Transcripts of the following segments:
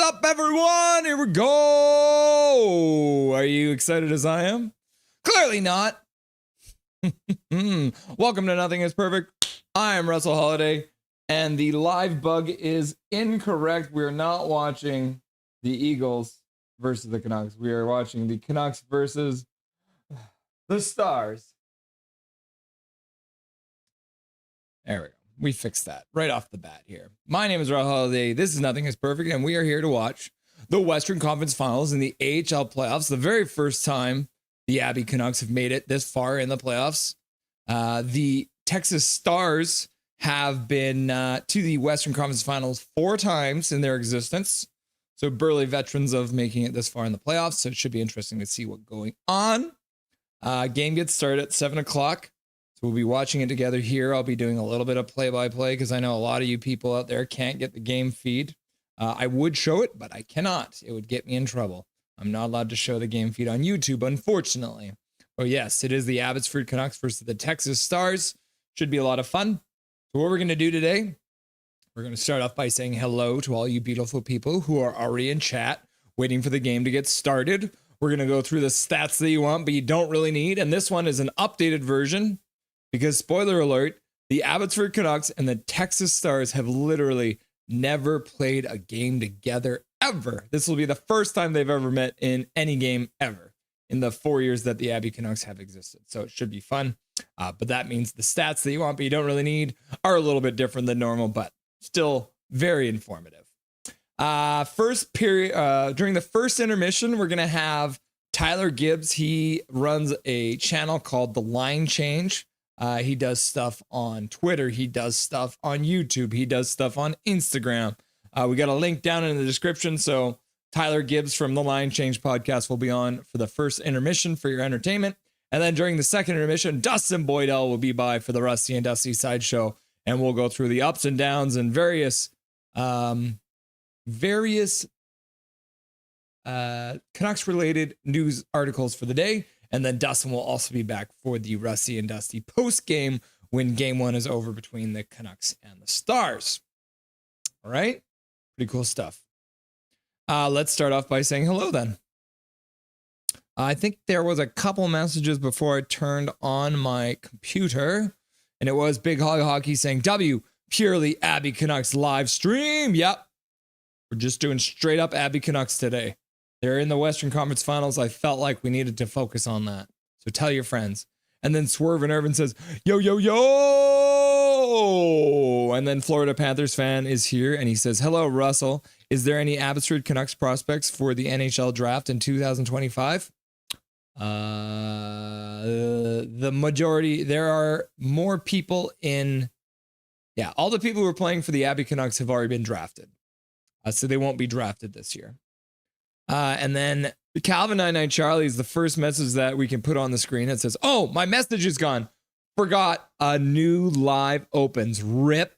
up, everyone? Here we go. Are you excited as I am? Clearly not. Welcome to Nothing is Perfect. I am Russell Holiday, and the live bug is incorrect. We are not watching the Eagles versus the Canucks. We are watching the Canucks versus the Stars. There we go. We fixed that right off the bat here. My name is Russell Holiday. This is Nothing is Perfect, and we are here to watch the Western Conference Finals in the AHL playoffs. The very first time the Abby Canucks have made it this far in the playoffs. The Texas Stars have been to the Western Conference Finals 4 times in their existence. So burly veterans of making it this far in the playoffs. So it should be interesting to see what's going on. Game gets started at 7 o'clock. So we'll be watching it together here. I'll be doing a little bit of play-by-play because I know a lot of you people out there can't get the game feed. I would show it, but I cannot. It would get me in trouble. I'm not allowed to show the game feed on YouTube, unfortunately. Oh yes, it is the Abbotsford Canucks versus the Texas Stars. Should be a lot of fun. So what we're going to do today, we're going to start off by saying hello to all you beautiful people who are already in chat, waiting for the game to get started. We're going to go through the stats that you want, but you don't really need. And this one is an updated version because, spoiler alert, the Abbotsford Canucks and the Texas Stars have literally never played a game together ever. This will be the first time they've ever met in any game ever in the 4 years that the Abby Canucks have existed. So it should be fun. But that means the stats that you want, but you don't really need, are a little bit different than normal, but still very informative. First period, during the first intermission, we're going to have Tyler Gibbs. He runs a channel called The Line Change. He does stuff on Twitter. He does stuff on YouTube. He does stuff on Instagram. We got a link down in the description. So Tyler Gibbs from the Line Change podcast will be on for the first intermission for your entertainment. And then during the second intermission, Dustin Boydell will be by for the Rusty and Dusty Sideshow. And we'll go through the ups and downs and various Canucks related news articles for the day. And then Dustin will also be back for the Rusty and Dusty post game when game 1 is over between the Canucks and the Stars. All right. Pretty cool stuff. Let's start off by saying hello then. I think there was a couple messages before I turned on my computer, and it was Big Hog Hockey saying, W, purely Abby Canucks live stream. Yep. We're just doing straight up Abby Canucks today. They're in the Western Conference Finals. I felt like we needed to focus on that. So tell your friends. And then Swerve and Irvin says, yo, yo, yo. And then Florida Panthers fan is here and he says, hello, Russell. Is there any Abbotsford Canucks prospects for the NHL draft in 2025? The majority, there are more people in, all the people who are playing for the Abby Canucks have already been drafted. So they won't be drafted this year. And then Calvin 99 Charlie is the first message that we can put on the screen. It says, oh, my message is gone. Forgot a new live opens. Rip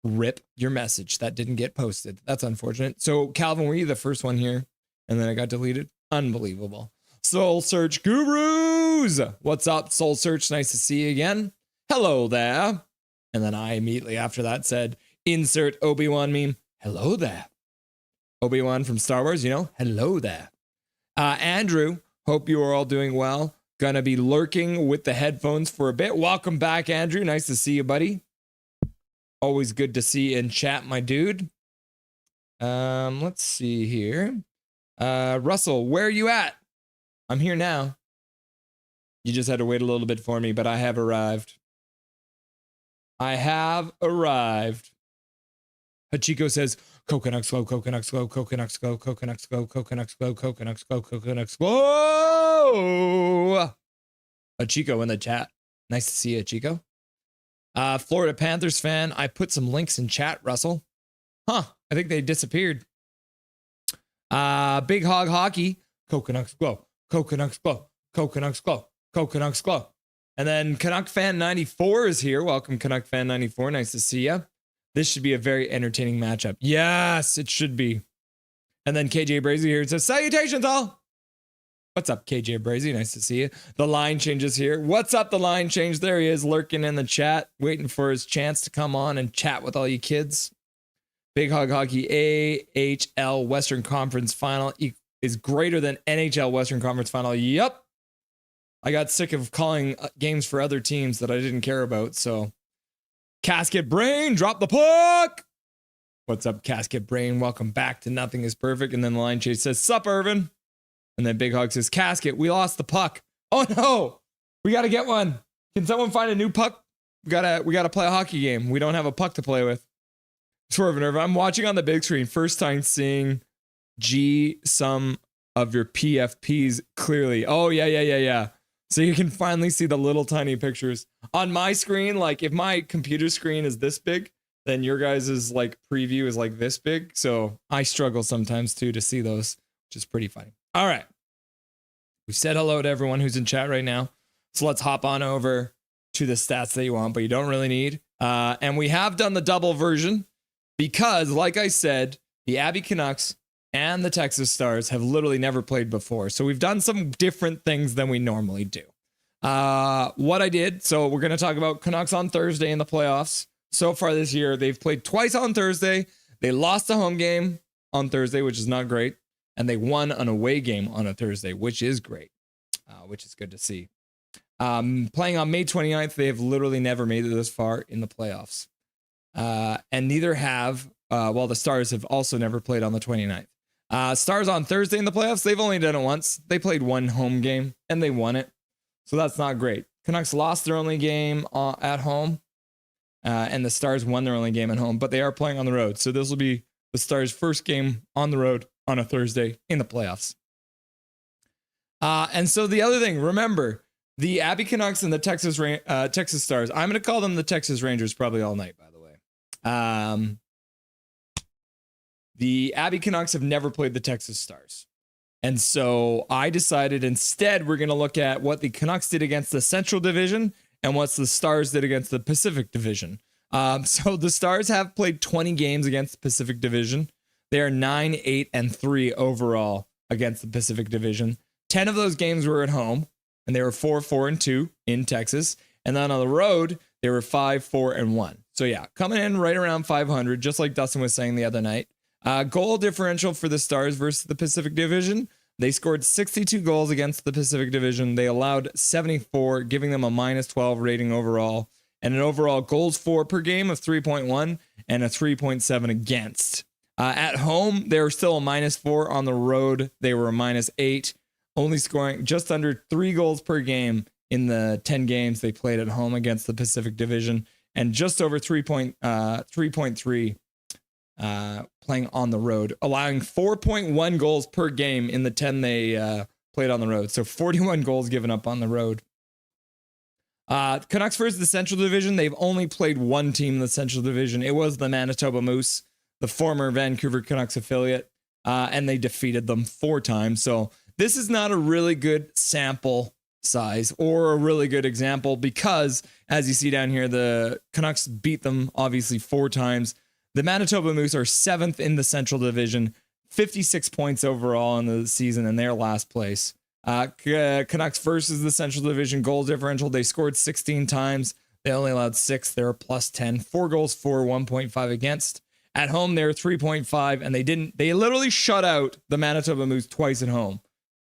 your message. That didn't get posted. That's unfortunate. So Calvin, were you the first one here? And then I got deleted. Unbelievable. Soul Search Gurus. What's up, Soul Search? Nice to see you again. Hello there. And then I immediately after that said, insert Obi-Wan meme. Hello there. Obi-Wan from Star Wars, hello there. Andrew, hope you are all doing well. Gonna be lurking with the headphones for a bit. Welcome back, Andrew. Nice to see you, buddy. Always good to see you in chat, my dude. Let's see here. Russell, where are you at? I'm here now. You just had to wait a little bit for me, but I have arrived. Hachiko says, Coconuts go, Coconuts go, Coconuts go, Coconuts go, Coconuts go, Coconuts go, Coconuts go. Hachiko in the chat. Nice to see you, Chico. Florida Panthers fan. I put some links in chat, Russell. I think they disappeared. Big Hog Hockey. Coconuts go, Coconuts go, Coconuts go, Coconuts go. And then Canuck Fan 94 is here. Welcome, Canuck Fan 94. Nice to see you. This should be a very entertaining matchup. Yes, it should be. And then KJ Brazy here. It says, salutations all. What's up, KJ Brazy? Nice to see you. The Line Change is here. What's up, The Line Change? There he is, lurking in the chat, waiting for his chance to come on and chat with all you kids. Big Hog Hockey AHL Western Conference final is greater than NHL Western Conference final. Yep. I got sick of calling games for other teams that I didn't care about. So, Casket Brain, drop the puck. What's up, Casket Brain? Welcome back to Nothing is Perfect. And then the line chase says, sup, Irvin. And then Big Hog says, Casket, we lost the puck. Oh no, we got to get one. Can someone find a new puck? We gotta play a hockey game. We don't have a puck to play with. Swerve and Irvin, I'm watching on the big screen. First time seeing some of your PFPs clearly. Oh, yeah. So you can finally see the little tiny pictures. On my screen, like if my computer screen is this big, then your guys' like preview is like this big. So I struggle sometimes too to see those, which is pretty funny. All right. We said hello to everyone who's in chat right now. So let's hop on over to the stats that you want, but you don't really need. And we have done the double version because, like I said, the Abby Canucks and the Texas Stars have literally never played before. So we've done some different things than we normally do. What I did, so we're going to talk about Canucks on Thursday in the playoffs. So far this year, they've played twice on Thursday. They lost a home game on Thursday, which is not great. And they won an away game on a Thursday, which is great, which is good to see. Playing on May 29th, they have literally never made it this far in the playoffs. And neither have, the Stars have also never played on the 29th. Stars on Thursday in the playoffs, they've only done it once. They played one home game and they won it. So that's not great. Canucks lost their only game at home. And the Stars won their only game at home, but they are playing on the road. So this will be the Stars' first game on the road on a Thursday in the playoffs. And so the other thing, remember, the Abby Canucks and the Texas Stars, I'm going to call them the Texas Rangers probably all night, by the way. The Abby Canucks have never played the Texas Stars. And so I decided instead we're going to look at what the Canucks did against the Central Division and what the Stars did against the Pacific Division. So the Stars have played 20 games against the Pacific Division. They are 9-8-3 overall against the Pacific Division. 10 of those games were at home, and they were 4-4-2 in Texas. And then on the road, they were 5-4-1. So yeah, coming in right around 500, just like Dustin was saying the other night. Goal differential for the Stars versus the Pacific Division. They scored 62 goals against the Pacific Division. They allowed 74, giving them a -12 rating overall, and an overall goals for per game of 3.1 and a 3.7 against. At home, they were still a -4. On the road, they were a -8, only scoring just under 3 goals per game in the 10 games they played at home against the Pacific Division, and just over 3.3 playing on the road, allowing 4.1 goals per game in the 10 they played on the road. So 41 goals given up on the road. Canucks versus the Central Division. They've only played one team in the Central Division. It was the Manitoba Moose, the former Vancouver Canucks affiliate, and they defeated them 4 times. So this is not a really good sample size or a really good example because, as you see down here, the Canucks beat them obviously 4 times. The Manitoba Moose are 7th in the Central Division, 56 points overall in the season, and they're last place. Canucks versus the Central Division goal differential. They scored 16 times. They only allowed 6. They're a +10. 4 goals for, 1.5 against. At home, they're 3.5, and they literally shut out the Manitoba Moose twice at home.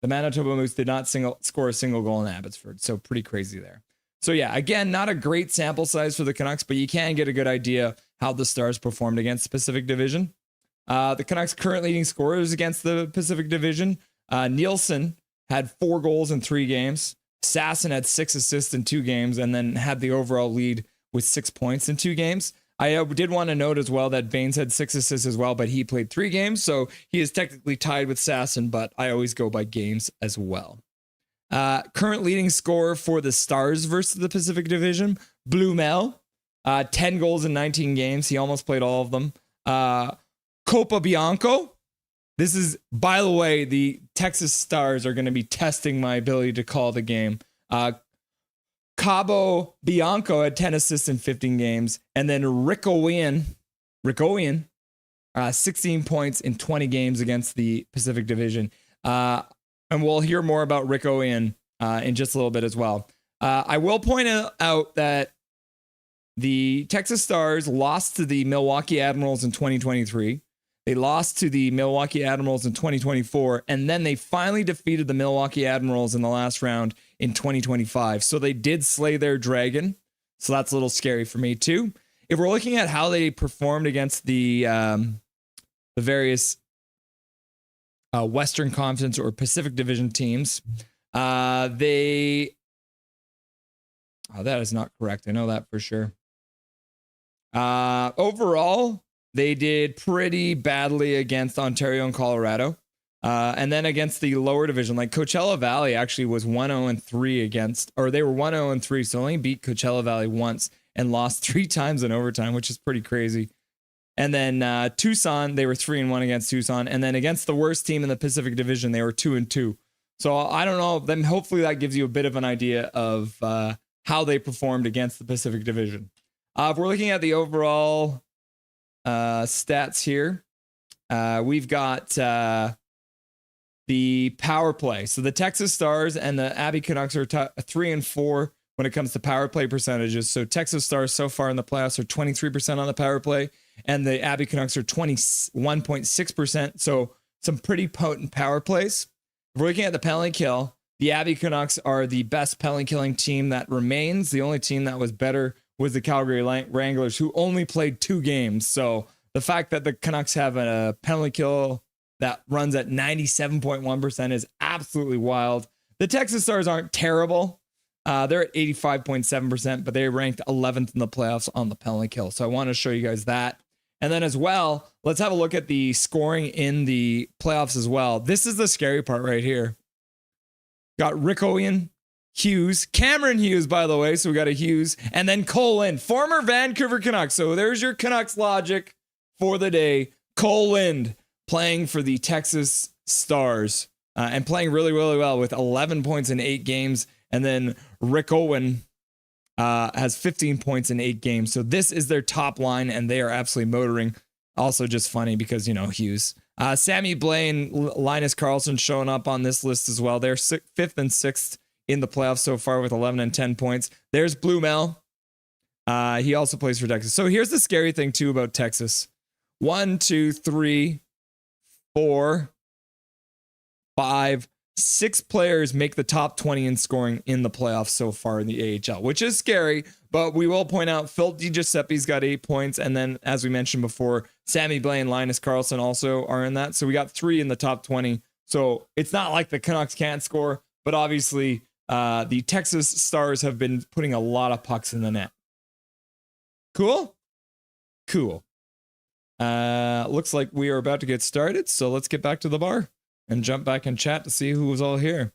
The Manitoba Moose did not score a single goal in Abbotsford, so pretty crazy there. So yeah, again, not a great sample size for the Canucks, but you can get a good idea how the Stars performed against the Pacific Division. The Canucks' current leading scorers against the Pacific Division. Nielsen had 4 goals in 3 games. Sasson had 6 assists in 2 games, and then had the overall lead with 6 points in 2 games. I did want to note as well that Baines had 6 assists as well, but he played 3 games, so he is technically tied with Sasson, but I always go by games as well. Current leading scorer for the Stars versus the Pacific Division, Blumel, 10 goals in 19 games. He almost played all of them. Copa Bianco. This is, by the way, the Texas Stars are going to be testing my ability to call the game. Cabo Bianco had 10 assists in 15 games. And then Rick Owen, 16 points in 20 games against the Pacific Division. And we'll hear more about Rick Owen in just a little bit as well. I will point out that the Texas Stars lost to the Milwaukee Admirals in 2023. They lost to the Milwaukee Admirals in 2024, and then they finally defeated the Milwaukee Admirals in the last round in 2025. So they did slay their dragon. So that's a little scary for me too. If we're looking at how they performed against the various Western Conference or Pacific Division teams, that is not correct. I know that for sure. Overall, they did pretty badly against Ontario and Colorado. And then against the lower division, like Coachella Valley actually was 1-0-3 against, or they were 1-0-3, so only beat Coachella Valley once and lost 3 times in overtime, which is pretty crazy. And then Tucson, they were 3-1 against Tucson. And then against the worst team in the Pacific Division, they were 2-2. So I don't know. Then hopefully that gives you a bit of an idea of how they performed against the Pacific Division. If we're looking at the overall stats here, we've got the power play. So the Texas Stars and the Abby Canucks are 3 and 4 when it comes to power play percentages. So Texas Stars so far in the playoffs are 23% on the power play, and the Abby Canucks are 21.6%. So some pretty potent power plays. If we're looking at the penalty kill, the Abby Canucks are the best penalty killing team that remains. The only team that was better was the Calgary Wranglers, who only played 2 games. So the fact that the Canucks have a penalty kill that runs at 97.1% is absolutely wild. The Texas Stars aren't terrible. They're at 85.7%, but they ranked 11th in the playoffs on the penalty kill. So I want to show you guys that. And then as well, let's have a look at the scoring in the playoffs as well. This is the scary part right here. Got Rick Owen, Hughes, Cameron Hughes, by the way. So we got a Hughes, and then Cole Lind, former Vancouver Canucks. So there's your Canucks logic for the day. Cole Lind playing for the Texas Stars and playing really, really well with 11 points in 8 games. And then Rick Owen has 15 points in 8 games. So this is their top line, and they are absolutely motoring. Also just funny because, Hughes. Sammy Blaine, Linus Karlsson showing up on this list as well. They're 5th and 6th in the playoffs so far with 11 and 10 points. There's Blue Mel. He also plays for Texas. So here's the scary thing too about Texas. 1, 2, 3, 4, 5, 6 players make the top 20 in scoring in the playoffs so far in the AHL, which is scary. But we will point out Phil DiGiuseppe's got 8 points. And then, as we mentioned before, Sammy Blaine, Linus Karlsson also are in that. So we got 3 in the top 20. So it's not like the Canucks can't score, but obviously the Texas Stars have been putting a lot of pucks in the net. Cool? Cool. Looks like we are about to get started. So let's get back to the bar and jump back and chat to see who was all here.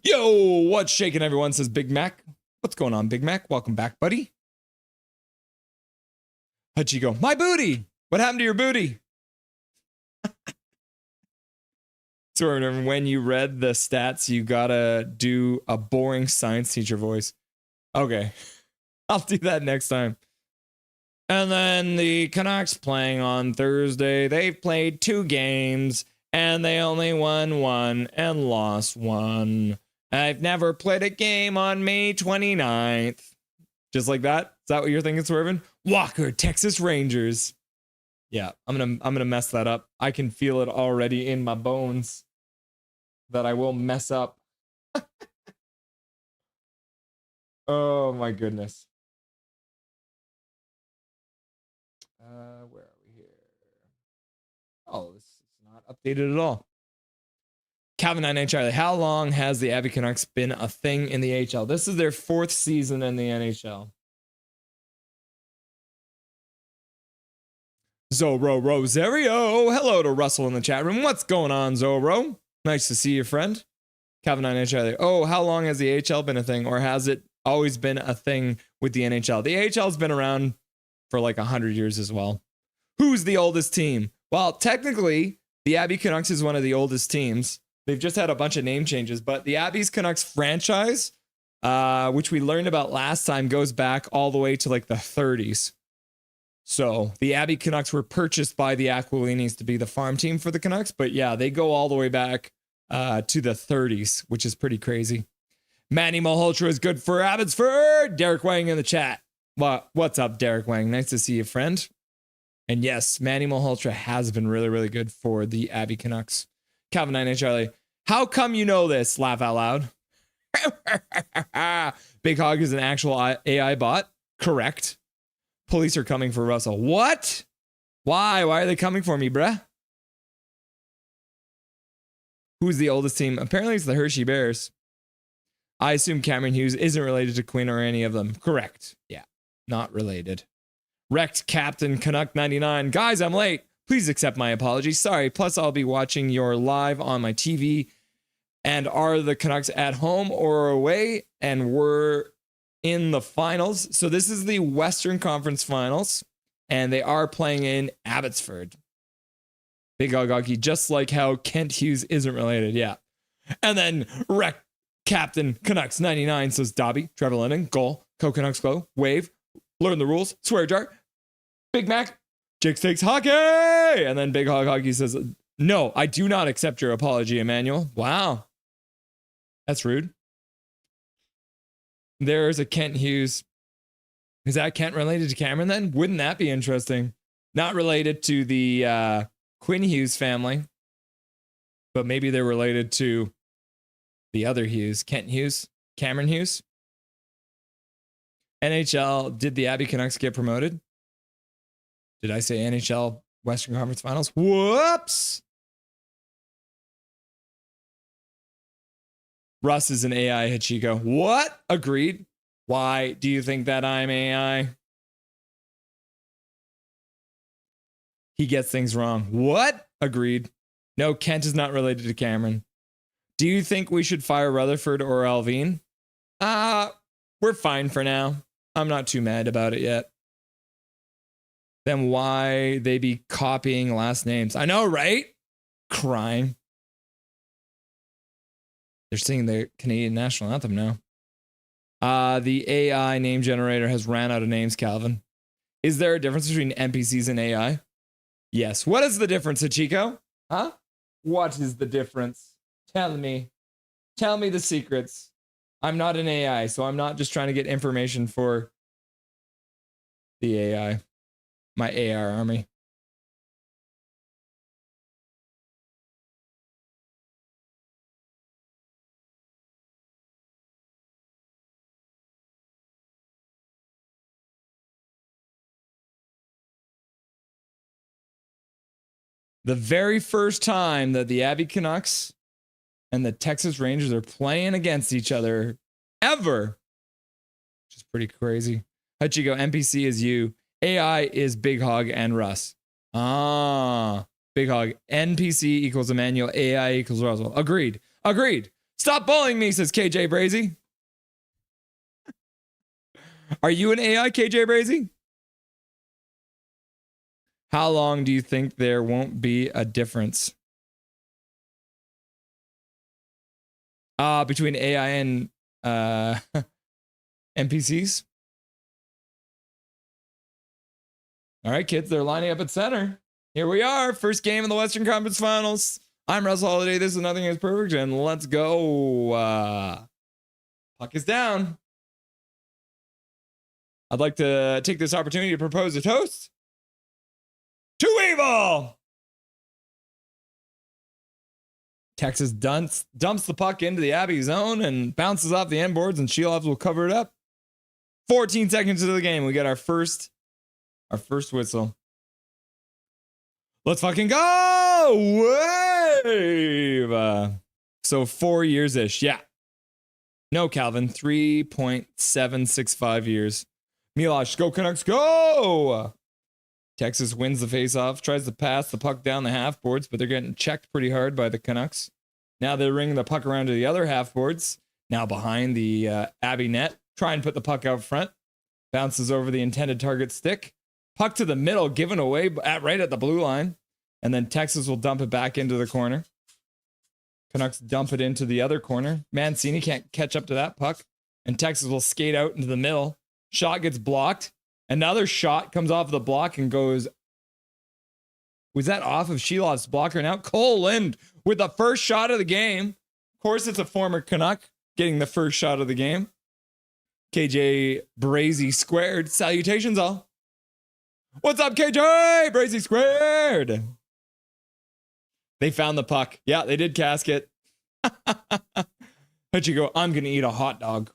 Yo, what's shaking, everyone, says Big Mac. What's going on, Big Mac? Welcome back, buddy. How'd you go? My booty. What happened to your booty? So when you read the stats, you gotta do a boring science teacher voice. Okay, I'll do that next time. And then the Canucks playing on Thursday. They've played 2 games. And they only won 1 and lost 1. I've never played a game on May 29th. Just like that? Is that what you're thinking, Swervin? Walker, Texas Rangers. Yeah, I'm gonna mess that up. I can feel it already in my bones that I will mess up. Oh my goodness. Where are we here? Oh, this not updated at all. Calvin 9 Charlie, how long has the Abby Canucks been a thing in the AHL? This is their 4th season in the NHL. Zorro Rosario. Hello to Russell in the chat room. What's going on, Zorro? Nice to see you, friend. Calvin 9 Charlie. Oh, how long has the AHL been a thing, or has it always been a thing with the NHL? The AHL has been around for like 100 years as well. Who's the oldest team? Well, technically, the Abby Canucks is one of the oldest teams. They've just had a bunch of name changes, but the Abby's Canucks franchise, which we learned about last time, goes back all the way to like the 30s. So the Abby Canucks were purchased by the Aquilinis to be the farm team for the Canucks. But yeah, they go all the way back to the 30s, which is pretty crazy. Manny Malhotra is good for Abbotsford. Derek Wang in the chat. What's up, Derek Wang? Nice to see you, friend. And yes, Manny Malhotra has been really, really good for the Abby Canucks. Calvin 9 Charlie, how come you know this? Laugh out loud. Big Hog is an actual AI bot. Correct. Police are coming for Russell. What? Why? Why are they coming for me, bruh? Who's the oldest team? Apparently it's the Hershey Bears. I assume Cameron Hughes isn't related to Quinn or any of them. Correct. Yeah, not related. Wrecked Captain Canuck 99. Guys, I'm late. Please accept my apology. Sorry. Plus, I'll be watching your live on my TV. And are the Canucks at home or away? And we're in the finals. So this is the Western Conference Finals. And they are playing in Abbotsford. Big Hockey, just like how Kent Hughes isn't related. Yeah. And then Wrecked Captain Canucks 99 says Dobby, Trevor Lennon, goal, Canucks go, wave, learn the rules, swear jar, Big Mac, Jake Steaks Hockey. And then Big Hog Hockey says, no, I do not accept your apology, Emmanuel. Wow. That's rude. There's a Kent Hughes. Is that Kent related to Cameron then? Wouldn't that be interesting? Not related to the Quinn Hughes family, but maybe they're related to the other Hughes, Kent Hughes, Cameron Hughes. NHL, did the Abby Canucks get promoted? Did I say NHL Western Conference Finals? Whoops! Russ is an AI, Hachiko. What? Agreed. Why do you think that I'm AI? He gets things wrong. What? Agreed. No, Kent is not related to Cameron. Do you think we should fire Rutherford or Alvin? We're fine for now. I'm not too mad about it yet. Then why they be copying last names? I know, right? Crying. They're singing the Canadian national anthem now. The AI name generator has ran out of names, Calvin. Is there a difference between NPCs and AI? Yes. What is the difference, Hachiko? Huh? What is the difference? Tell me. Tell me the secrets. I'm not an AI, so I'm not just trying to get information for the AI. My AR army. The very first time that the Abby Canucks and the Texas Rangers are playing against each other ever, which is pretty crazy. Hachiko, NPC is you. AI is Big Hog and Russ. Big Hog. NPC equals Emmanuel. AI equals Russell. Agreed. Agreed. Stop bullying me, says KJ Brazy. Are you an AI, KJ Brazy? How long do you think there won't be a difference? Between AI and NPCs? All right, kids, they're lining up at center. Here we are. First game in the Western Conference Finals. I'm Russ Holiday. This is Nothing is Perfect, and let's go. Puck is down. I'd like to take this opportunity to propose a toast. To evil! Texas dumps the puck into the Abbey zone and bounces off the end boards, and Sheelovs will cover it up. 14 seconds into the game, we get our first whistle. Let's fucking go! Wave! So 4 years-ish, yeah. No, Calvin, 3.765 years. Milosh, go Canucks, go! Texas wins the faceoff, tries to pass the puck down the half boards, but they're getting checked pretty hard by the Canucks. Now they're ringing the puck around to the other half boards. Now behind the Abbey net. Try and put the puck out front. Bounces over the intended target stick. Puck to the middle, given away right at the blue line. And then Texas will dump it back into the corner. Canucks dump it into the other corner. Mancini can't catch up to that puck. And Texas will skate out into the middle. Shot gets blocked. Another shot comes off the block and goes. Was that off of Sheelov's blocker? Now Cole Lind with the first shot of the game. Of course, it's a former Canuck getting the first shot of the game. KJ Brazy squared. Salutations all. What's up, KJ Brazy squared? They found the puck. Yeah, they did casket. Hachiko, I'm going to eat a hot dog.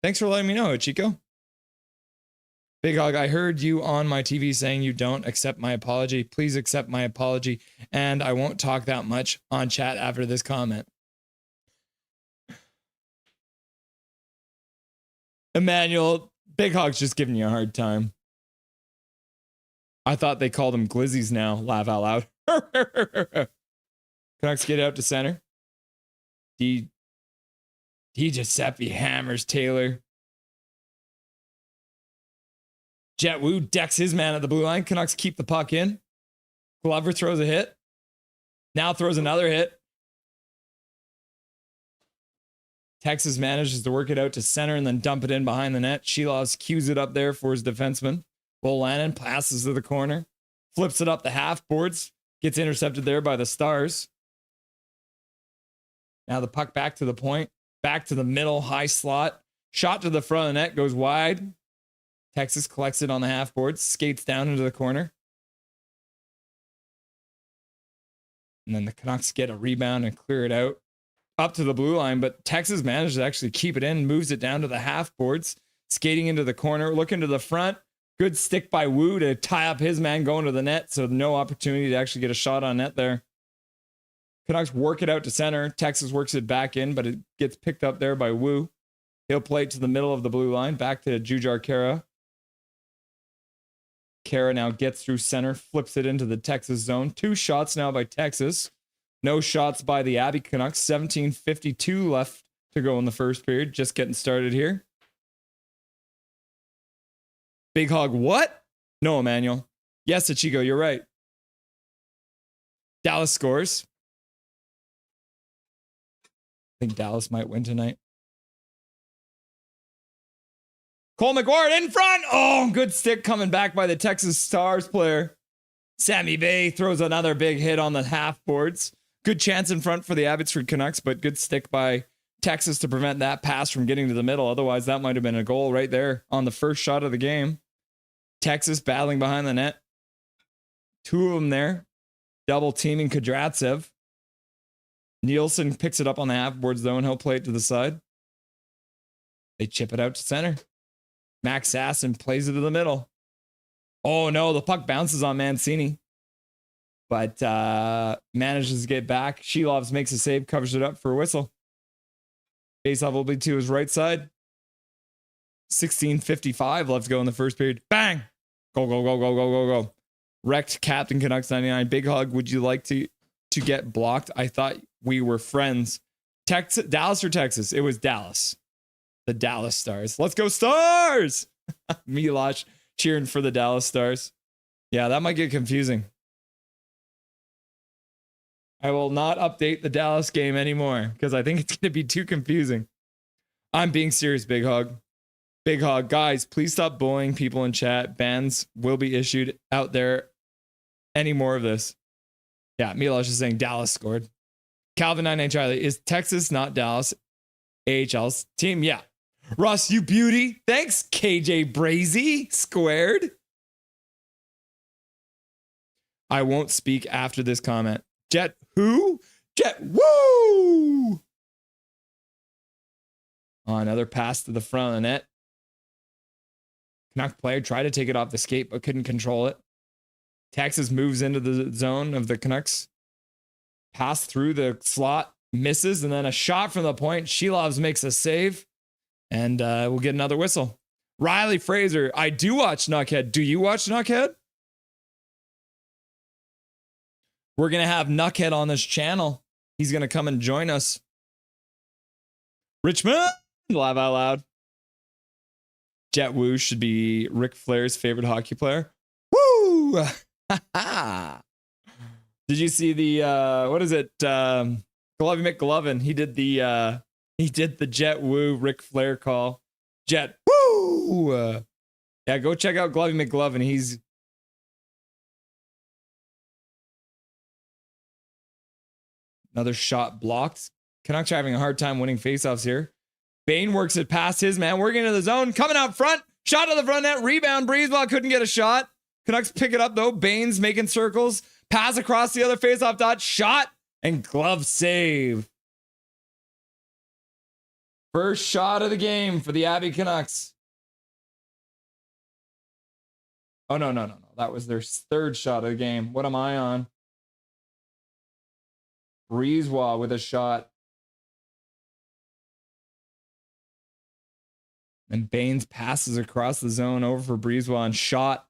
Thanks for letting me know, Hachiko. Big Hog, I heard you on my TV saying you don't accept my apology. Please accept my apology. And I won't talk that much on chat after this comment. Emmanuel, Big Hog's just giving you a hard time. I thought they called them glizzies now. Laugh out loud. Canucks get out to center. D. Giuseppe hammers Taylor. Jet Wu decks his man at the blue line. Canucks keep the puck in. Glover throws a hit. Now throws another hit. Texas manages to work it out to center and then dump it in behind the net. Shilovs cues it up there for his defenseman. Bolanin passes to the corner. Flips it up the half boards. Gets intercepted there by the Stars. Now the puck back to the point. Back to the middle, high slot. Shot to the front of the net, goes wide. Texas collects it on the half boards. Skates down into the corner. And then the Canucks get a rebound and clear it out. Up to the blue line, but Texas manages to actually keep it in, moves it down to the half boards, skating into the corner, looking to the front. Good stick by Wu to tie up his man going to the net, so no opportunity to actually get a shot on net there. Canucks work it out to center. Texas works it back in, but it gets picked up there by Wu. He'll play it to the middle of the blue line, back to Jujar Kara. Kara now gets through center, flips it into the Texas zone. 2 shots now by Texas. No shots by the Abbey Canucks. 17:52 left to go in the first period. Just getting started here. Big Hog, what? No, Emmanuel. Yes, Ichigo, you're right. Dallas scores. I think Dallas might win tonight. Cole McGuire in front. Oh, good stick coming back by the Texas Stars player. Sammy Bay throws another big hit on the half boards. Good chance in front for the Abbotsford Canucks, but good stick by Texas to prevent that pass from getting to the middle. Otherwise, that might have been a goal right there on the first shot of the game. Texas battling behind the net. 2 of them there. Double teaming Kudratsev. Nielsen picks it up on the half boards though, and he'll play it to the side. They chip it out to center. Max Sasson plays it to the middle. Oh no, the puck bounces on Mancini. But manages to get back. Shilovs makes a save, covers it up for a whistle. Faceoff will be to his right side. 16:55 left to go in the first period. Bang! Go, go, go, go, go, go, go. Wrecked Captain Canucks 99. Big Hug, would you like to get blocked? I thought we were friends. Dallas or Texas? It was Dallas. The Dallas Stars. Let's go Stars! Milosh cheering for the Dallas Stars. Yeah, that might get confusing. I will not update the Dallas game anymore because I think it's going to be too confusing. I'm being serious, Big Hog. Big Hog, guys, please stop bullying people in chat. Bans will be issued out there. Any more of this? Yeah, Milosh is saying Dallas scored. Calvin 99 Charlie, is Texas not Dallas AHL's team? Yeah. Russ, you beauty. Thanks, KJ Brazy squared. I won't speak after this comment. Jet who? Jet woo! Oh, another pass to the front of the net. Canuck player tried to take it off the skate, but couldn't control it. Texas moves into the zone of the Canucks. Pass through the slot, misses, and then a shot from the point. Shilovs makes a save, and we'll get another whistle. Riley Fraser, I do watch Knuckhead. Do you watch Knuckhead? We're going to have Knuckhead on this channel. He's going to come and join us. Richmond, laugh out loud. Jet Wu should be Ric Flair's favorite hockey player. Woo! Did you see the what is it? Glovey McGlovin. He did the Jet Wu Ric Flair call. Jet Woo! Yeah, go check out Glovey McGlovin. He's another shot blocked. Canucks are having a hard time winning faceoffs here. Bane works it past his man, working into the zone, coming out front, shot to the front net, rebound, Breezewell couldn't get a shot. Canucks pick it up though, Bane's making circles, pass across the other faceoff dot, shot, and glove save. First shot of the game for the Abby Canucks. Oh, no. That was their third shot of the game. What am I on? Breezewell with a shot. And Baines passes across the zone over for Breezewell and shot.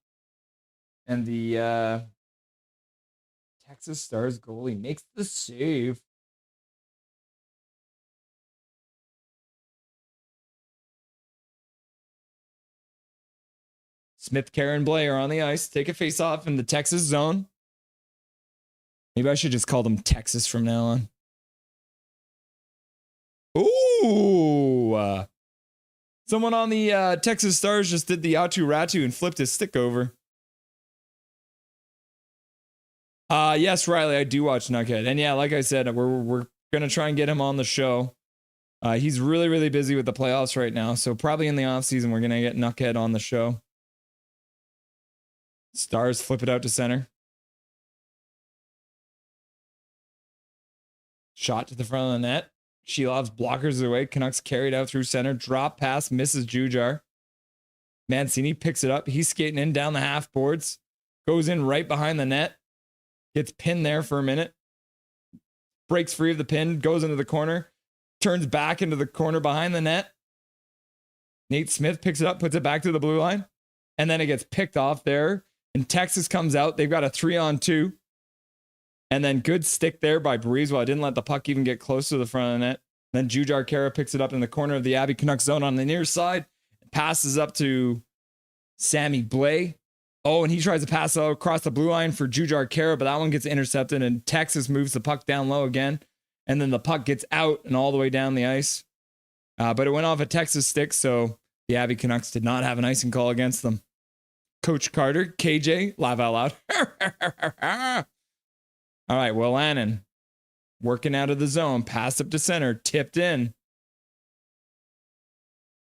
And the Texas Stars goalie makes the save. Smith, Karen, Blair on the ice. Take a face off in the Texas zone. Maybe I should just call them Texas from now on. Ooh. Someone on the Texas Stars just did the Atu Ratu and flipped his stick over. Yes, Riley, I do watch Nuckhead. And yeah, like I said, we're going to try and get him on the show. He's really, really busy with the playoffs right now. So probably in the offseason, we're going to get Nuckhead on the show. Stars flip it out to center. Shot to the front of the net. Shilov's blockers it away. Canucks carried out through center. Drop pass, misses Jujar. Mancini picks it up. He's skating in down the half boards. Goes in right behind the net. Gets pinned there for a minute. Breaks free of the pin. Goes into the corner. Turns back into the corner behind the net. Nate Smith picks it up, puts it back to the blue line. And then it gets picked off there. And Texas comes out. They've got a 3-on-2. And then good stick there by Breezewell. I didn't let the puck even get close to the front of the net. Then Jujar Kara picks it up in the corner of the Abbey Canucks zone on the near side. Passes up to Sammy Blais. Oh, and he tries to pass out across the blue line for Jujar Kara, but that one gets intercepted, and Texas moves the puck down low again. And then the puck gets out and all the way down the ice. But it went off a Texas stick, so the Abbey Canucks did not have an icing call against them. Coach Carter, KJ, laugh out loud. All right, Will Annan working out of the zone, pass up to center, tipped in.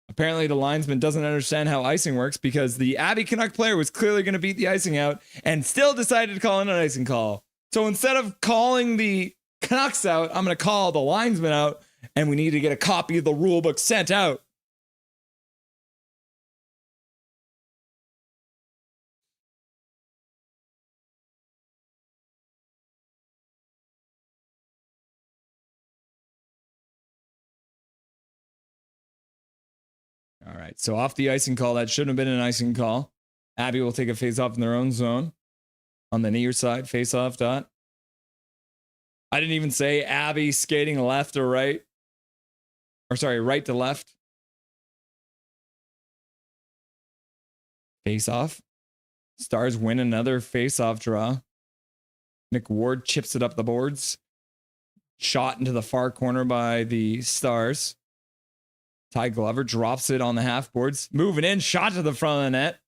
Apparently the linesman doesn't understand how icing works because the Abbey Canuck player was clearly going to beat the icing out and still decided to call in an icing call. So instead of calling the Canucks out, I'm going to call the linesman out, and we need to get a copy of the rule book sent out. All right, so off the icing call, that shouldn't have been an icing call. Abbey will take a face-off in their own zone on the near side, face-off dot. I didn't even say Abbey skating left or right. Or sorry, right to left. Face-off. Stars win another face-off draw. Nick Ward chips it up the boards. Shot into the far corner by the Stars. Ty Glover drops it on the half boards. Moving in, shot to the front of the net.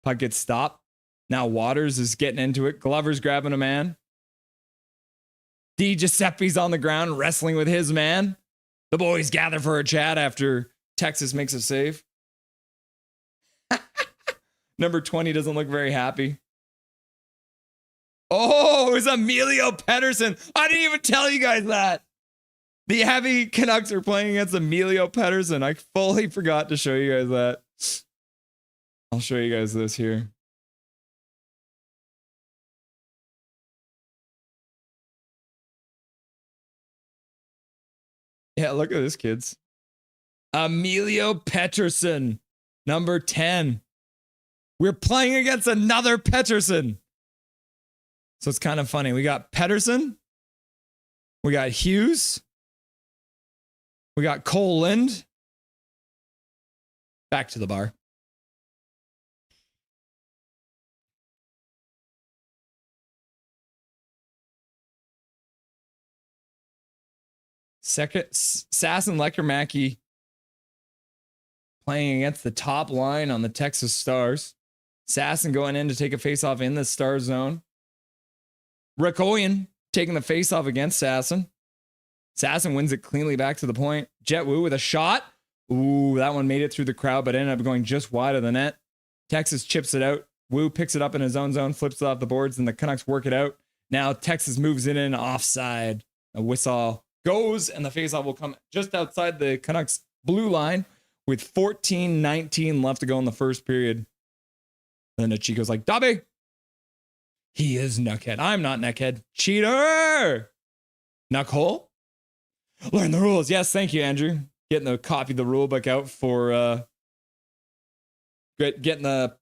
Puck gets stopped. Now Waters is getting into it. Glover's grabbing a man. Di Giuseppe's on the ground wrestling with his man. The boys gather for a chat after Texas makes a save. Number 20 doesn't look very happy. Oh, it's Emilio Pettersson. I didn't even tell you guys that. The Abbey Canucks are playing against Emilio Pettersson. I fully forgot to show you guys that. I'll show you guys this here. Yeah, look at this, kids. Emilio Pettersson, number 10. We're playing against another Pettersson. So it's kind of funny. We got Pettersson. We got Hughes. We got Cole Lind. Back to the bar. Second, Sass and Leckermacky playing against the top line on the Texas Stars. Sasson going in to take a faceoff in the Star zone. Rick Oyen taking the faceoff against Sasson. Sasson wins it cleanly back to the point. Jet Wu with a shot. Ooh, that one made it through the crowd, but ended up going just wide of the net. Texas chips it out. Wu picks it up in his own zone, flips it off the boards, and the Canucks work it out. Now Texas moves it in offside. A whistle goes, and the faceoff will come just outside the Canucks blue line with 14:19 left to go in the first period. And then Chico's like, Dobby. He is Nuckhead. I'm not Neckhead. Cheater. Knuckhole. Learn the rules. Yes, thank you, Andrew. Getting the copy of the rule book out for getting the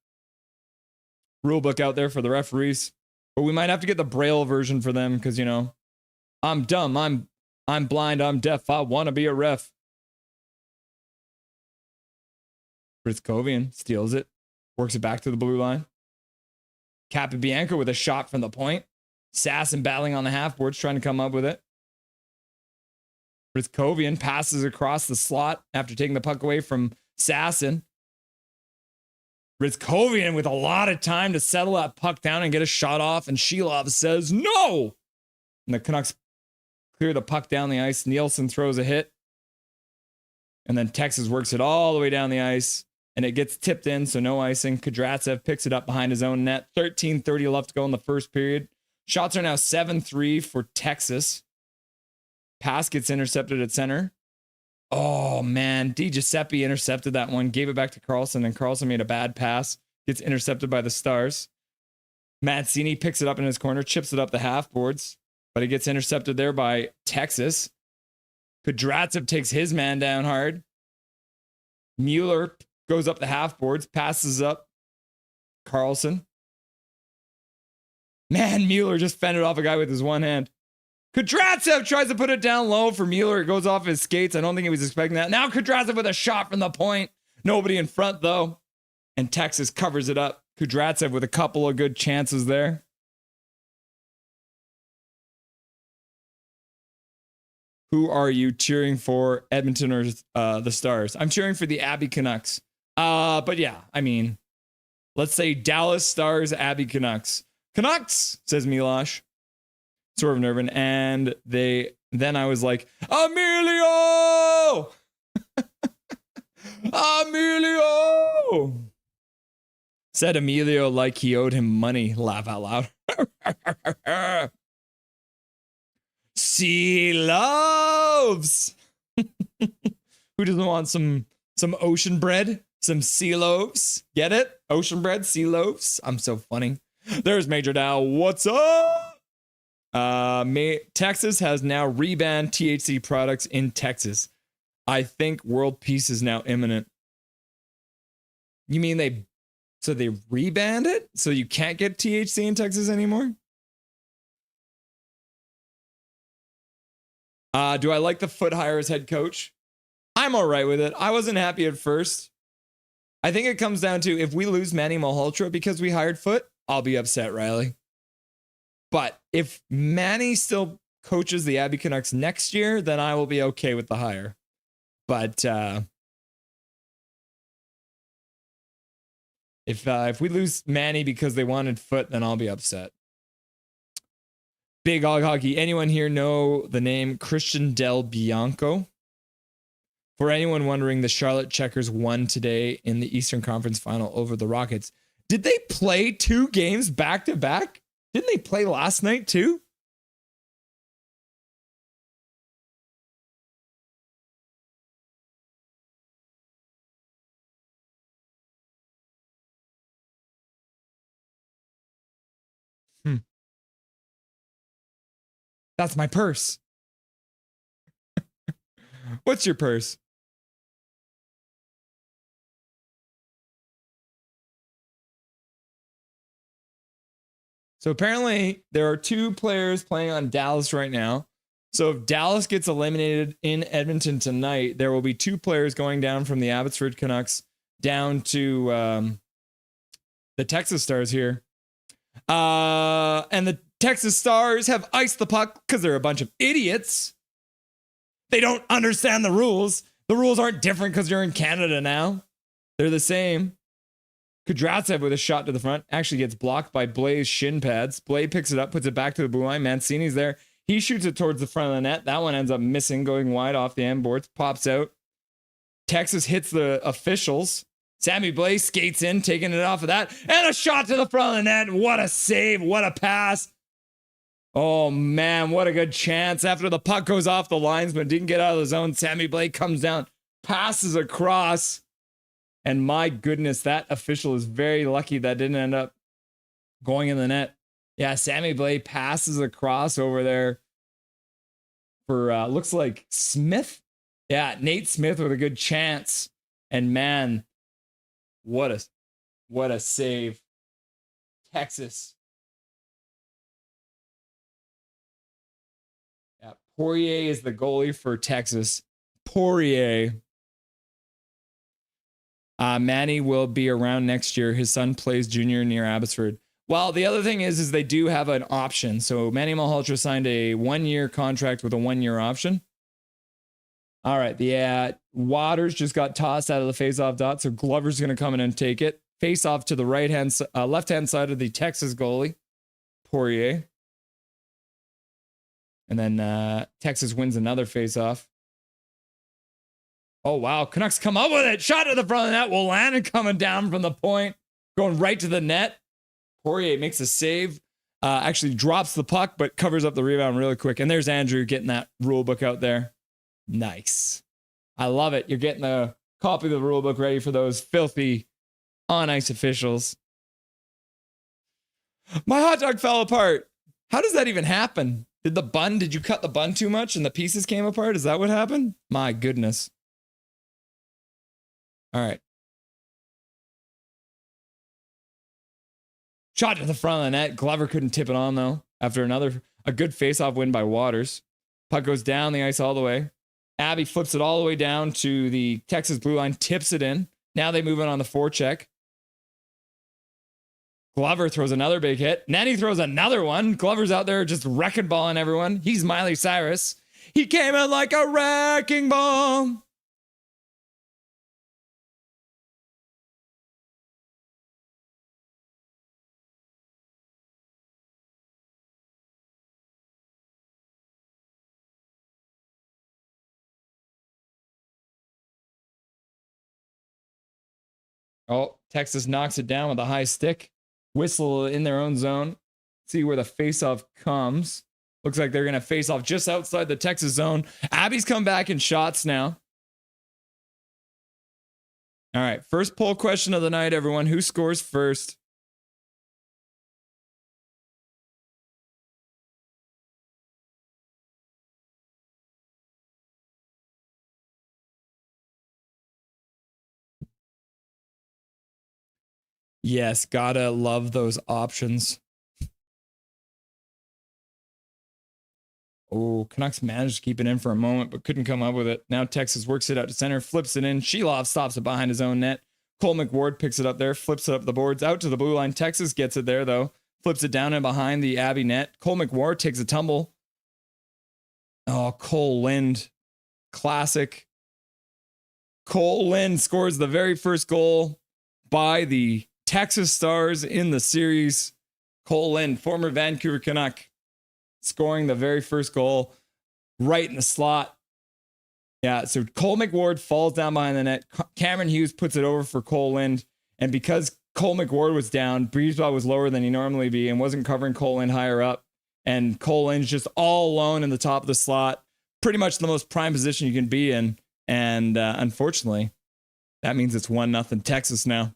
rule book out there for the referees. But we might have to get the Braille version for them because, you know, I'm dumb. I'm blind. I'm deaf. I want to be a ref. Brizkovian steals it. Works it back to the blue line. Capobianco with a shot from the point. Sasson battling on the half boards, trying to come up with it. Brizkovian passes across the slot after taking the puck away from Sasson. Brizkovian with a lot of time to settle that puck down and get a shot off, and Shilov says no. And the Canucks clear the puck down the ice. Nielsen throws a hit. And then Texas works it all the way down the ice. And it gets tipped in, so no icing. Kudratsev picks it up behind his own net. 13:30 left to go in the first period. Shots are now 7-3 for Texas. Pass gets intercepted at center. Oh, man. Di Giuseppe intercepted that one. Gave it back to Carlson, and Carlson made a bad pass. Gets intercepted by the Stars. Mancini picks it up in his corner, chips it up the half boards, but it gets intercepted there by Texas. Kudratsev takes his man down hard. Mueller goes up the half boards, passes up Carlson. Man, Mueller just fended off a guy with his one hand. Kudratsev tries to put it down low for Mueller. It goes off his skates. I don't think he was expecting that. Now Kudratsev with a shot from the point. Nobody in front, though. And Texas covers it up. Kudratsev with a couple of good chances there. Who are you cheering for, Edmonton or the Stars? I'm cheering for the Abbey Canucks. But yeah, I mean, let's say Dallas Stars, Abbey Canucks. Canucks, says Milosh. Sort of nerving. And then I was like, Emilio! Emilio! Said Emilio like he owed him money. Laugh out loud. Sea loaves. Who doesn't want some ocean bread? Some sea loaves. Get it? Ocean bread, sea loaves. I'm so funny. There's Major Dow. What's up? Texas has now rebanned THC products in Texas. I think world peace is now imminent. You mean they rebanned it? So you can't get THC in Texas anymore? Do I like the Foot hire as head coach? I'm all right with it. I wasn't happy at first. I think it comes down to if we lose Manny Malhotra because we hired Foot, I'll be upset, Riley. But if Manny still coaches the Abbey Canucks next year, then I will be okay with the hire. But if we lose Manny because they wanted Foot, then I'll be upset. Big Hog Hockey. Anyone here know the name Christian Del Bianco? For anyone wondering, the Charlotte Checkers won today in the Eastern Conference Final over the Rockets. Did they play 2 games back to back? Didn't they play last night too? That's my purse. What's your purse? So apparently there are 2 players playing on Dallas right now. So if Dallas gets eliminated in Edmonton tonight, there will be 2 players going down from the Abbotsford Canucks down to the Texas Stars here. And the Texas Stars have iced the puck because they're a bunch of idiots. They don't understand the rules. The rules aren't different because you're in Canada now. They're the same. Kudratsev with a shot to the front actually gets blocked by Blaze shin pads. Blade picks it up, puts it back to the blue line. Mancini's there. He shoots it towards the front of the net. That one ends up missing, going wide off the end boards, pops out. Texas hits the officials. Sammy Blais skates in, taking it off of that, and a shot to the front of the net. What a save. What a pass. Oh, man, what a good chance. After the puck goes off the linesman, didn't get out of the zone, Sammy Blais comes down, passes across. And my goodness, that official is very lucky that didn't end up going in the net. Yeah, Sammy Blais passes across over there for, looks like Smith. Yeah, Nate Smith with a good chance. And man, what a save. Texas. Yeah, Poirier is the goalie for Texas. Poirier. Manny will be around next year. His son plays junior near Abbotsford. Well, the other thing is they do have an option. So Manny Malhotra signed a 1-year contract with a 1-year option. All right, the Waters just got tossed out of the face-off dot, so Glover's going to come in and take it. Face-off to the left-hand side of the Texas goalie, Poirier. And then Texas wins another face-off. Oh, wow, Canucks come up with it. Shot to the front of the net. Wolanin coming down from the point, going right to the net. Poirier makes a save, actually drops the puck, but covers up the rebound really quick. And there's Andrew getting that rule book out there. Nice. I love it. You're getting a copy of the rule book ready for those filthy on-ice officials. My hot dog fell apart. How does that even happen? Did you cut the bun too much and the pieces came apart? Is that what happened? My goodness. All right. Shot to the front of the net. Glover couldn't tip it on, though, after a good face-off win by Waters. Puck goes down the ice all the way. Abby flips it all the way down to the Texas blue line, tips it in. Now they move it on the forecheck. Glover throws another big hit. Nettie throws another one. Glover's out there just wrecking balling everyone. He's Miley Cyrus. He came in like a wrecking ball. Oh, Texas knocks it down with a high stick. Whistle in their own zone. See where the faceoff comes. Looks like they're going to face off just outside the Texas zone. Abby's come back in shots now. All right, first poll question of the night, everyone. Who scores first? Yes, gotta love those options. Oh, Canucks managed to keep it in for a moment, but couldn't come up with it. Now Texas works it out to center, flips it in. Shelov stops it behind his own net. Cole McWard picks it up there, flips it up the boards, out to the blue line. Texas gets it there, though. Flips it down and behind the Abbey net. Cole McWard takes a tumble. Oh, Cole Lind. Classic. Cole Lind scores the very first goal by the Texas Stars in the series. Cole Lind, former Vancouver Canuck, scoring the very first goal right in the slot. Yeah, so Cole McWard falls down behind the net. Cameron Hughes puts it over for Cole Lind. And because Cole McWard was down, Breezeball was lower than he normally be and wasn't covering Cole Lind higher up. And Cole Lind's just all alone in the top of the slot. Pretty much the most prime position you can be in. And unfortunately, that means it's 1-0 Texas now.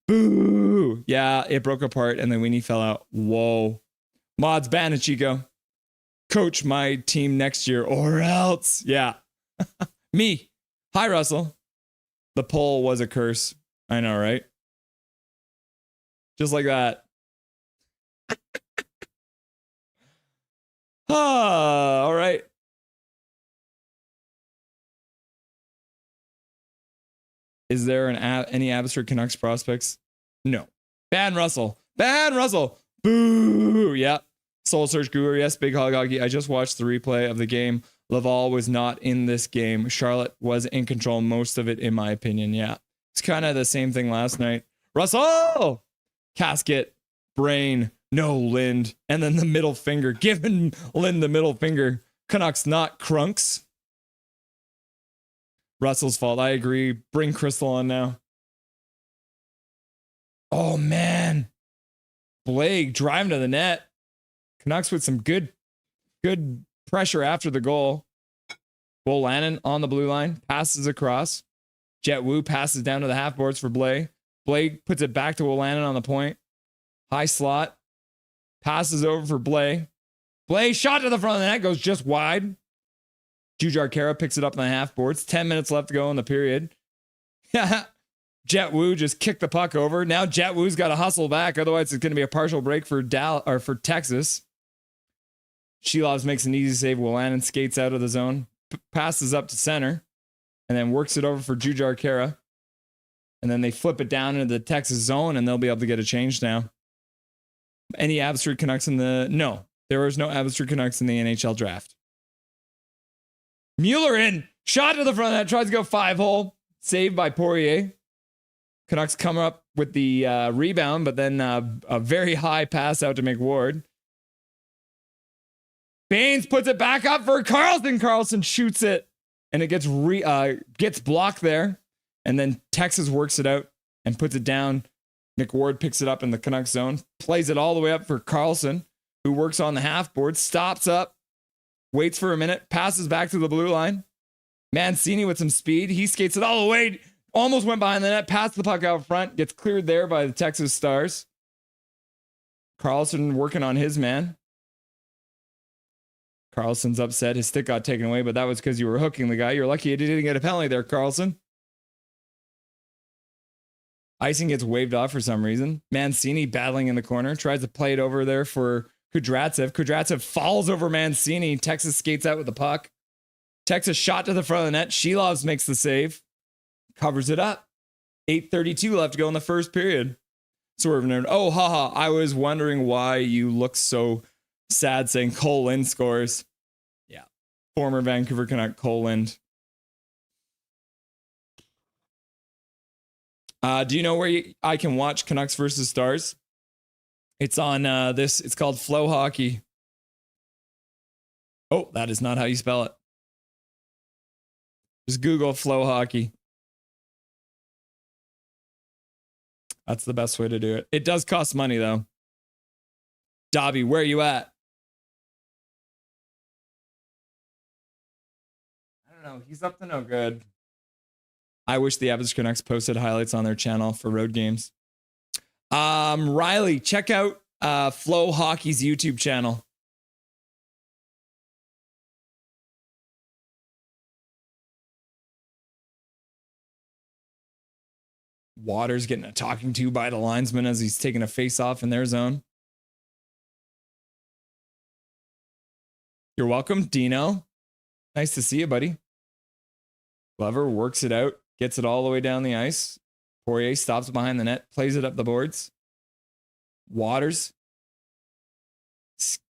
Boo! Yeah, it broke apart and then Weenie fell out. Whoa. Mods Banichico. Coach my team next year or else. Yeah. Me. Hi, Russell. The poll was a curse. I know, right? Just like that. All right. Is there any Abbotsford Canucks prospects? No. Ban Russell. Ban Russell. Boo. Yeah. Soul Search Guru. Yes, Big Hog Hoggy. I just watched the replay of the game. Laval was not in this game. Charlotte was in control most of it, in my opinion. Yeah. It's kind of the same thing last night. Russell! Casket. Brain. No, Lind. And then the middle finger. Giving Lind the middle finger. Canucks, not Crunks. Russell's fault. I agree. Bring Crystal on now. Oh, man. Blake driving to the net. Canucks with some good pressure after the goal. Wolanin on the blue line. Passes across. Jet Wu passes down to the half boards for Blake. Blake puts it back to Wolanin on the point. High slot. Passes over for Blake. Blake shot to the front of the net. Goes just wide. Jujhar Khaira picks it up on the half boards. 10 minutes left to go in the period. Jet Wu just kicked the puck over. Now Jet Wu's got to hustle back. Otherwise, it's going to be a partial break for for Texas. Shelovs makes an easy save. Wolanin skates out of the zone. Passes up to center. And then works it over for Jujhar Khaira. And then they flip it down into the Texas zone, and they'll be able to get a change now. Any Abbotsford Canucks in the... No, there was no Abbotsford Canucks in the NHL draft. Mueller in. Shot to the front of that. Tries to go 5-hole. Saved by Poirier. Canucks come up with the rebound, but then a very high pass out to McWard. Baines puts it back up for Carlson. Carlson shoots it, and it gets blocked there. And then Texas works it out and puts it down. McWard picks it up in the Canucks zone. Plays it all the way up for Carlson, who works on the half board. Stops up. Waits for a minute. Passes back to the blue line. Mancini with some speed. He skates it all the way. Almost went behind the net. Passed the puck out front. Gets cleared there by the Texas Stars. Carlson working on his man. Carlson's upset. His stick got taken away, but that was because you were hooking the guy. You're lucky you didn't get a penalty there, Carlson. Icing gets waved off for some reason. Mancini battling in the corner. Tries to play it over there for Kudratsev. Kudratsev falls over Mancini. Texas skates out with the puck. Texas shot to the front of the net. Shelovs makes the save. Covers it up. 8:32 left to go in the first period. Swerve. Oh, haha. I was wondering why you look so sad saying Cole Lind scores. Yeah. Former Vancouver Canuck Cole Lind. Do you know where I can watch Canucks versus Stars? It's on it's called Flow Hockey. Oh, that is not how you spell it. Just Google Flow Hockey. That's the best way to do it. It does cost money, though. Dobby, where you at? I don't know. He's up to no good. I wish the Abbotsford Canucks posted highlights on their channel for road games. Riley, check out Flow Hockey's YouTube channel. Waters getting a talking to by the linesman as he's taking a face off in their zone. You're welcome, Dino. Nice to see you, buddy. Glover works it out, gets it all the way down the ice. Poirier stops behind the net, plays it up the boards. Waters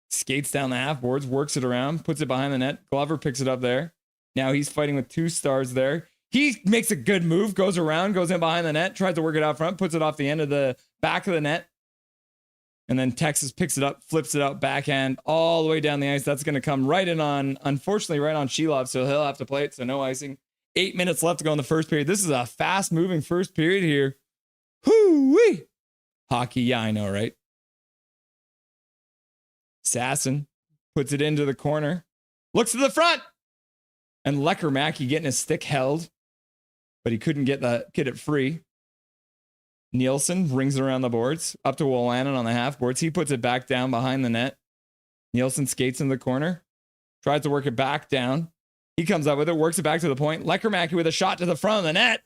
skates down the half boards, works it around, puts it behind the net. Glover picks it up there. Now he's fighting with two Stars there. He makes a good move, goes around, goes in behind the net, tries to work it out front, puts it off the end of the back of the net. And then Texas picks it up, flips it out backhand all the way down the ice. That's going to come right in on, unfortunately, right on Shelov, so he'll have to play it, so no icing. 8 minutes left to go in the first period. This is a fast-moving first period here. Hoo-wee! Hockey, yeah, I know, right? Sasson puts it into the corner. Looks to the front! And Lecker-Mackey getting his stick held. But he couldn't get it free. Nielsen rings it around the boards. Up to Wolanin on the half boards. He puts it back down behind the net. Nielsen skates in the corner. Tries to work it back down. He comes up with it, works it back to the point. Lecker-Mackey with a shot to the front of the net.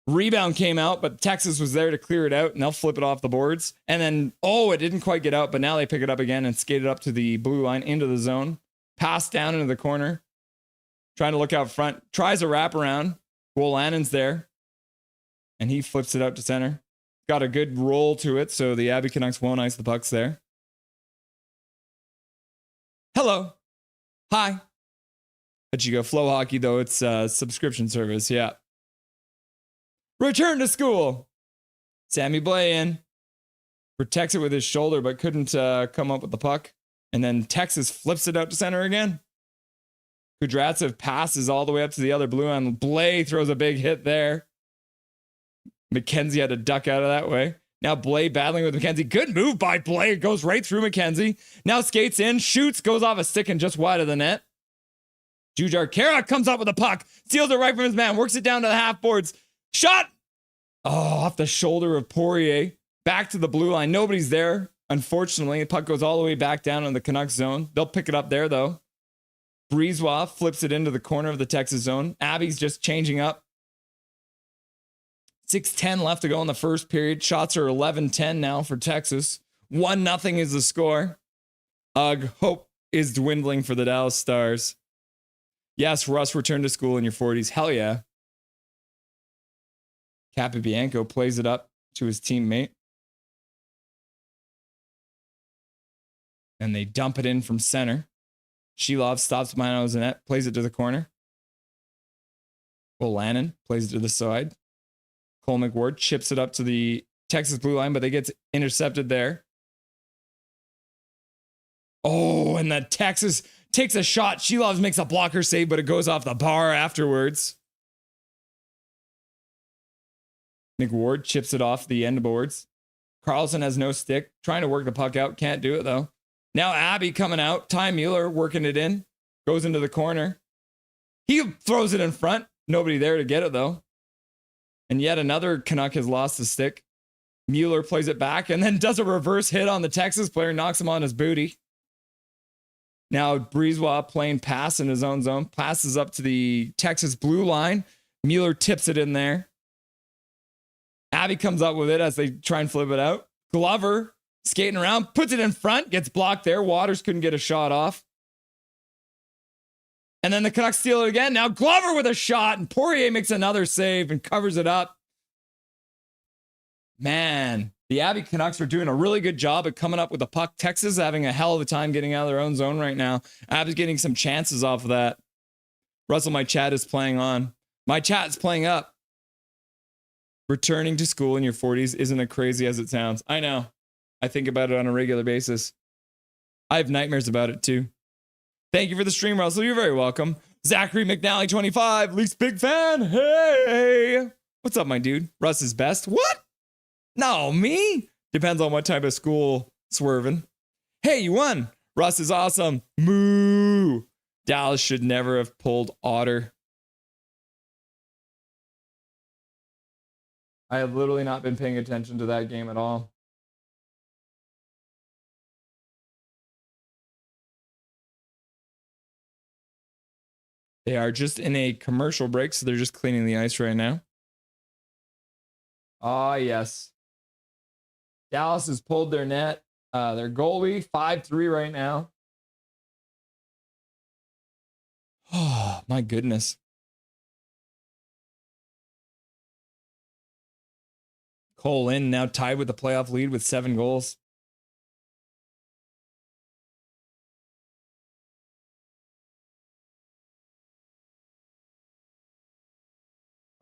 Rebound came out, but Texas was there to clear it out, and they'll flip it off the boards. And then, it didn't quite get out, but now they pick it up again and skate it up to the blue line into the zone. Pass down into the corner. Trying to look out front. Tries a wraparound. Wolanin's there. And he flips it out to center. Got a good roll to it, so the Abbey Canucks won't ice the pucks there. Hello. Hi. But you go Flow Hockey, though. It's a subscription service. Yeah. Return to school. Sammy Blay in protects it with his shoulder, but couldn't come up with the puck. And then Texas flips it out to center again. Kudryavtsev passes all the way up to the other blue line. Blais throws a big hit there. McKenzie had to duck out of that way. Now Blais battling with McKenzie. Good move by Blais. Goes right through McKenzie. Now skates in, shoots, goes off a stick and just wide of the net. Jujhar Khaira comes up with a puck. Steals it right from his man. Works it down to the half boards. Shot! Oh, off the shoulder of Poirier. Back to the blue line. Nobody's there. Unfortunately, the puck goes all the way back down in the Canucks zone. They'll pick it up there, though. Brisebois flips it into the corner of the Texas zone. Abby's just changing up. 6:10 left to go in the first period. Shots are 11-10 now for Texas. 1-0 is the score. Ugh, hope is dwindling for the Dallas Stars. Yes, Russ returned to school in your 40s. Hell yeah. Capobianco plays it up to his teammate. And they dump it in from center. Shilov stops behind the net, plays it to the corner. Lannon plays it to the side. Cole McWard chips it up to the Texas blue line, but they get intercepted there. Oh, and the Texas takes a shot. Shilov makes a blocker save, but it goes off the bar afterwards. McWard chips it off the end boards. Carlson has no stick, trying to work the puck out. Can't do it, though. Now Abby coming out. Ty Mueller working it in. Goes into the corner. He throws it in front. Nobody there to get it, though. And yet another Canuck has lost the stick. Mueller plays it back and then does a reverse hit on the Texas player. Knocks him on his booty. Now Brisebois playing pass in his own zone. Passes up to the Texas blue line. Mueller tips it in there. Abby comes up with it as they try and flip it out. Glover skating around, puts it in front, gets blocked there. Waters couldn't get a shot off. And then the Canucks steal it again. Now Glover with a shot, and Poirier makes another save and covers it up. Man, the Abbey Canucks are doing a really good job at coming up with the puck. Texas is having a hell of a time getting out of their own zone right now. Abbey's getting some chances off of that. Russell, my chat is playing on. My chat is playing up. Returning to school in your 40s isn't as crazy as it sounds. I know. I think about it on a regular basis. I have nightmares about it too. Thank you for the stream, Russell. You're very welcome. Zachary McNally, 25. Leafs big fan. Hey. What's up, my dude? Russ is best. What? No, me? Depends on what type of school swerving. Hey, you won. Russ is awesome. Moo. Dallas should never have pulled Otter. I have literally not been paying attention to that game at all. They are just in a commercial break, so they're just cleaning the ice right now. Ah, yes. Dallas has pulled their net. Their goalie, 5-3 right now. Oh, my goodness. Cole in now tied with the playoff lead with 7 goals.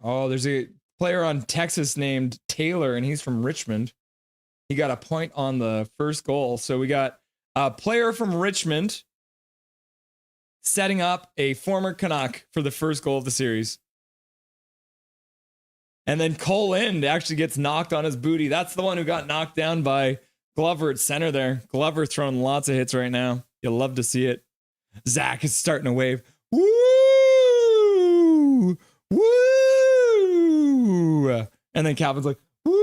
Oh, there's a player on Texas named Taylor, and he's from Richmond. He got a point on the first goal. So we got a player from Richmond setting up a former Canuck for the first goal of the series. And then Cole Lind actually gets knocked on his booty. That's the one who got knocked down by Glover at center there. Glover throwing lots of hits right now. You'll love to see it. Zach is starting to wave. Woo! Woo! And then Calvin's like, woo!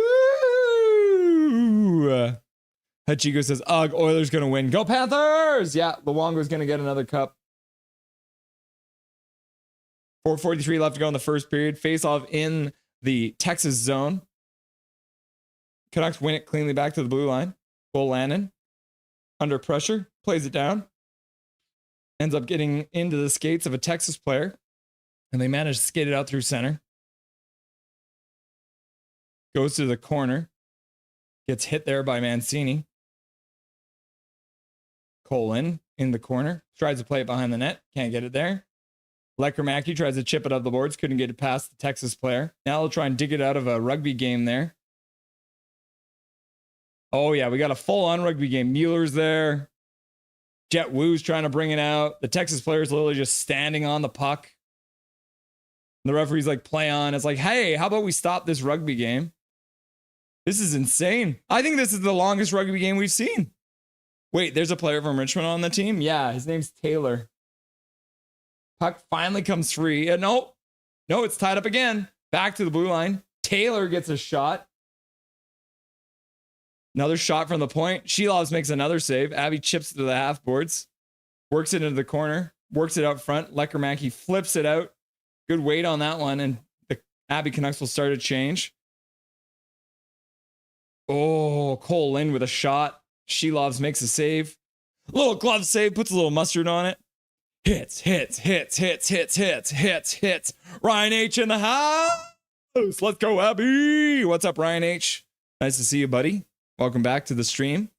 Hachiko says, ugh, Oilers going to win. Go Panthers! Yeah, Luongo's going to get another cup. 4:43 left to go in the first period. Face off in the Texas zone. Canucks win it cleanly back to the blue line. Lannon under pressure, plays it down. Ends up getting into the skates of a Texas player. And they manage to skate it out through center. Goes to the corner. Gets hit there by Mancini. Colin in the corner. Tries to play it behind the net. Can't get it there. Lecker tries to chip it up the boards. Couldn't get it past the Texas player. Now they'll try and dig it out of a rugby game there. Oh, yeah, we got a full-on rugby game. Mueller's there. Jet Woo's trying to bring it out. The Texas players literally just standing on the puck. And the referee's like, play on. It's like, hey, how about we stop this rugby game? This is insane. I think this is the longest rugby game we've seen. Wait, there's a player from Richmond on the team? Yeah, his name's Taylor. Puck finally comes free. No, it's tied up again. Back to the blue line. Taylor gets a shot. Another shot from the point. Shelovs makes another save. Abby chips it to the half boards. Works it into the corner. Works it out front. Leckermacky flips it out. Good weight on that one. And the Abby Canucks will start a change. Oh, Cole Lind with a shot. Shelovs makes a save. Little glove save. Puts a little mustard on it. Hits. Ryan H in the house. Let's go, Abby. What's up, Ryan H? Nice to see you, buddy. Welcome back to the stream.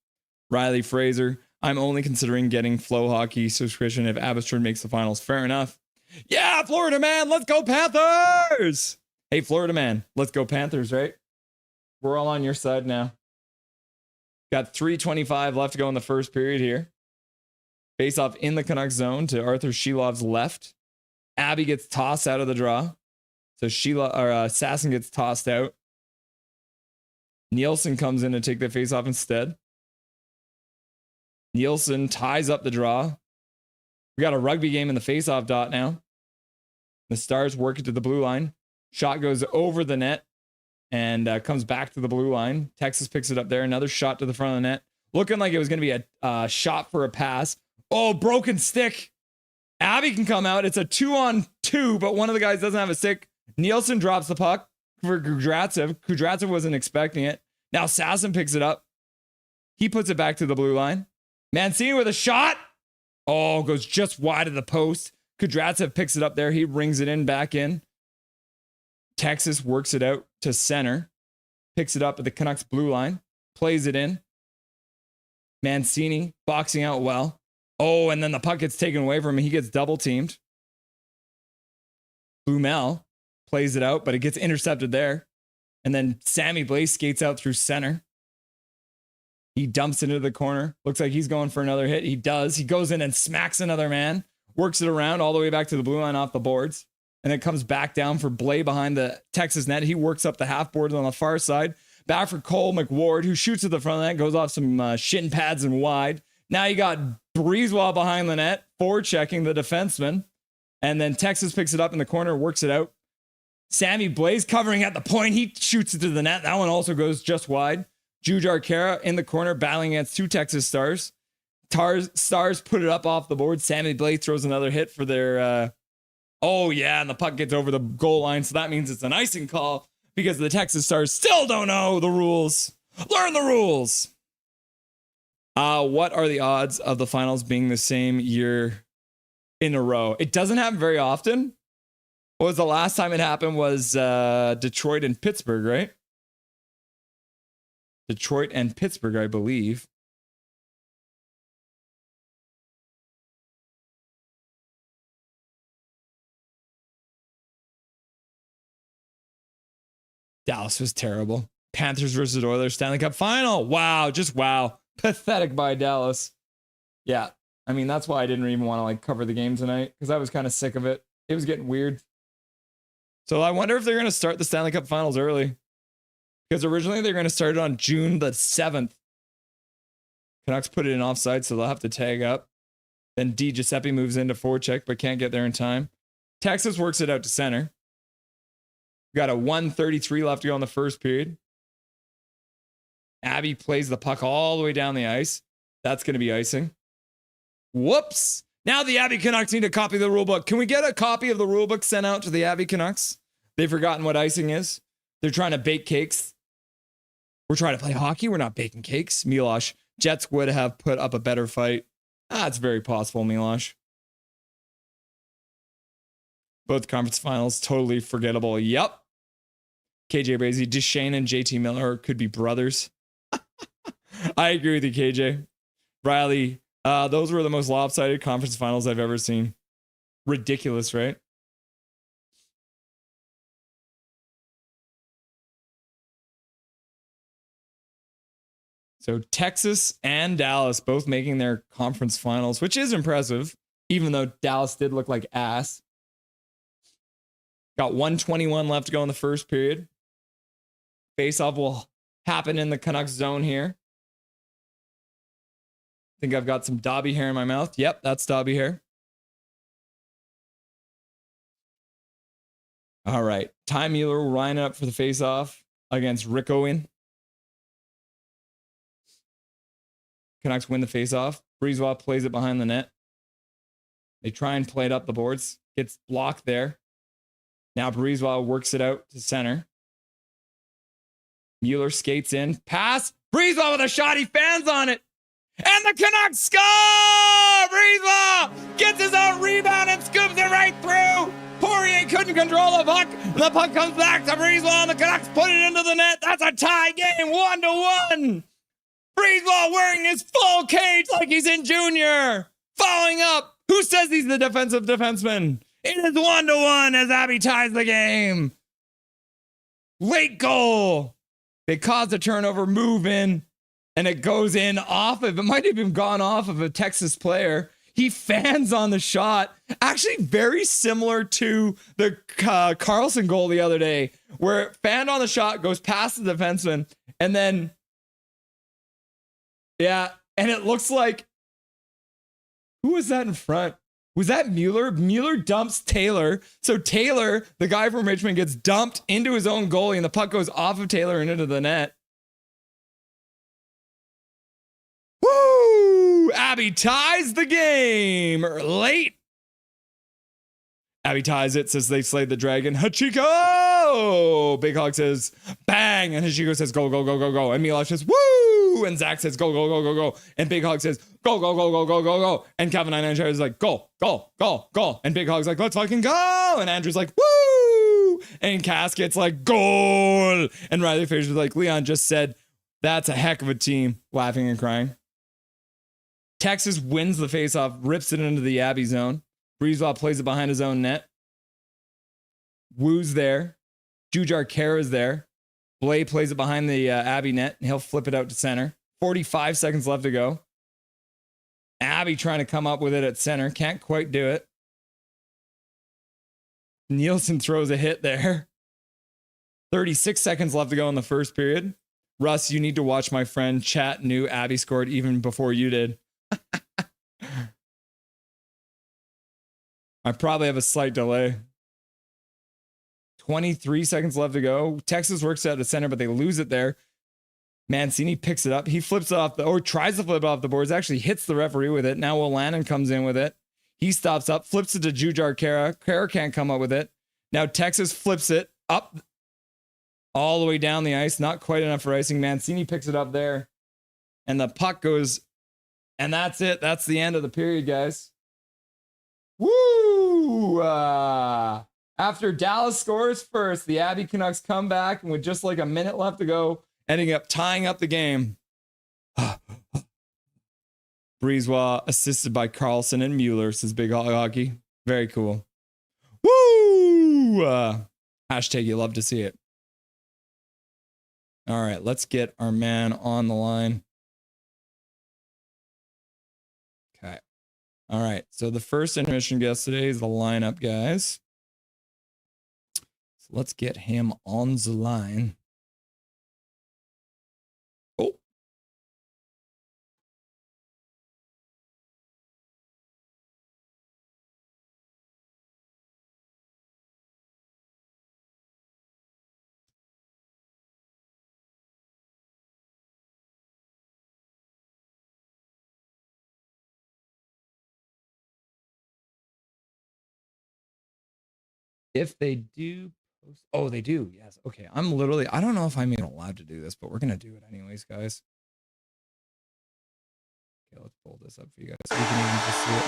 Riley Fraser. I'm only considering getting Flow Hockey subscription if Abbotsford makes the finals. Fair enough. Yeah, Florida man. Let's go, Panthers. Hey, Florida man. Let's go, Panthers, right? We're all on your side now. Got 3:25 left to go in the first period here. Face off in the Canucks zone to Arthur Shelov's left. Abby gets tossed out of the draw. So Sasson gets tossed out. Nielsen comes in to take the face off instead. Nielsen ties up the draw. We got a rugby game in the face-off dot now. The Stars work it to the blue line. Shot goes over the net and comes back to the blue line. Texas picks it up there. Another shot to the front of the net. Looking like it was going to be a shot for a pass. Oh, broken stick. Abby can come out. It's a 2-on-2, but one of the guys doesn't have a stick. Nielsen drops the puck for Kudratsev. Kudratsev wasn't expecting it. Now Sasson picks it up. He puts it back to the blue line. Mancini with a shot. Oh, goes just wide of the post. Kudratsev picks it up there. He rings it in back in. Texas works it out to center. Picks it up at the Canucks blue line. Plays it in. Mancini boxing out well. Oh, and then the puck gets taken away from him. He gets double teamed. Blumel plays it out, but it gets intercepted there. And then Sammy Blaze skates out through center. He dumps into the corner. Looks like he's going for another hit. He does. He goes in and smacks another man. Works it around all the way back to the blue line off the boards. And it comes back down for Blay behind the Texas net. He works up the half boards on the far side. Back for Cole McWard, who shoots at the front of the net. Goes off some shin pads and wide. Now you got Breezewell behind the net. Forechecking the defenseman. And then Texas picks it up in the corner. Works it out. Sammy Blaze covering at the point. He shoots it to the net. That one also goes just wide. Jujar Kara in the corner battling against two Texas Stars. Stars put it up off the board. Sammy Blaze throws another hit for their... oh, yeah, and the puck gets over the goal line. So that means it's an icing call because the Texas Stars still don't know the rules. Learn the rules. What are the odds of the finals being the same year in a row? It doesn't happen very often. What was the last time it happened was Detroit and Pittsburgh, right? Detroit and Pittsburgh, I believe. Dallas was terrible. Panthers versus Oilers, Stanley Cup final. Wow, just wow. Pathetic by Dallas. Yeah, I mean, that's why I didn't even want to like cover the game tonight because I was kind of sick of it. It was getting weird. So I wonder if they're going to start the Stanley Cup finals early. Because originally they're going to start it on June the 7th. Canucks put it in offside, so they'll have to tag up. Then D. Giuseppe moves into forecheck, but can't get there in time. Texas works it out to center. We got a 1:33 left to go in the first period. Abby plays the puck all the way down the ice. That's going to be icing. Whoops. Now the Abby Canucks need a copy of the rulebook. Can we get a copy of the rulebook sent out to the Abby Canucks? They've forgotten what icing is. They're trying to bake cakes. We're trying to play hockey. We're not baking cakes. Milosh, Jets would have put up a better fight. It's very possible, Milosh. Both conference finals, totally forgettable. Yep. KJ Brazy, Duchesne and JT Miller could be brothers. I agree with you, KJ. Riley, those were the most lopsided conference finals I've ever seen. Ridiculous, right? So Texas and Dallas both making their conference finals, which is impressive, even though Dallas did look like ass. Got 1:21 left to go in the first period. Face-off will happen in the Canucks zone here. I think I've got some Dobby hair in my mouth. Yep, that's Dobby hair. All right. Ty Mueller will line up for the face-off against Rick Owen. Canucks win the face-off. Breezewell plays it behind the net. They try and play it up the boards. Gets blocked there. Now Breezewell works it out to center. Mueller skates in. Pass. Breezewell with a shot. He fans on it. And the Canucks score! Breezewell gets his own rebound and scoops it right through. Poirier couldn't control the puck. And the puck comes back to Breezewell and the Canucks put it into the net. That's a tie game, 1-1. Breezewell wearing his full cage like he's in junior. Following up. Who says he's the defensive defenseman? It is 1-1 as Abby ties the game. Late goal. They cause a turnover, move in, and it goes in off of, it might have even gone off of a Texas player. He fans on the shot. Actually, very similar to the Carlson goal the other day, where it fanned on the shot, goes past the defenseman, and then, yeah, and it looks like, who was that in front? Was that Mueller? Mueller dumps Taylor. So Taylor, the guy from Richmond, gets dumped into his own goalie, and the puck goes off of Taylor and into the net. Woo! Abby ties the game late. Abby ties it, says they slayed the dragon. Hachiko! Big Hog says, bang! And Hachiko says, go, go, go, go, go. And Milosh says, woo! And Zach says, go, go, go, go, go. And Big Hog says, go, go, go, go, go, go, go. And Kevin and Andrew is like, go, go, go, go. And Big Hog's like, let's fucking go. And Andrew's like, woo! And Casket's like, goal! And Riley Fisher's like, Leon just said, that's a heck of a team. Laughing and crying. Texas wins the faceoff, rips it into the Abbey zone. Breezewell plays it behind his own net. Woo's there. Jujar Kara's there. Blay plays it behind the Abbey net, and he'll flip it out to center. 45 seconds left to go. Abbey trying to come up with it at center. Can't quite do it. Nielsen throws a hit there. 36 seconds left to go in the first period. Russ, you need to watch my friend chat knew Abbey scored even before you did. I probably have a slight delay. 23 seconds left to go. Texas works out the center, but they lose it there. Mancini picks it up. He flips it off or tries to flip it off the boards. Actually hits the referee with it. Now Will Lannon comes in with it. He stops up, flips it to Jujar Kara. Kara can't come up with it. Now Texas flips it up all the way down the ice. Not quite enough for icing. Mancini picks it up there. And the puck goes. And that's it. That's the end of the period, guys. Woo! After Dallas scores first, the Abbey Canucks come back, and with just like a minute left to go, ending up tying up the game. Breezewell assisted by Carlson and Mueller, says Big Hockey. Very cool. Woo! Hashtag you love to see it. All right, let's get our man on the line. Okay. All right, so the first intermission guest today is the lineup, guys. So let's get him on the line. Oh. If they do post, oh, they do. Yes. Okay. I don't know if I'm even allowed to do this, but we're going to do it anyways, guys. Okay, let's pull this up for you guys so you can even just see it.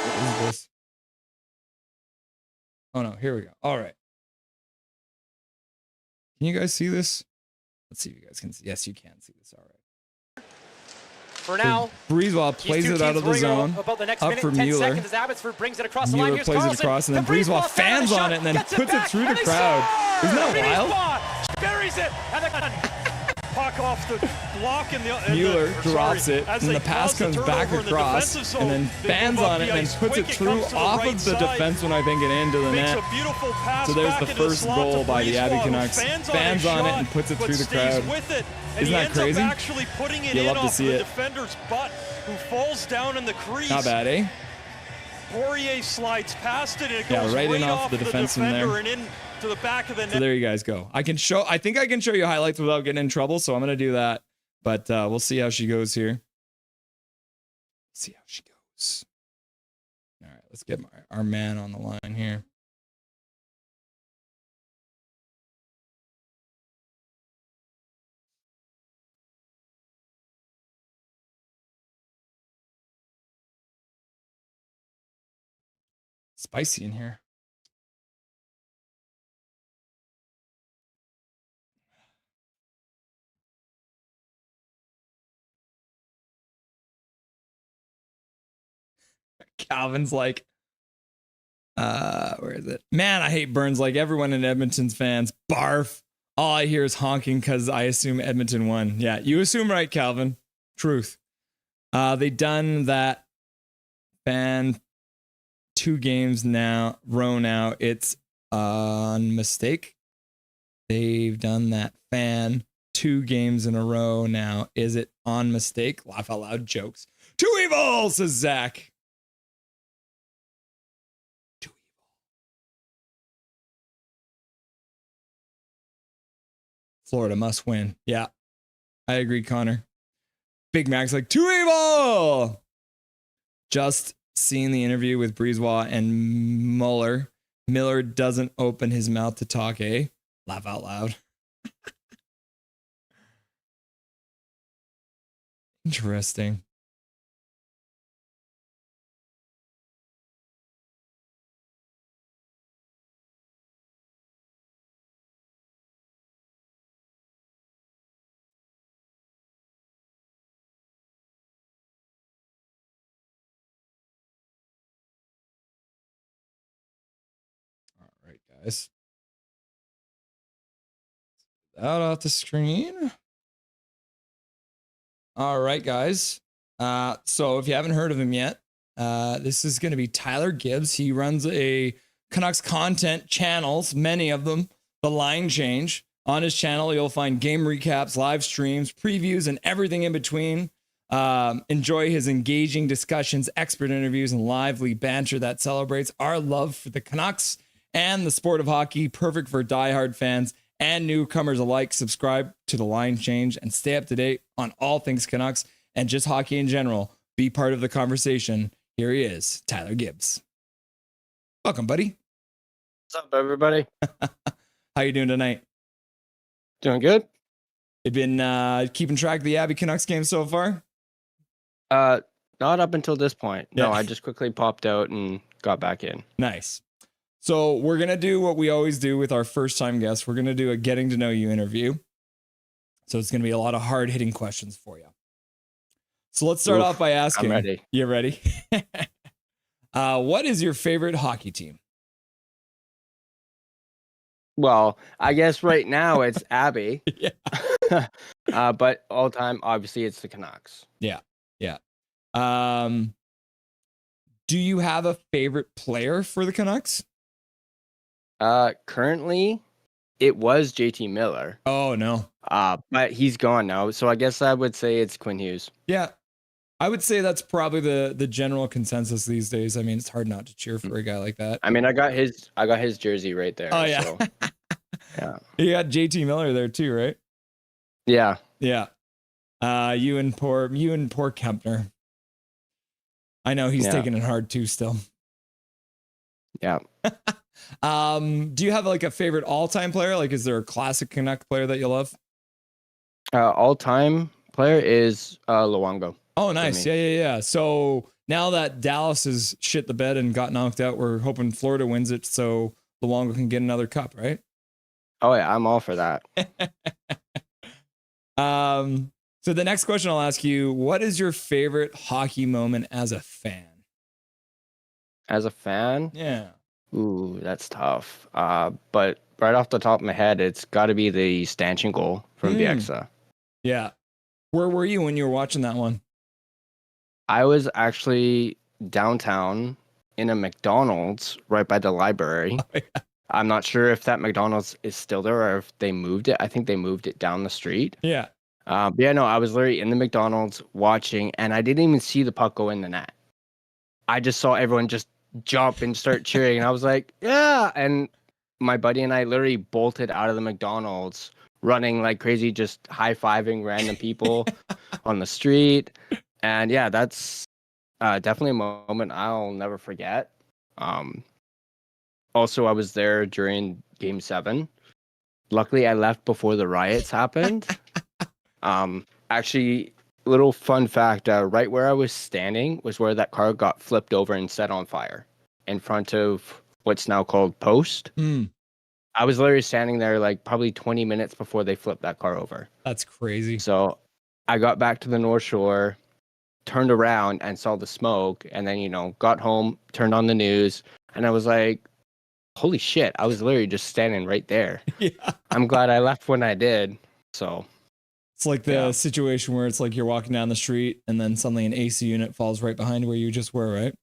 What is this? Oh, no. Here we go. All right. Can you guys see this? Let's see if you guys can see. Yes, you can see this. All right. For now, Breezewell plays it out of the zone. About the next up minute, for 10 Mueller. seconds as Abbotsford brings it across the Mueller line. Here's plays Carlson. it across, and then Breezewell fans on it and then puts it through the crowd. Isn't that wild? Buries it, and the break off the block and the Mueller drops it, and the pass comes back across, and then fans on it, and then puts it through off of the defenseman, I think, and into the net. So there's the first goal by the Abby Canucks. Fans on it and puts it through the crowd. Isn't that crazy? You love to see it. Defender's butt, who falls down in the crease. Not bad, eh? Poirier slides past it, and it goes right in off off the defenseman there. and in to the back of the net. So there you guys go. I think I can show you highlights without getting in trouble, so I'm going to do that. But we'll see how she goes here. See how she goes. All right, let's get our man on the line here. Spicy in here. Calvin's like, where is it? Man, I hate Burns like everyone in Edmonton's fans. Barf. All I hear is honking because I assume Edmonton won. Yeah, you assume right, Calvin. Truth. They done that fan 2 games now, row now. It's on mistake. They've done that fan 2 games in a row now. Is it on mistake? Laugh out loud jokes. Too evil, says Zach. Too evil. Florida must win. Yeah, I agree, Connor. Big Mac's like, too evil. Just seeing the interview with Brisebois and Mueller. Miller doesn't open his mouth to talk, eh? Laugh out loud. Interesting. All right, guys. Out off the screen. All right, guys. So if you haven't heard of him yet, this is going to be Tyler Gibbs. He runs a Canucks content channels, many of them. The Line Change. On his channel, you'll find game recaps, live streams, previews, and everything in between. Enjoy his engaging discussions, expert interviews, and lively banter that celebrates our love for the Canucks and the sport of hockey. Perfect for diehard fans and newcomers alike. Subscribe to The Line Change and stay up to date on all things Canucks and just hockey in general. Be part of the conversation. Here he is, Tyler Gibbs. Welcome, buddy. What's up, everybody? How you doing tonight? Doing good. You've been keeping track of the Abby Canucks game so far? Not up until this point. No, Yeah. I just quickly popped out and got back in. Nice. So we're going to do what we always do with our first-time guests. We're going to do a getting to know you interview. So it's going to be a lot of hard-hitting questions for you. So let's start off by asking. I'm ready. You ready? What is your favorite hockey team? Well, I guess right now it's Abby. Yeah. But all time, obviously, it's the Canucks. Yeah. Do you have a favorite player for the Canucks? Currently, it was JT Miller. Oh, no. But he's gone now. So I guess I would say it's Quinn Hughes. Yeah. I would say that's probably the general consensus these days. I mean, it's hard not to cheer for a guy like that. I mean, I got his jersey right there. Oh, yeah. So, yeah. You got JT Miller there too, right? Yeah. Yeah. You and poor Kempner. I know he's taking it hard too still. Yeah. Do you have like a favorite all-time player? Like, is there a classic Canuck player that you love? All-time player is Luongo. Oh, nice. Yeah. So now that Dallas has shit the bed and got knocked out, we're hoping Florida wins it so Luongo can get another cup, right? Oh, yeah. I'm all for that. So the next question I'll ask you, what is your favorite hockey moment as a fan? As a fan? Yeah. Ooh, that's tough. But right off the top of my head, it's got to be the stanchion goal from Bieksa. Yeah. Where were you when you were watching that one? I was actually downtown in a McDonald's right by the library. Oh, yeah. I'm not sure if that McDonald's is still there or if they moved it. I think they moved it down the street. Yeah. But yeah, no, I was literally in the McDonald's watching, and I didn't even see the puck go in the net. I just saw everyone just jump and start cheering, and I was like, yeah. And my buddy and I literally bolted out of the McDonald's, running like crazy, just high-fiving random people on the street. And yeah, that's definitely a moment I'll never forget. Also, I was there during Game 7. Luckily, I left before the riots happened. Actually, little fun fact, right where I was standing was where that car got flipped over and set on fire in front of what's now called Post. Mm, I was literally standing there like probably 20 minutes before they flipped that car over. that's crazy. So I got back to the North Shore, turned around and saw the smoke, and then, got home, turned on the news, and I was like, holy shit, I was literally just standing right there. Yeah. I'm glad I left when I did. So It's like the situation where it's like you're walking down the street and then suddenly an AC unit falls right behind where you just were, right?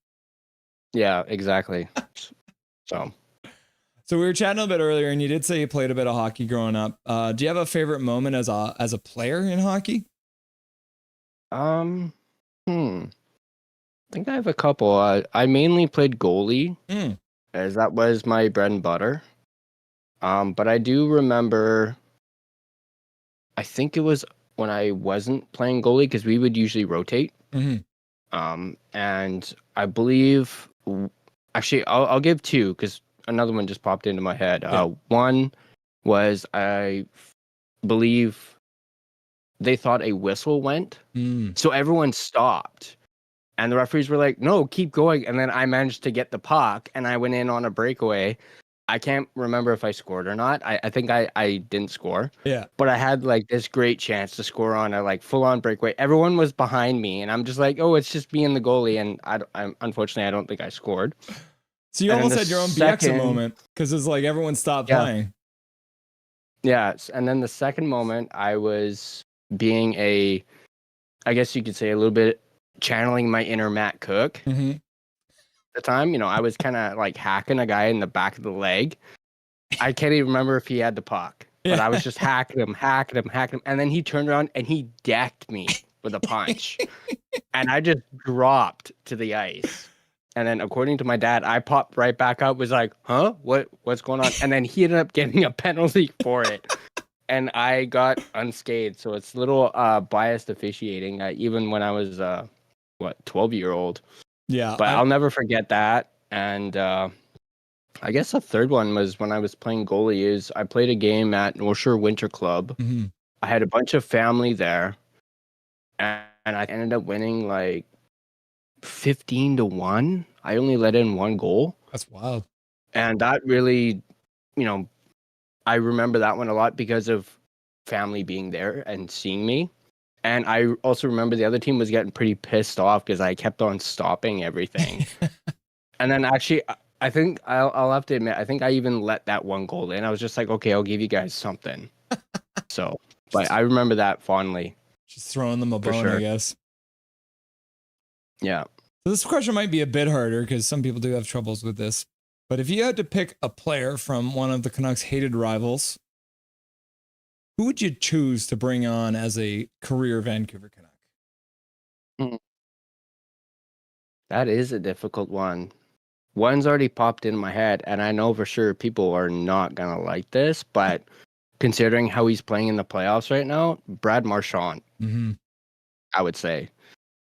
yeah, exactly. So we were chatting a bit earlier, and you did say you played a bit of hockey growing up. Do you have a favorite moment as a player in hockey? I think I have a couple. I mainly played goalie, as that was my bread and butter. But I do remember, I think it was when I wasn't playing goalie, because we would usually rotate. And I believe, actually, I'll give two, because another one just popped into my head. Yeah. One was, I believe they thought a whistle went, so everyone stopped. And the referees were like, no, keep going. And then I managed to get the puck, and I went in on a breakaway. I can't remember if I scored or not. I think I didn't score. Yeah. But I had like this great chance to score on a like full-on breakaway. Everyone was behind me, and I'm just like, oh, it's just me and the goalie. And I'm unfortunately, I don't think I scored. So you And then almost the had your own second- BX moment, because it's like everyone stopped Yeah. playing. Yeah. And then the second moment, I was being I guess you could say a little bit channeling my inner Matt Cook. Mhm. The time, I was kind of like hacking a guy in the back of the leg. I can't even remember if he had the puck, but I was just hacking him. And then he turned around and he decked me with a punch. And I just dropped to the ice. And then according to my dad, I popped right back up, was like, huh? What's going on? And then he ended up getting a penalty for it. And I got unscathed. So it's a little biased officiating, even when I was, 12-year-old. Yeah. But I'll never forget that. And I guess the third one was when I was playing goalie. I played a game at North Shore Winter Club. I had a bunch of family there, and I ended up winning like 15-1. I only let in one goal. That's wild. And that really, I remember that one a lot because of family being there and seeing me. And I also remember the other team was getting pretty pissed off because I kept on stopping everything. And then actually, I think I'll have to admit, I think I even let that one goal in. I was just like, okay, I'll give you guys something. So, but I remember that fondly. Just throwing them a For bone, sure. I guess. Yeah. So this question might be a bit harder because some people do have troubles with this. But if you had to pick a player from one of the Canucks' hated rivals, who would you choose to bring on as a career Vancouver Canuck? That is a difficult one. One's already popped in my head, and I know for sure people are not going to like this, but considering how he's playing in the playoffs right now, Brad Marchand, I would say.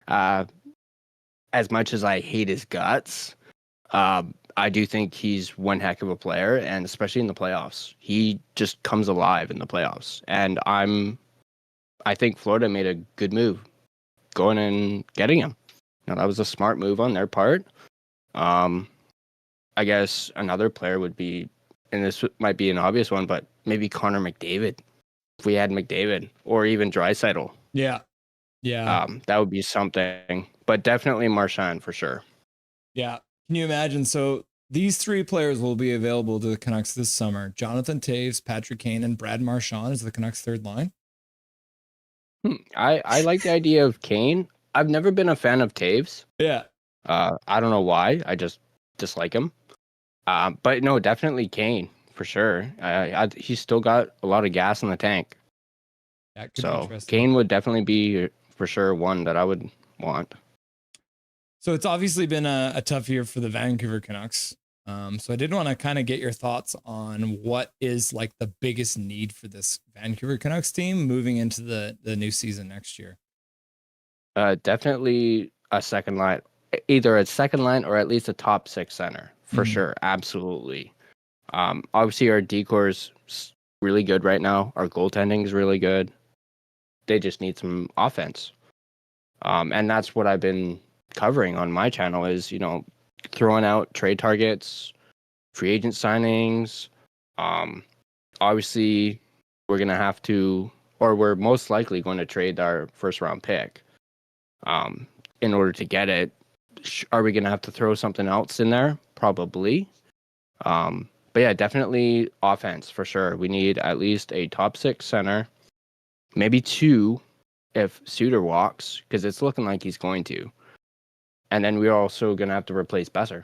As much as I hate his guts, I do think he's one heck of a player, and especially in the playoffs. He just comes alive in the playoffs. And I think Florida made a good move going and getting him. That was a smart move on their part. I guess another player would be, and this might be an obvious one, but maybe Connor McDavid. If we had McDavid, or even Draisaitl. Yeah. That would be something. But definitely Marchand for sure. Yeah. Can you imagine? So these three players will be available to the Canucks this summer. Jonathan Toews, Patrick Kane, and Brad Marchand is the Canucks' third line. I like the idea of Kane. I've never been a fan of Taves. Yeah. I don't know why. I just dislike him. But no, definitely Kane for sure. He's still got a lot of gas in the tank. That could be So interesting. Kane would definitely be for sure one that I would want. So it's obviously been a tough year for the Vancouver Canucks. So I did want to kind of get your thoughts on what is like the biggest need for this Vancouver Canucks team moving into the new season next year. Definitely a second line, either a second line or at least a top six center for sure. Absolutely. Obviously our decor's really good right now. Our goaltending is really good. They just need some offense. And that's what I've been covering on my channel is, throwing out trade targets, free agent signings. Obviously we're going to have to, or we're most likely going to trade our first round pick. In order to get it, are we going to have to throw something else in there? Probably. But yeah, definitely offense for sure. We need at least a top six center, maybe two if Suter walks, because it's looking like he's going to. And then we're also going to have to replace Besser,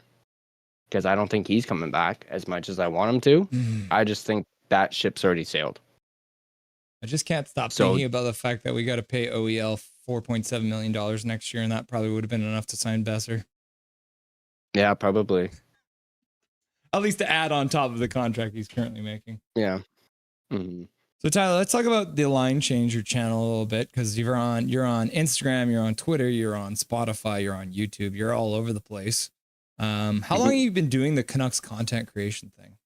because I don't think he's coming back as much as I want him to. I just think that ship's already sailed. I just can't stop thinking about the fact that we got to pay OEL $4.7 million next year, and that probably would have been enough to sign Besser. Yeah, probably. At least to add on top of the contract he's currently making. Yeah. Mm-hmm. So Tyler, let's talk about the Line Changer channel a little bit, because you're on Instagram, you're on Twitter, you're on Spotify, you're on YouTube, you're all over the place. How long have you been doing the Canucks content creation thing?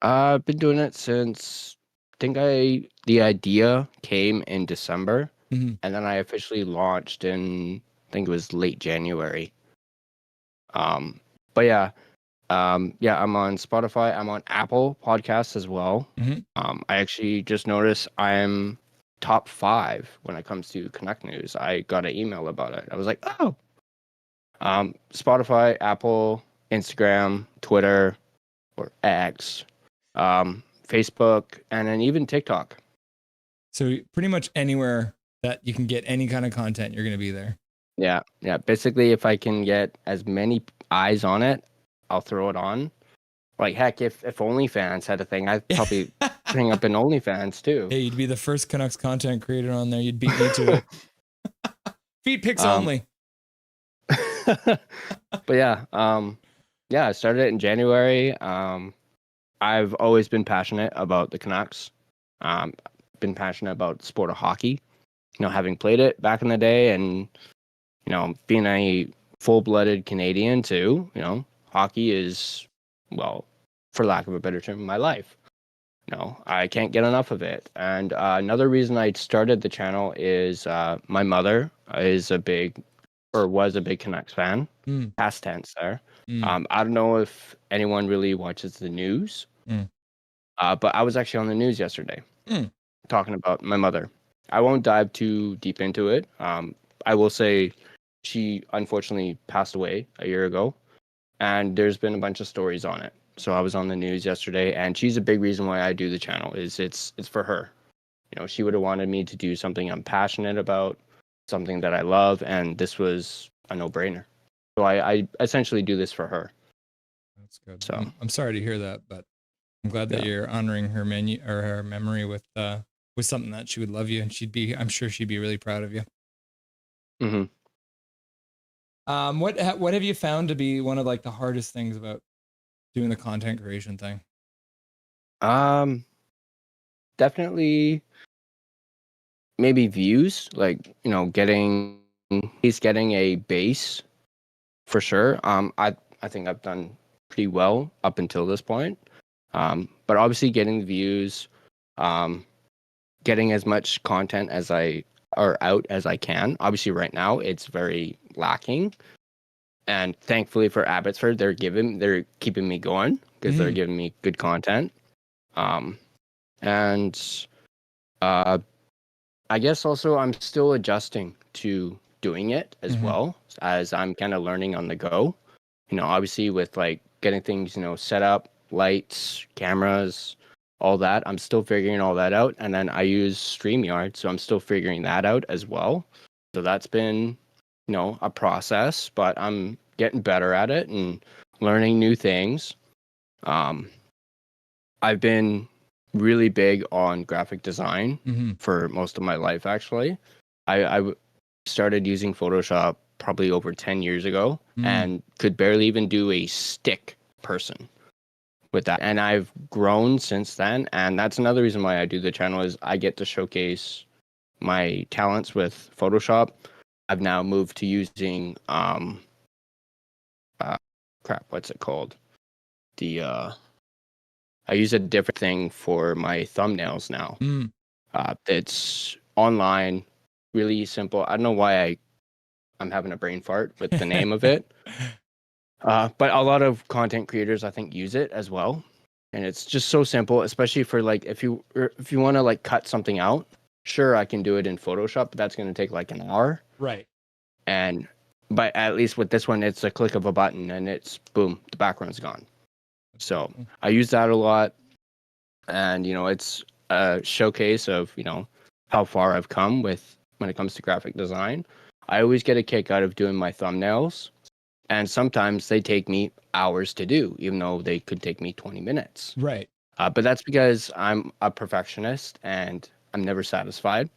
I've been doing it since the idea came in December, and then I officially launched in I think it was late January. But yeah, I'm on Spotify. I'm on Apple Podcasts as well. I actually just noticed I'm top 5 when it comes to Canuck news. I got an email about it. I was like, oh. Spotify, Apple, Instagram, Twitter, or X, Facebook, and then even TikTok. So pretty much anywhere that you can get any kind of content, you're going to be there. Yeah. Basically, if I can get as many eyes on it, I'll throw it on. Like, heck, if OnlyFans had a thing, I'd probably bring up an OnlyFans too. Hey, you'd be the first Canucks content creator on there. You'd beat me to it. Feet pics only. But yeah, I started it in January. I've always been passionate about the Canucks. Been passionate about the sport of hockey. Having played it back in the day, and being a full-blooded Canadian too. Hockey is, well, for lack of a better term, my life. I can't get enough of it. And another reason I started the channel is my mother is was a big Canucks fan. Past tense there. I don't know if anyone really watches the news, but I was actually on the news yesterday talking about my mother. I won't dive too deep into it. I will say she unfortunately passed away a year ago, and there's been a bunch of stories on it. So I was on the news yesterday, and she's a big reason why I do the channel. It's for her. She would have wanted me to do something I'm passionate about, something that I love, and this was a no-brainer. So I essentially do this for her. That's good. So I'm sorry to hear that, but I'm glad that you're honoring her her memory with something that she would love you, and I'm sure she'd be really proud of you. What have you found to be one of like the hardest things about doing the content creation thing? Definitely maybe views, like, getting a base for sure. I think I've done pretty well up until this point. But obviously getting the views, getting as much content out as I can. Obviously right now it's very lacking. And thankfully for Abbotsford, they're keeping me going because they're giving me good content. And I guess also I'm still adjusting to doing it as well, as I'm kind of learning on the go. Obviously with like getting things, set up, lights, cameras, all that. I'm still figuring all that out. And then I use StreamYard, so I'm still figuring that out as well. So that's been, a process, but I'm getting better at it and learning new things. I've been really big on graphic design for most of my life, actually. I started using Photoshop probably over 10 years ago and could barely even do a stick person with that. And I've grown since then. And that's another reason why I do the channel is I get to showcase my talents with Photoshop. I've now moved to using, what's it called? I use a different thing for my thumbnails now. It's online, really simple. I don't know why I'm having a brain fart with the name of it. But a lot of content creators, I think, use it as well. And it's just so simple, especially for like if you want to like cut something out. Sure, I can do it in Photoshop, but that's going to take like an hour. Right. But at least with this one, it's a click of a button and it's boom, the background's gone. So I use that a lot. And, it's a showcase of, how far I've come when it comes to graphic design. I always get a kick out of doing my thumbnails. And sometimes they take me hours to do, even though they could take me 20 minutes. Right. But that's because I'm a perfectionist and I'm never satisfied.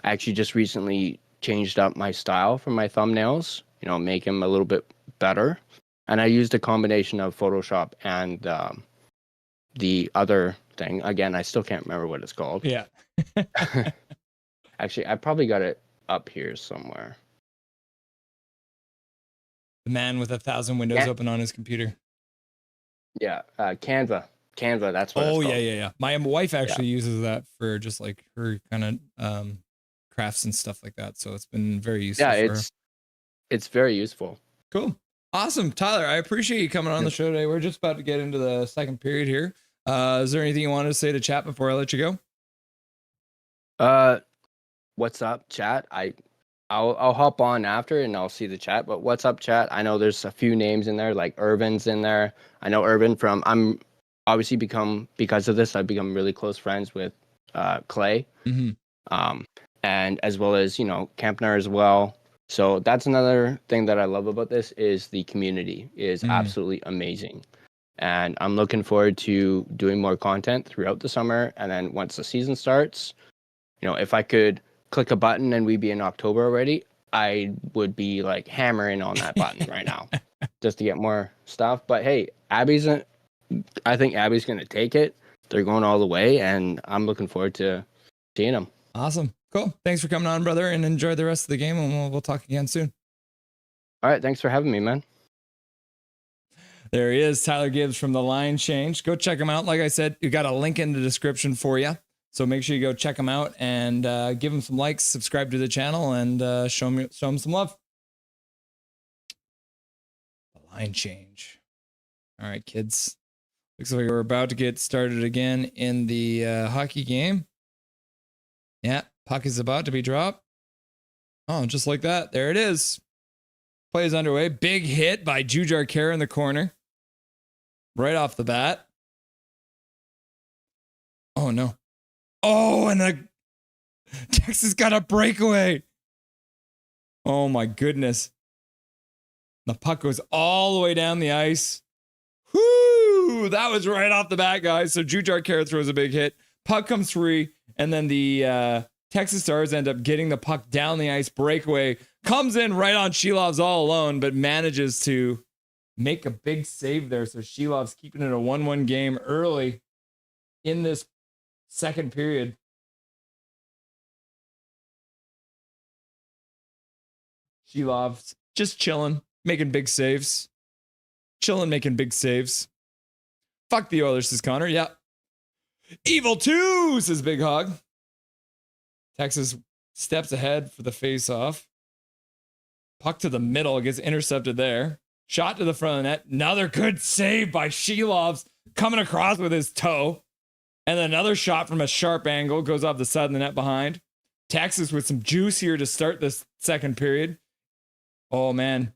I actually just recently changed up my style for my thumbnails, make them a little bit better. And I used a combination of Photoshop and the other thing. Again, I still can't remember what it's called. Yeah. Actually, I probably got it up here somewhere. The man with 1,000 windows open on his computer. Yeah, Canva. Canva, that's what it's called. Yeah. My wife actually uses that for just like her kind of crafts and stuff like that. So it's been very useful for her. It's very useful. Cool. Awesome. Tyler, I appreciate you coming on the show today. We're just about to get into the second period here. Is there anything you wanted to say to chat before I let you go? What's up, chat? I'll hop on after and I'll see the chat. But what's up, chat? I know there's a few names in there, like Irvin's in there. I know Irvin I'm obviously because of this, I've become really close friends with Clay. And as well as, Campner as well. So that's another thing that I love about this is the community is absolutely amazing. And I'm looking forward to doing more content throughout the summer. And then once the season starts, if I could click a button and we'd be in October already, I would be like hammering on that button right now just to get more stuff. But hey, I think Abby's going to take it. They're going all the way and I'm looking forward to seeing them. Awesome. Cool. Thanks for coming on, brother, and enjoy the rest of the game. And we'll talk again soon. All right. Thanks for having me, man. There he is, Tyler Gibbs from The Line Change. Go check him out. Like I said, you got a link in the description for you. So make sure you go check him out and give him some likes, subscribe to the channel, and show him some love. The Line Change. All right, kids. Looks like we're about to get started again in the hockey game. Yeah, puck is about to be dropped. Oh, just like that. There it is. Play is underway. Big hit by Jujhar Khaira in the corner. Right off the bat. Oh, no. Oh, and Texas got a breakaway. Oh, my goodness. The puck goes all the way down the ice. Whoo! That was right off the bat, guys. So Jujhar Khaira throws a big hit. Puck comes free. And then the Texas Stars end up getting the puck down the ice. Breakaway comes in right on Shilov's all alone, but manages to make a big save there. So Shilov's keeping it a 1-1 game early in this second period. Shilov's just chilling, making big saves. Making big saves. Fuck the Oilers, says Connor. Yeah. Evil 2, says Big Hog. Texas steps ahead for the face-off. Puck to the middle, gets intercepted there. Shot to the front of the net. Another good save by Shilovs coming across with his toe. And then another shot from a sharp angle goes off the side of the net behind. Texas with some juice here to start this second period. Oh, man.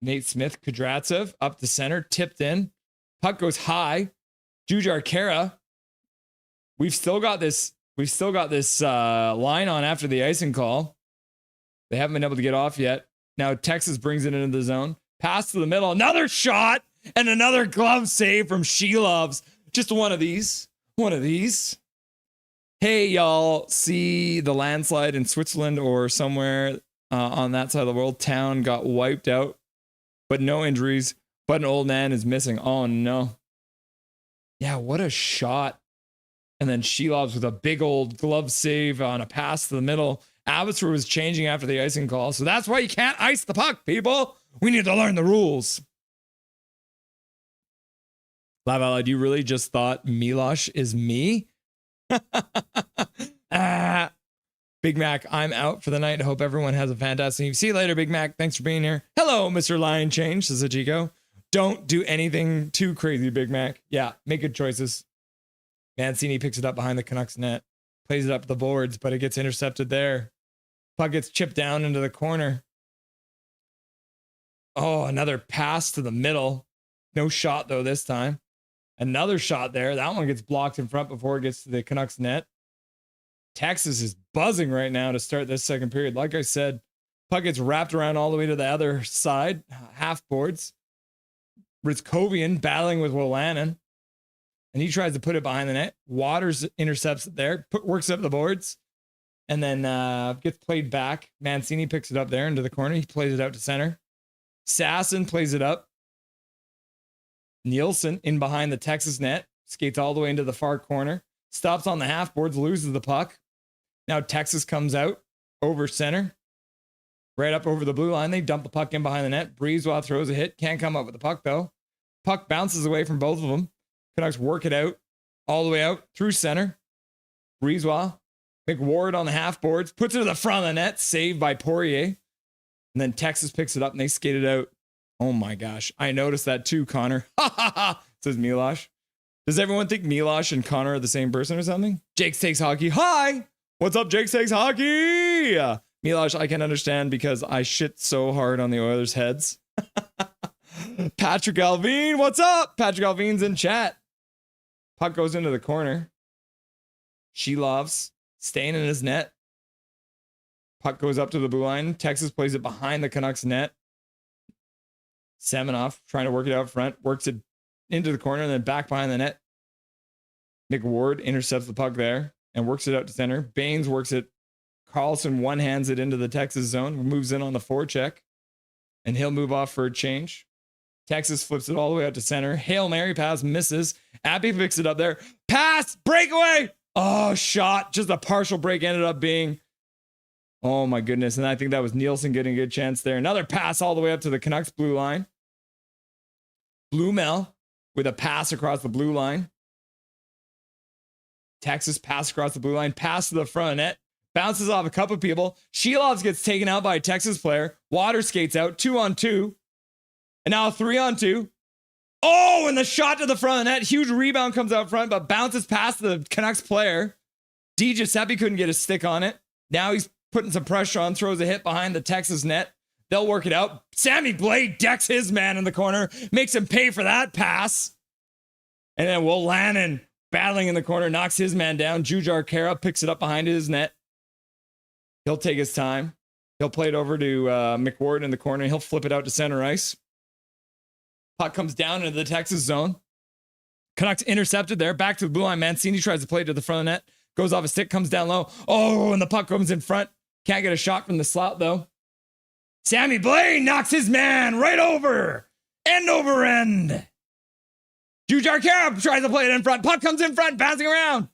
Nate Smith, Kudratsev up the center, tipped in. Puck goes high. Jujar Kara. We've still got this line on after the icing call. They haven't been able to get off yet. Now Texas brings it into the zone. Pass to the middle. Another shot and another glove save from Shelovs. Just one of these. Hey, y'all see the landslide in Switzerland or somewhere on that side of the world? Town got wiped out, but no injuries. But an old man is missing. Oh, no. Yeah, what a shot. And then Shelovs with a big old glove save on a pass to the middle. Abbotsford was changing after the icing call. So that's why you can't ice the puck, people. We need to learn the rules. Lavala, do you really just thought Milosh is me? Big Mac, I'm out for the night. I hope everyone has a fantastic evening. See you later, Big Mac. Thanks for being here. Hello, Mr. Lion Change, says Chico. Don't do anything too crazy, Big Mac. Yeah, make good choices. Mancini picks it up behind the Canucks net. Plays it up the boards, but it gets intercepted there. Puck gets chipped down into the corner. Oh, another pass to the middle. No shot, though, this time. Another shot there. That one gets blocked in front before it gets to the Canucks net. Texas is buzzing right now to start this second period. Like I said, puck gets wrapped around all the way to the other side, half boards. Rizkovian battling with Wolanin. And he tries to put it behind the net. Waters intercepts it there, works up the boards, and then gets played back. Mancini picks it up there into the corner. He plays it out to center. Sasson plays it up. Nielsen in behind the Texas net, skates all the way into the far corner, stops on the half boards, loses the puck. Now Texas comes out over center, right up over the blue line. They dump the puck in behind the net. Breezewell throws a hit, can't come up with the puck though. Puck bounces away from both of them. Canucks work it out all the way out through center. Breezewell, McWard on the half boards, puts it to the front of the net, saved by Poirier. And then Texas picks it up and they skate it out. Oh my gosh. I noticed that too, Connor. Ha ha ha, says Milosh. Does everyone think Milosh and Connor are the same person or something? Jake Takes Hockey. Hi. What's up, Jake Takes Hockey? Milosh, I can understand because I shit so hard on the Oilers' heads. Patrick Alvine, what's up? Patrick Alvine's in chat. Puck goes into the corner. Shelovs staying in his net. Puck goes up to the blue line. Texas plays it behind the Canucks net. Semenoff trying to work it out front, works it into the corner and then back behind the net. McWard intercepts the puck there and works it out to center. Baines works it. Carlson one-hands it into the Texas zone, moves in on the forecheck, and he'll move off for a change. Texas flips it all the way out to center. Hail Mary pass misses. Abby picks it up there. Pass, breakaway. Oh, shot. Just a partial break ended up being. Oh my goodness. And I think that was Nielsen getting a good chance there. Another pass all the way up to the Canucks blue line. Blumel with a pass across the blue line. Texas pass across the blue line. Pass to the front net. Bounces off a couple of people. Shelovs gets taken out by a Texas player. Water skates out 2-on-2. And now 3-on-2. Oh, and the shot to the front of the net. Huge rebound comes out front, but bounces past the Canucks player. D. Giuseppe couldn't get a stick on it. Now he's putting some pressure on, throws a hit behind the Texas net. They'll work it out. Sammy Blade decks his man in the corner, makes him pay for that pass. And then Wolanin battling in the corner, knocks his man down. Jujar Kara picks it up behind his net. He'll take his time. He'll play it over to McWard in the corner. He'll flip it out to center ice. Puck comes down into the Texas zone. Canucks intercepted there. Back to the blue line. Mancini tries to play it to the front of the net. Goes off a stick, comes down low. Oh, and the puck comes in front. Can't get a shot from the slot, though. Sammy Blade knocks his man right over. End over end. Jujar Kara tries to play it in front. Puck comes in front, bouncing around.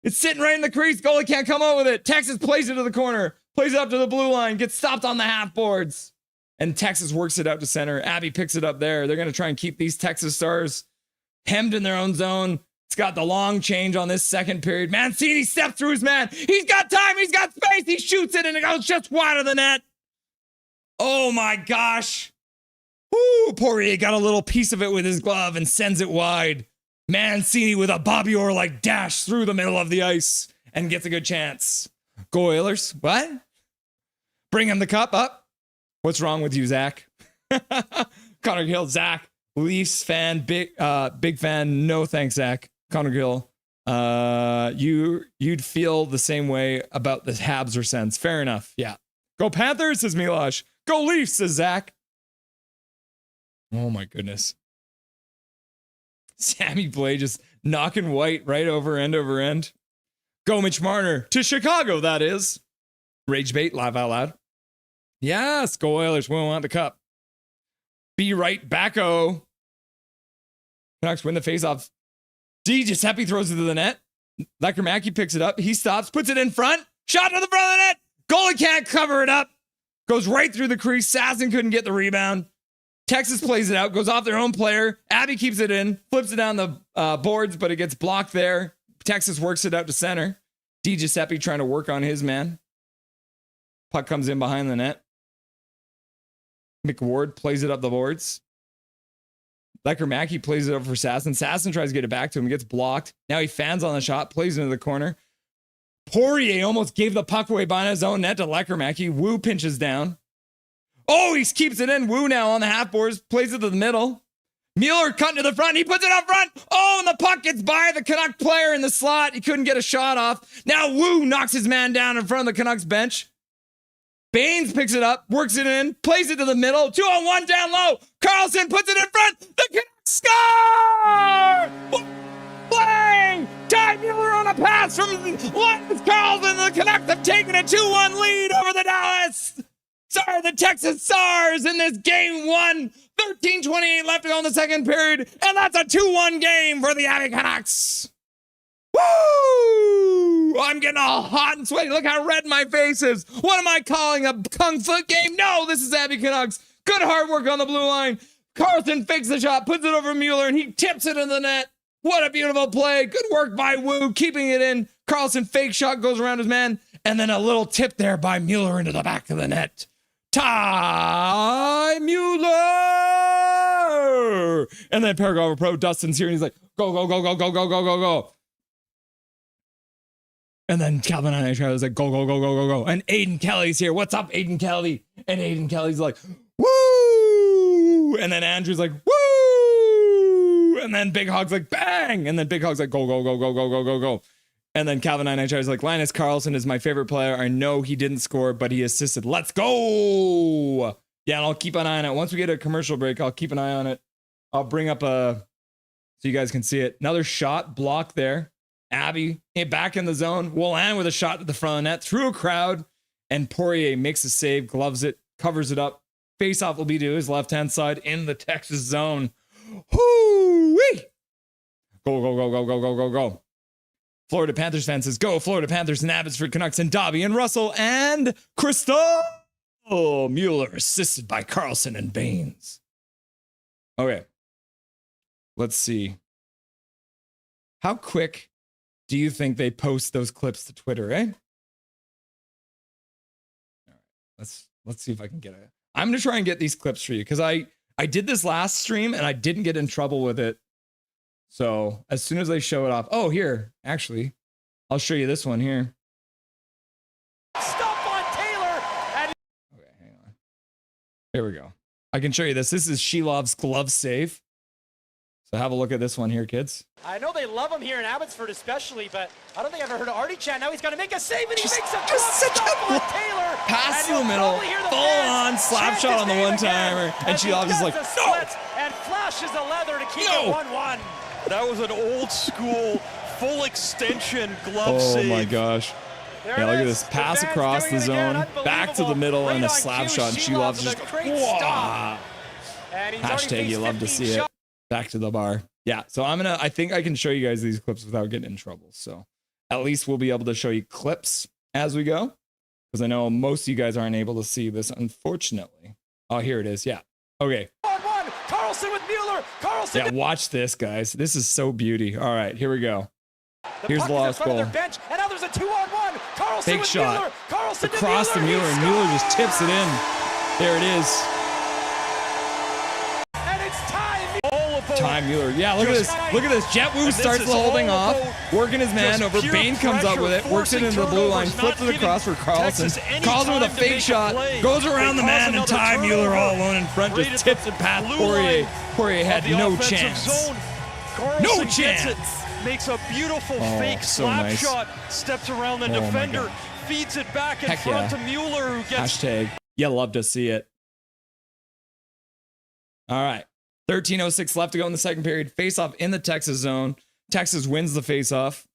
It's sitting right in the crease. Goalie can't come out with it. Texas plays it to the corner. Plays it up to the blue line. Gets stopped on the half boards. And Texas works it out to center. Abby picks it up there. They're going to try and keep these Texas Stars hemmed in their own zone. It's got the long change on this second period. Mancini steps through his man. He's got time. He's got space. He shoots it and it goes just wide of the net. Oh my gosh. Woo, Poirier got a little piece of it with his glove and sends it wide. Mancini with a Bobby Orr-like dash through the middle of the ice and gets a good chance. Go Oilers. What? Bring him the cup up. What's wrong with you, Zach? Connor Hill, Zach. Leafs fan, big fan. No thanks, Zach. Connor Gill. You'd feel the same way about the Habs or Sens. Fair enough. Yeah. Go Panthers, says Milosh. Go Leafs, says Zach. Oh my goodness. Sammy Blay just knocking White right over end. Go Mitch Marner to Chicago, that is. Rage bait, laugh out loud. Yes, go Oilers. We want the cup. Be right back-o. Canucks win the faceoff. D. Giuseppe throws it to the net. Lecker picks it up. He stops, puts it in front. Shot to the front of the net. Goalie can't cover it up. Goes right through the crease. Sasson couldn't get the rebound. Texas plays it out. Goes off their own player. Abby keeps it in. Flips it down the boards, but it gets blocked there. Texas works it out to center. D. Giuseppe trying to work on his man. Puck comes in behind the net. McWard plays it up the boards. Lecker plays it up for Sasson. Sasson tries to get it back to him. Gets blocked. Now he fans on the shot. Plays into the corner. Poirier almost gave the puck away behind his own net to Lecker. Wu pinches down. Oh, he keeps it in. Wu now on the half boards. Plays it to the middle. Mueller cutting to the front. He puts it up front. Oh, and the puck gets by the Canuck player in the slot. He couldn't get a shot off. Now Wu knocks his man down in front of the Canucks bench. Baines picks it up, works it in, plays it to the middle. 2-on-1 down low. Carlson puts it in front. The Canucks score! Playing! Ty Mueller on a pass from Linus Carlson. The Canucks have taken a 2-1 lead over the Texas Stars in this game one. 13:28 left to go in the second period, and that's a 2-1 game for the Abby Canucks. Woo! I'm getting all hot and sweaty. Look how red my face is. What am I calling, a kung fu game? No, this is Abby Canucks. Good hard work on the blue line. Carlson fakes the shot, puts it over Mueller, and he tips it in the net. What a beautiful play. Good work by Wu, keeping it in. Carlson fake shot goes around his man, and then a little tip there by Mueller into the back of the net. Ty Mueller! And then Paragraph Pro, Dustin's here, and he's like, go, go, go, go, go, go, go, go, go. And then Calvin and I was like, go, go, go, go, go, go. And Aiden Kelly's here. What's up, Aiden Kelly? And Aiden Kelly's like, woo! And then Andrew's like, woo! And then Big Hog's like, bang! And then Big Hog's like, go, go, go, go, go, go, go, go. And then Calvin and I was like, Linus Carlson is my favorite player. I know he didn't score, but he assisted. Let's go! Yeah, and I'll keep an eye on it. Once we get a commercial break, I'll keep an eye on it. I'll bring up so you guys can see it. Another shot blocked there. Abby back in the zone. Willan with a shot to the front of the net through a crowd. And Poirier makes a save, gloves it, covers it up. Face-off will be to his left-hand side in the Texas zone. Hoo-wee! Go, go, go, go, go, go, go, go. Florida Panthers fans says, go Florida Panthers and Abbotsford Canucks and Dobby and Russell and Crystal Mueller, assisted by Carlson and Baines. Okay. Let's see. How quick do you think they post those clips to Twitter, eh? All right. Let's see if I can get it. I'm going to try and get these clips for you because I did this last stream and I didn't get in trouble with it. So as soon as they show it off, oh, here, actually, I'll show you this one here. Stop on Taylor. And Okay, hang on. Here we go. I can show you this. This is Shelov's glove save. So have a look at this one here, kids. I know they love him here in Abbotsford especially, but I don't think I've ever heard of Artie Chan. Now he's got to make a save, and he makes a just such stop a on Taylor. pass And to the you'll middle, probably hear the full fans on slap chant shot his on the name one timer, again and as he Shelov is does like, the no! splits and flashes the leather to keep No! it 1-1. That was an old school full extension glove Oh save. my gosh. There Yeah, it look at is. this pass The fans across doing the it again. zone, back to the middle, and a Unbelievable. slap Right on shot, and cue. Shelov's Shelov's just with a great wow. stop. And he's already Hashtag faced you love to 15 see it. shots. Back to the bar. Yeah, so I think I can show you guys these clips without getting in trouble. So at least we'll be able to show you clips as we go. Because I know most of you guys aren't able to see this, unfortunately. Oh, here it is. Yeah. Okay. 1-1. Carlson with Mueller. Carlson. Yeah, watch this, guys. This is so beauty. All right, here we go. The Here's puck the is in last front of goal. their bench, and now there's a 2-on-1. Carlson Fake with shot. Mueller. Carlson Across to the Mueller, and Mueller just tips it in. There it is. And it's time. All about Ty Mueller. Yeah, look at this. Look at this. Jet Wu starts the holding off, working his man over. Bane comes up with it, works it into the blue line, flips it across for Carlson. Carlson with a fake shot, goes around the man, and Ty Mueller all alone in front just tips it past Poirier. Poirier had no chance. No chance. Makes a beautiful fake slap shot, steps around the defender, feeds it back in front to Mueller, who gets... Hashtag, you love to see it. All right, 13:06 left to go in the second period. Face-off in the Texas zone. Texas wins the face-off.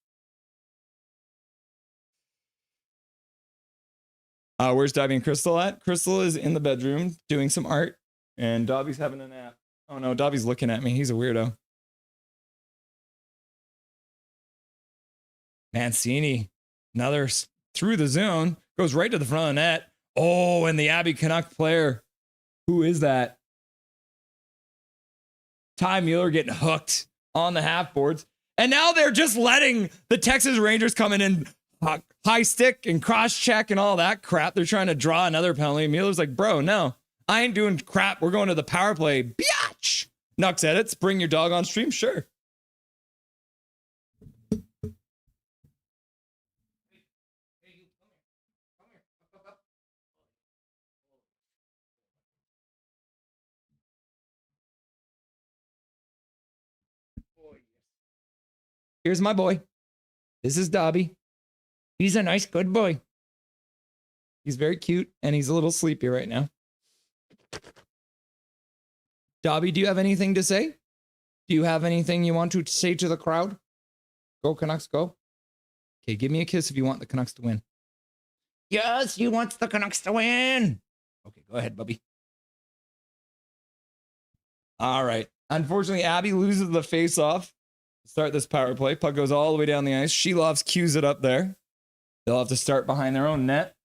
Where's Dobby and Crystal at? Crystal is in the bedroom doing some art, and Dobby's having a nap. Oh no, Dobby's looking at me. He's a weirdo. Mancini, another through the zone, goes right to the front of the net. Oh, and the Abbey Canuck player. Who is that? Ty Mueller getting hooked on the half boards. And now they're just letting the Texas Rangers come in and high stick and cross check and all that crap. They're trying to draw another penalty. Mueller's like, bro, no, I ain't doing crap. We're going to the power play. Biatch. Nux edits. Bring your dog on stream. Sure. Here's my boy. This is Dobby. He's a nice, good boy. He's very cute, and he's a little sleepy right now. Dobby, do you have anything to say? Do you have anything you want to say to the crowd? Go Canucks, go. Okay, give me a kiss if you want the Canucks to win. Yes, he wants the Canucks to win. Okay, go ahead, Bubby. All right. Unfortunately, Abby loses the face-off. Start this power play. Puck goes all the way down the ice. Shelovs cues it up there. They'll have to start behind their own net.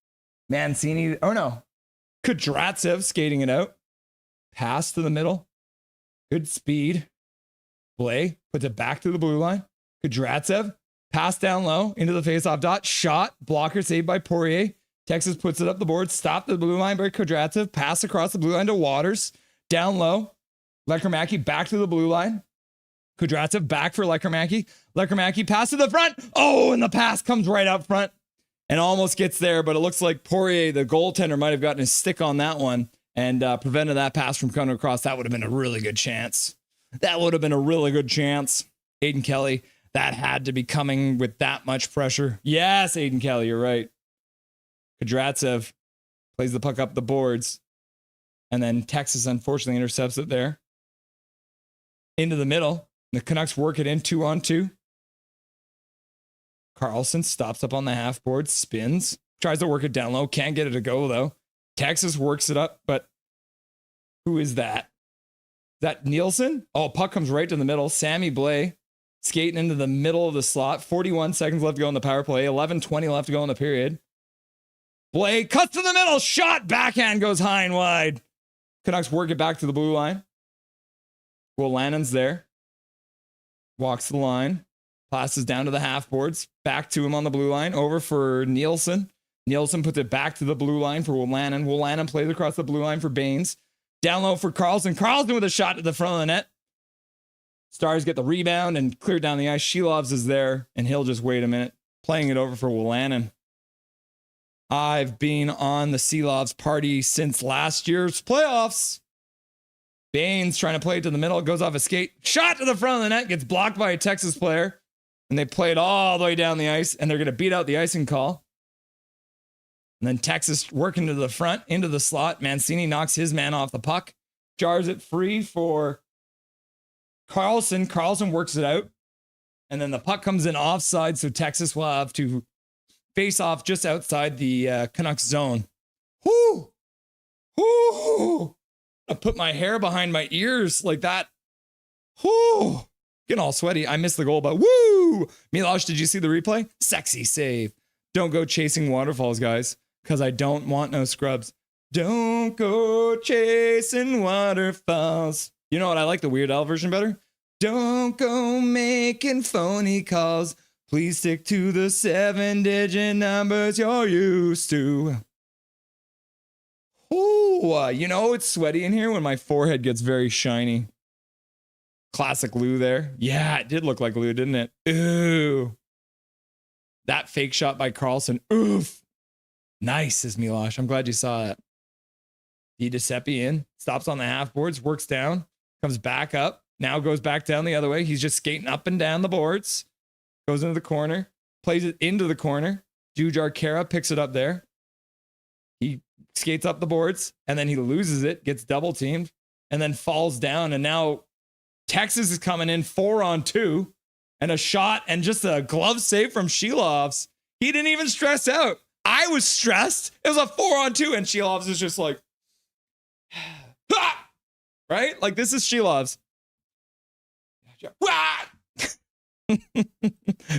Mancini, oh no. Kudratsev skating it out. Pass to the middle. Good speed. Blay puts it back to the blue line. Kudratsev, pass down low into the faceoff dot. Shot, blocker saved by Poirier. Texas puts it up the board. Stop the blue line by Kudratsev. Pass across the blue line to Waters. Down low. Lekermacki back to the blue line. Kudratsev back for Lekermacki. Lekermacki pass to the front. Oh, and the pass comes right up front and almost gets there, but it looks like Poirier, the goaltender, might have gotten his stick on that one and prevented that pass from coming across. That would have been a really good chance. That would have been a really good chance. Aiden Kelly, that had to be coming with that much pressure. Yes, Aiden Kelly, you're right. Kudratsev plays the puck up the boards, and then Texas unfortunately intercepts it there. Into the middle. The Canucks work it in 2-on-2. Carlson stops up on the half board, spins, tries to work it down low, can't get it to go though. Texas works it up, but who is that? Is that Nielsen? Oh, puck comes right to the middle. Sammy Blay skating into the middle of the slot. 41 seconds left to go in the power play. 11:20 left to go in the period. Blay cuts to the middle. Shot, backhand goes high and wide. Canucks work it back to the blue line. Well, Lannon's there. Walks the line. Passes down to the half boards. Back to him on the blue line. Over for Nielsen. Nielsen puts it back to the blue line for Lannon. Lannon plays across the blue line for Baines. Down low for Carlson. Carlson with a shot to the front of the net. Stars get the rebound and clear down the ice. Shelovs is there, and he'll just wait a minute. Playing it over for Lannon. I've been on the Seelovs party since last year's playoffs. Baines trying to play it to the middle, goes off a skate, shot to the front of the net, gets blocked by a Texas player, and they play it all the way down the ice, and they're going to beat out the icing call. And then Texas working to the front, into the slot. Mancini knocks his man off the puck, jars it free for Carlson. Carlson works it out, and then the puck comes in offside, so Texas will have to face off just outside the Canucks zone. Whoo! Whoo! I put my hair behind my ears like that. Whoo! Getting all sweaty. I missed the goal, but woo! Milosh, did you see the replay? Sexy save. Don't go chasing waterfalls, guys, because I don't want no scrubs. Don't go chasing waterfalls. You know what? I like the Weird Al version better. Don't go making phony calls. Please stick to the 7-digit numbers you're used to. Ooh, you know, it's sweaty in here when my forehead gets very shiny. Classic Lou there. Yeah, it did look like Lou, didn't it? Ooh. That fake shot by Carlson. Oof. Nice, says Milosh. I'm glad you saw that. DiGiuseppe in, stops on the half boards, works down, comes back up, now goes back down the other way. He's just skating up and down the boards, goes into the corner, plays it into the corner. Jujar Kara picks it up there. He skates up the boards, and then he loses it, gets double teamed, and then falls down. And now Texas is coming in 4-on-2, and a shot and just a glove save from Shilovs. He didn't even stress out. I was stressed. It was a 4-on-2, and Shilovs is just like, right? Like, this is Shilovs.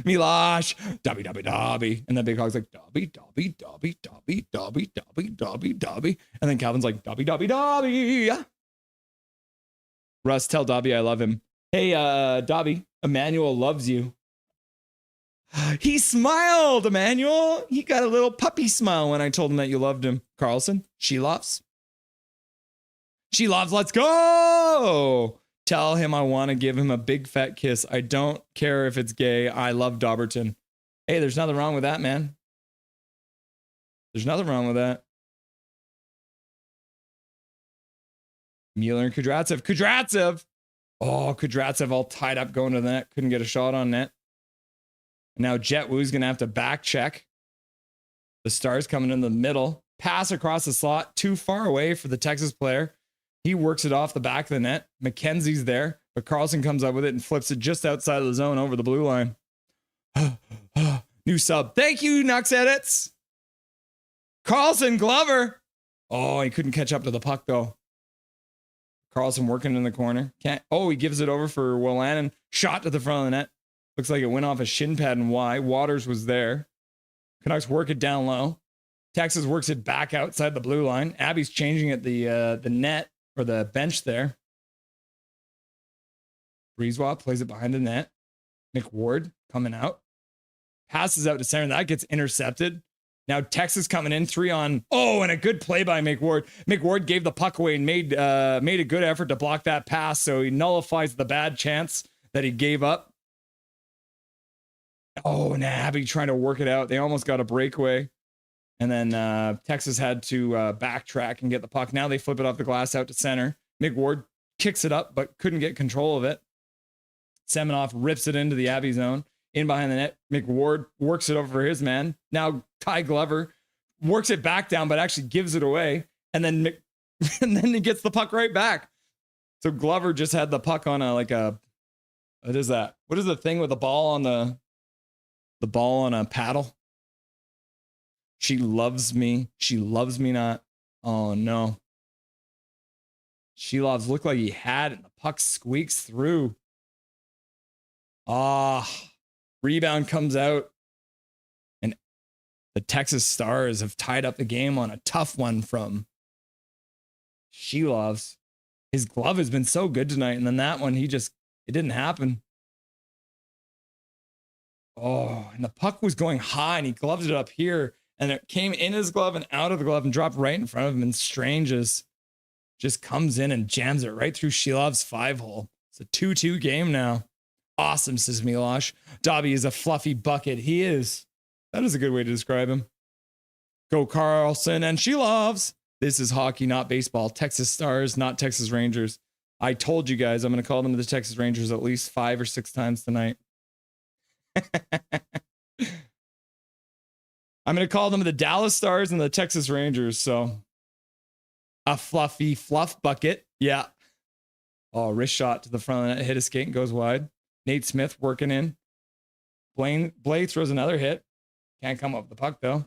Milosh, Dobby. And then Big Hog's like, Dobby. And then Calvin's like, Dobby. Russ, tell Dobby I love him. Hey, Dobby, Emmanuel loves you. He smiled, Emmanuel. He got a little puppy smile when I told him that you loved him. Carlson, Shilovs, let's go. Tell him I want to give him a big fat kiss. I don't care if it's gay. I love Dobberton. Hey, there's nothing wrong with that, man. There's nothing wrong with that. Mueller and Kudratsev. Oh, Kudratsev all tied up going to the net. Couldn't get a shot on net. Now Jet Wu's going to have to back check. The Stars coming in the middle. Pass across the slot. Too far away for the Texas player. He works it off the back of the net. McKenzie's there, but Carlson comes up with it and flips it just outside of the zone over the blue line. New sub. Thank you, Nux Edits. Carlson Glover. Oh, he couldn't catch up to the puck, though. Carlson working in the corner. He gives it over for Willanen. Shot to the front of the net. Looks like it went off a shin pad and Y. Waters was there. Canucks work it down low. Texas works it back outside the blue line. Abby's changing at the net. Or the bench there. Breezewell plays it behind the net. McWard coming out. Passes out to center. That gets intercepted. Now Texas coming in 3-on. Oh, and a good play by McWard. McWard gave the puck away and made a good effort to block that pass. So he nullifies the bad chance that he gave up. Oh, and Abby trying to work it out. They almost got a breakaway. And then Texas had to backtrack and get the puck. Now they flip it off the glass out to center. McWard kicks it up, but couldn't get control of it. Semenoff rips it into the Abbey zone. In behind the net, McWard works it over for his man. Now Ty Glover works it back down, but actually gives it away. And then he gets the puck right back. So Glover just had the puck on what is that? What is the thing with the ball on the ball on a paddle? She loves me. She loves me not. Oh, no. Shilovs looked like he had it. And the puck squeaks through. Rebound comes out. And the Texas Stars have tied up the game on a tough one from Shilovs. His glove has been so good tonight. And then that one, it didn't happen. Oh, and the puck was going high and he gloved it up here. And it came in his glove and out of the glove and dropped right in front of him. And Stranges just comes in and jams it right through Shilov's 5-hole. It's a 2-2 game now. Awesome, says Milosh. Dobby is a fluffy bucket. He is. That is a good way to describe him. Go Carlson and Shilovs. This is hockey, not baseball. Texas Stars, not Texas Rangers. I told you guys I'm going to call them the Texas Rangers at least 5 or 6 times tonight. I'm going to call them the Dallas Stars and the Texas Rangers. So a fluffy fluff bucket. Yeah. Oh, wrist shot to the front of the net. Hit a skate and goes wide. Nate Smith working in. Blake throws another hit. Can't come up with the puck though.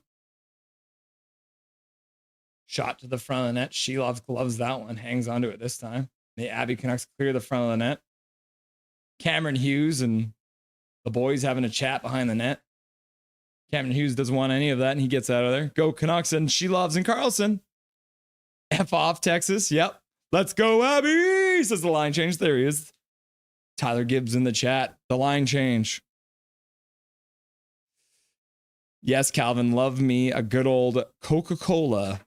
Shot to the front of the net. Shilov gloves that one. Hangs onto it this time. The Abbey Canucks clear the front of the net. Cameron Hughes and the boys having a chat behind the net. Cameron Hughes doesn't want any of that, and he gets out of there. Go Canucks and Shilovs and Carlson. F off, Texas. Yep. Let's go, Abby, says the line change. There he is. Tyler Gibbs in the chat. The line change. Yes, Calvin, love me a good old Coca-Cola.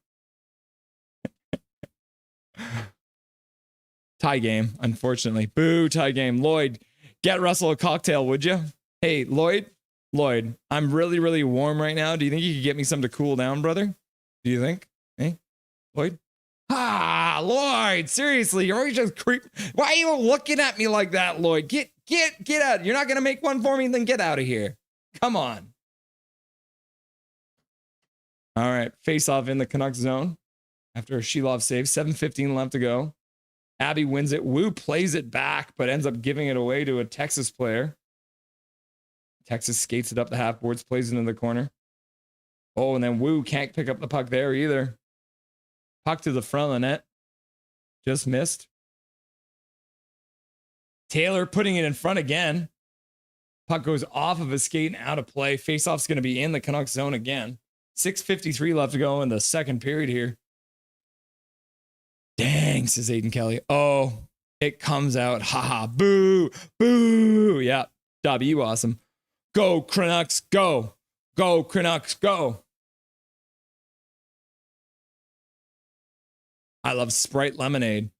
Tie game, unfortunately. Boo, tie game. Lloyd, get Russell a cocktail, would you? Hey, Lloyd, I'm really, really warm right now. Do you think you could get me something to cool down, brother? Do you think? Hey, Lloyd? Lloyd, seriously, you're always just creep. Why are you looking at me like that, Lloyd? Get out. You're not going to make one for me? Then get out of here. Come on. All right, face off in the Canucks zone after a Shilov save. 7:15 left to go. Abby wins it. Wu plays it back, but ends up giving it away to a Texas player. Texas skates it up the half boards, plays it into the corner. Oh, and then Wu can't pick up the puck there either. Puck to the front of the net. Just missed. Taylor putting it in front again. Puck goes off of his skate and out of play. Faceoff's going to be in the Canucks zone again. 6:53 left to go in the second period here. Dang, says Aiden Kelly. Oh, it comes out. Haha, boo, boo. Yeah, W, awesome. Go, Canucks, go. Go, Canucks, go. I love Sprite lemonade.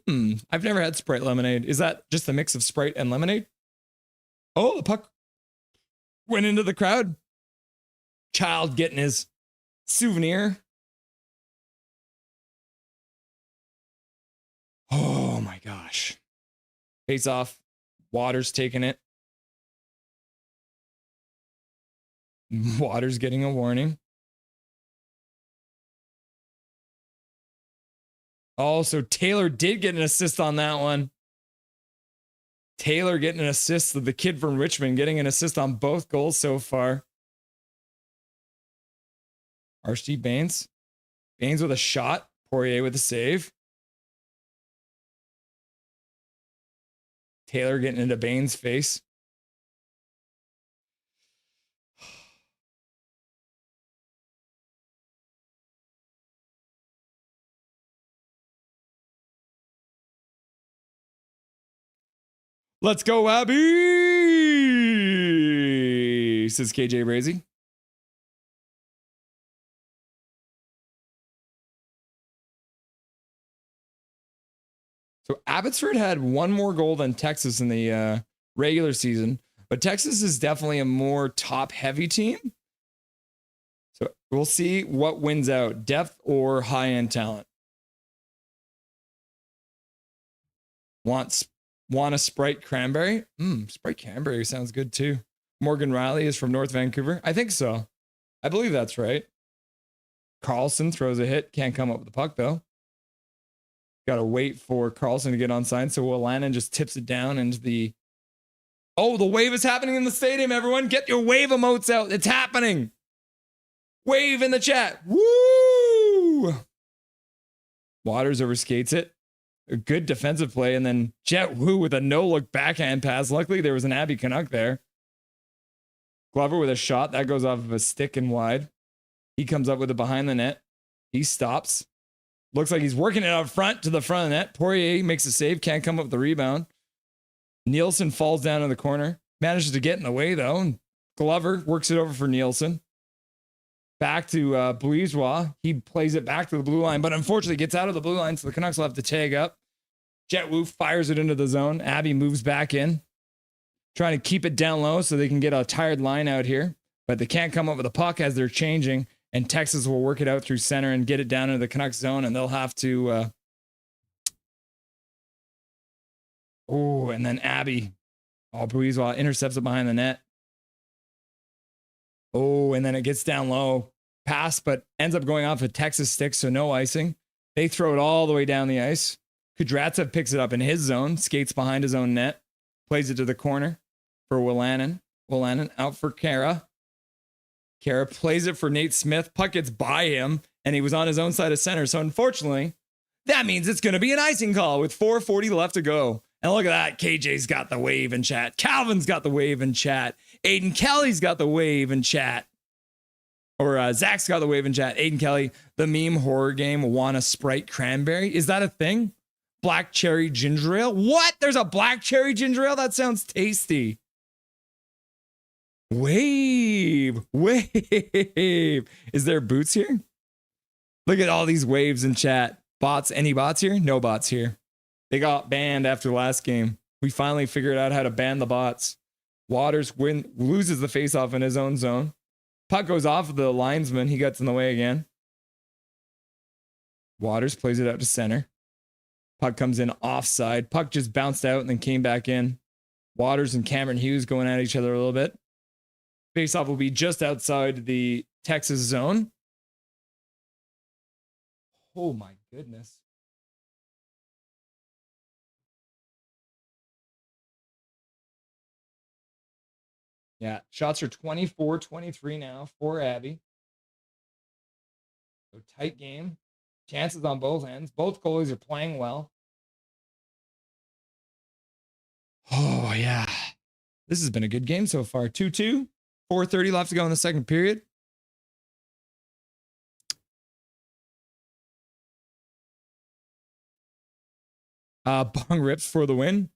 I've never had Sprite lemonade. Is that just a mix of Sprite and lemonade? Oh, the puck went into the crowd. Child getting his souvenir. Oh my gosh. Face off. Waters taking it. Waters getting a warning. Oh, so Taylor did get an assist on that one. Taylor getting an assist. The kid from Richmond getting an assist on both goals so far. RC Baines. Baines with a shot. Poirier with a save. Taylor getting into Baines' face. Let's go, Abby, says KJ Brazy. So Abbotsford had one more goal than Texas in the regular season, but Texas is definitely a more top-heavy team. So we'll see what wins out, depth or high-end talent. Want a Sprite Cranberry? Sprite Cranberry sounds good too. Morgan Riley is from North Vancouver. I think so. I believe that's right. Carlson throws a hit. Can't come up with the puck though. Got to wait for Carlson to get onside. So Willanen just tips it down into the... Oh, the wave is happening in the stadium, everyone. Get your wave emotes out. It's happening. Wave in the chat. Woo! Waters overskates it. A good defensive play, and then Jet Wu with a no-look backhand pass. Luckily, there was an Abby Canuck there. Glover with a shot. That goes off of a stick and wide. He comes up with it behind the net. He stops. Looks like he's working it up front to the front of the net. Poirier makes a save. Can't come up with the rebound. Nielsen falls down in the corner. Manages to get in the way, though. And Glover works it over for Nielsen. Back to Bourgeois. He plays it back to the blue line, but unfortunately gets out of the blue line, so the Canucks will have to tag up. Jet Wu fires it into the zone. Abby moves back in, trying to keep it down low so they can get a tired line out here, but they can't come up with a puck as they're changing, and Texas will work it out through center and get it down into the Canucks zone, and they'll have to... Oh, and then Abby. Oh, Bourgeois intercepts it behind the net. Oh, and then it gets down low. Pass, but ends up going off a Texas stick, so no icing. They throw it all the way down the ice. Kudratsev picks it up in his zone, skates behind his own net, plays it to the corner for Willanen. Willanen out for Kara. Kara plays it for Nate Smith. Puck gets by him, and he was on his own side of center. So unfortunately, that means it's going to be an icing call with 4:40 left to go. And look at that. KJ's got the wave in chat. Calvin's got the wave in chat. Aiden Kelly's got the wave in chat. Or Zach's got the wave in chat. Aiden Kelly, the meme horror game, want a Sprite Cranberry. Is that a thing? Black cherry ginger ale? What? There's a black cherry ginger ale? That sounds tasty. Wave. Wave. Is there boots here? Look at all these waves in chat. Bots. Any bots here? No bots here. They got banned after last game. We finally figured out how to ban the bots. Waters loses the faceoff in his own zone. Puck goes off of the linesman. He gets in the way again. Waters plays it out to center. Puck comes in offside. Puck just bounced out and then came back in. Waters and Cameron Hughes going at each other a little bit. Faceoff will be just outside the Texas zone. Oh my goodness. Yeah, shots are 24-23 now for Abby. So tight game. Chances on both ends. Both goalies are playing well. Oh, yeah. This has been a good game so far. 2-2. 4:30 left to go in the second period. Bong rips for the win.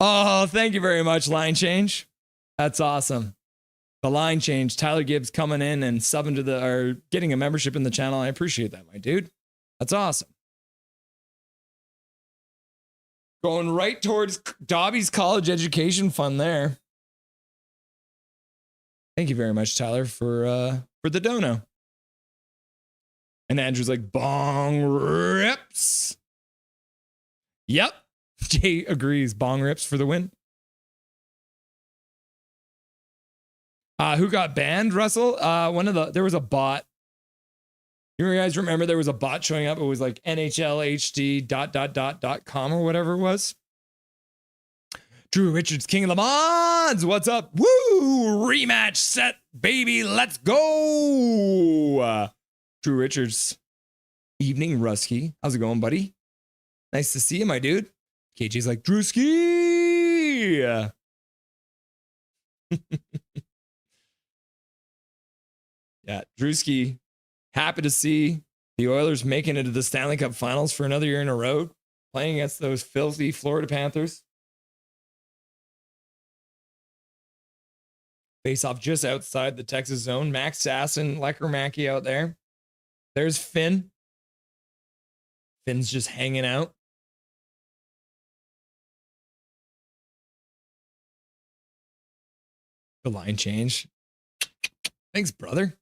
Oh, thank you very much, line change. That's awesome. The line change. Tyler Gibbs coming in and subbing to or getting a membership in the channel. I appreciate that, my dude. That's awesome. Going right towards Dobby's college education fund there. Thank you very much, Tyler, for the dono. And Andrew's like, bong rips. Yep. Jay agrees. Bong rips for the win. Who got banned, Russell? There was a bot. You guys remember there was a bot showing up? It was like NHLHD.com or whatever it was. Drew Richards, King of the Mods. What's up? Woo! Rematch set, baby. Let's go. Drew Richards. Evening, Rusky. How's it going, buddy? Nice to see you, my dude. KJ's like, Drewski. Yeah, Drewski. Happy to see the Oilers making it to the Stanley Cup Finals for another year in a row, playing against those filthy Florida Panthers. Face off just outside the Texas zone. Max Sasson, Lecker Mackey out there. There's Finn. Finn's just hanging out. The line change. Thanks, brother.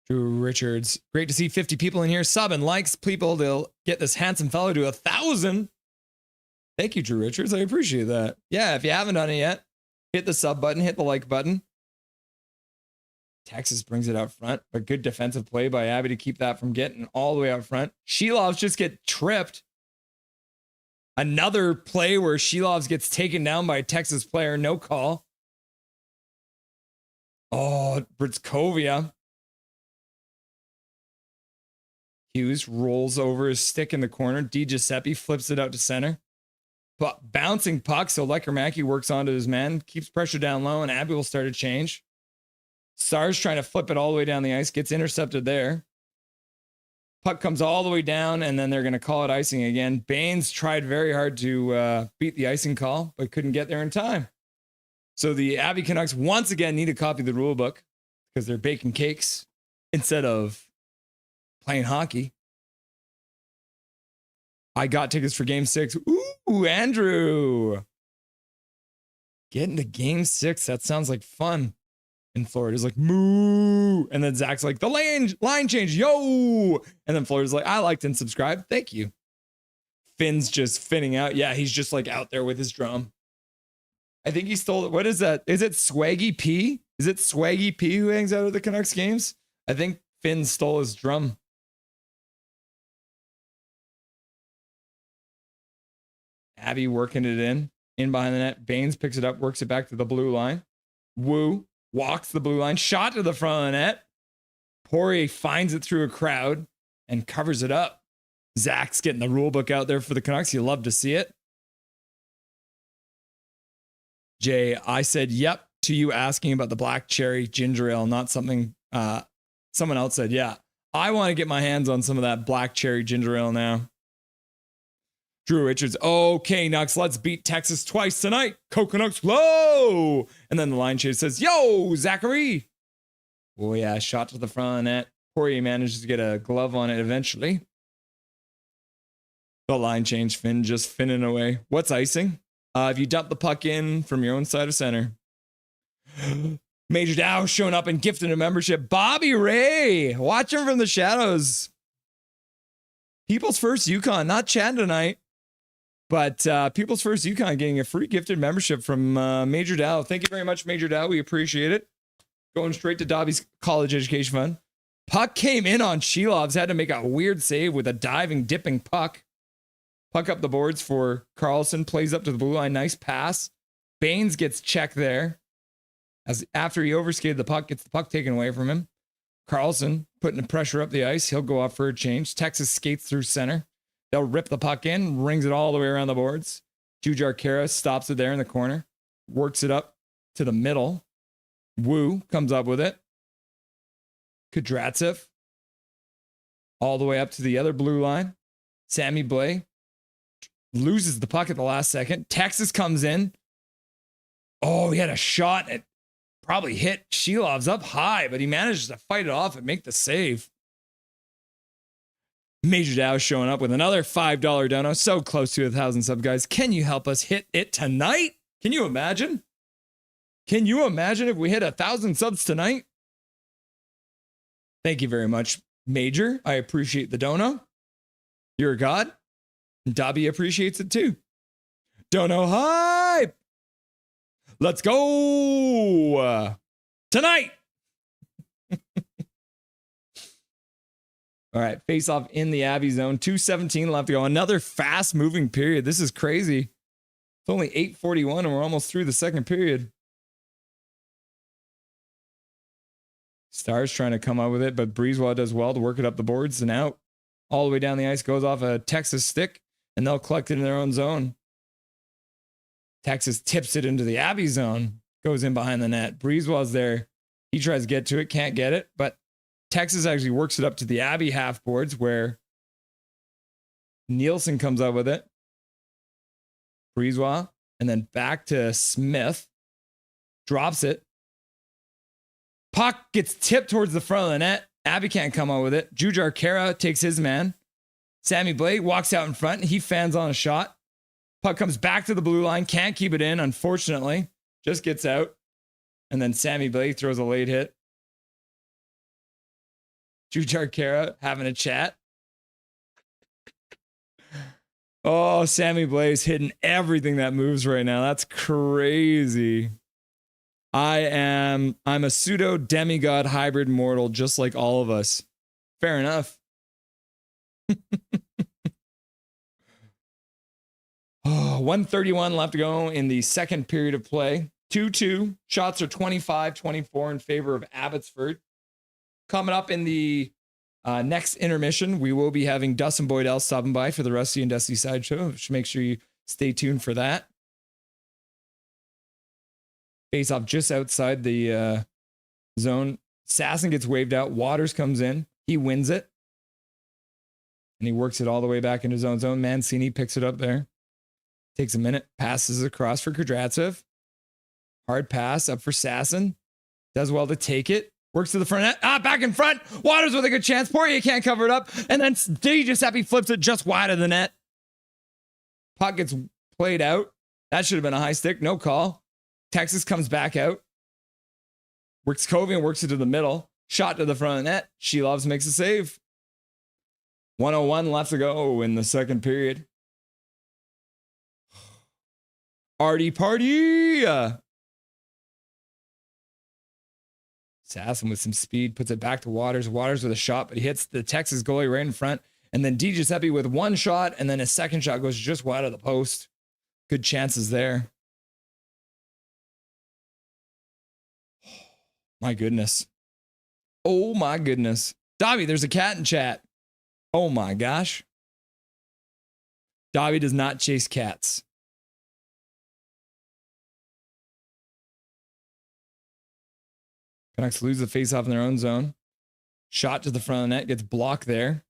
Drew Richards. Great to see 50 people in here. Sub and likes people to get this handsome fellow to 1,000. Thank you, Drew Richards. I appreciate that. Yeah, if you haven't done it yet, hit the sub button, hit the like button. Texas brings it out front, but good defensive play by Abby to keep that from getting all the way out front. Shelovs just get tripped. Another play where Shelovs gets taken down by a Texas player. No call. Oh, Britskovia. Hughes rolls over his stick in the corner. Di Giuseppe flips it out to center. But bouncing puck, so Lecker Mackey works onto his man, keeps pressure down low, and Abby will start a change. Stars trying to flip it all the way down the ice, gets intercepted there. Puck comes all the way down, and then they're going to call it icing again. Baines tried very hard to beat the icing call, but couldn't get there in time. So the Abby Canucks once again need to copy the rule book because they're baking cakes instead of playing hockey. I got tickets for game 6. Ooh, Andrew. Getting to game 6. That sounds like fun. And Florida's like, moo. And then Zach's like, the line change, yo. And then Florida's like, I liked and subscribed. Thank you. Finn's just finning out. Yeah, he's just like out there with his drum. I think he stole it. What is that? Is it Swaggy P? Is it Swaggy P who hangs out at the Canucks games? I think Finn stole his drum. Abby working it in behind the net. Baines picks it up, works it back to the blue line. Woo walks the blue line, shot to the front of the net. Poirier finds it through a crowd and covers it up. Zach's getting the rule book out there for the Canucks. You love to see it. Jay, I said yep to you asking about the black cherry ginger ale, not something someone else said. Yeah, I want to get my hands on some of that black cherry ginger ale now. Drew Richards, okay, Nucks, let's beat Texas twice tonight. Coconuts, whoa! And then the line change says, yo, Zachary. Oh, yeah. Shot to the front of the net. Poirier manages to get a glove on it eventually. The line change, Finn just finning away. What's icing? If you dump the puck in from your own side of center. Major Dow showing up and gifting a membership. Bobby Ray, watching from the shadows. People's First Yukon, not chatting tonight, but People's First Yukon getting a free gifted membership from Major Dow. Thank you very much, Major Dow. We appreciate it. Going straight to Dobby's college education fund. Puck came in on Shilovs, had to make a weird save with a diving, dipping puck. Puck up the boards for Carlson, plays up to the blue line. Nice pass. Baines gets checked there. As after he overskated the puck, gets the puck taken away from him. Carlson putting the pressure up the ice. He'll go off for a change. Texas skates through center. They'll rip the puck in, rings it all the way around the boards. Jujar Kara stops it there in the corner. Works it up to the middle. Wu comes up with it. Kudratsev all the way up to the other blue line. Sammy Blais loses the puck at the last second. Texas comes in. Oh, he had a shot. It probably hit Shilovs up high, but he manages to fight it off and make the save. Major Dow showing up with another $5 dono. So close to 1,000 sub, guys. Can you help us hit it tonight? Can you imagine? Can you imagine if we hit 1,000 subs tonight? Thank you very much, Major. I appreciate the dono. You're a god. Dobby appreciates it too. Dono hype. Let's go tonight. All right, face off in the Abbey zone. 2:17 left to go. Another fast moving period. This is crazy. It's only 8:41 and we're almost through the second period. Stars trying to come up with it, but Breezewa does well to work it up the boards and out. All the way down the ice, goes off a Texas stick, and they'll collect it in their own zone. Texas tips it into the Abbey zone, goes in behind the net. Breezewa's there. He tries to get to it, can't get it, but Texas actually works it up to the Abbey half boards where Nielsen comes up with it. Breezewa, and then back to Smith. Drops it. Puck gets tipped towards the front of the net. Abbey can't come out with it. Jujar Kara takes his man. Sammy Blais walks out in front. He fans on a shot. Puck comes back to the blue line. Can't keep it in, unfortunately. Just gets out. And then Sammy Blais throws a late hit. Jujar Kara having a chat. Oh, Sammy Blais hitting everything that moves right now. That's crazy. I'm a pseudo demigod hybrid mortal, just like all of us. Fair enough. Oh, 1:31 left to go in the second period of play. 2-2. Shots are 25-24 in favor of Abbotsford. Coming up in the next intermission, we will be having Dustin Boydell stopping by for the Rusty and Dusty Sideshow. So make sure you stay tuned for that. Face off just outside the zone. Sasson gets waved out. Waters comes in. He wins it. And he works it all the way back into his own zone. Mancini picks it up there. Takes a minute. Passes across for Kudratsev. Hard pass up for Sasson. Does well to take it. Works to the front net. Back in front. Waters with a good chance. Poirier can't cover it up. And then Giuseppe flips it just wide of the net. Puck gets played out. That should have been a high stick. No call. Texas comes back out. Works Covey and works it to the middle. Shot to the front of the net. Shilovs makes a save. 1:01 left to go in the second period. Artie party. Sasson with some speed puts it back to Waters. Waters with a shot, but he hits the Texas goalie right in front. And then Giuseppe with one shot, and then his second shot goes just wide of the post. Good chances there. My goodness. Oh my goodness. Dobby, there's a cat in chat. Oh my gosh. Dobby does not chase cats. Canucks lose the faceoff in their own zone. Shot to the front of the net, gets blocked there.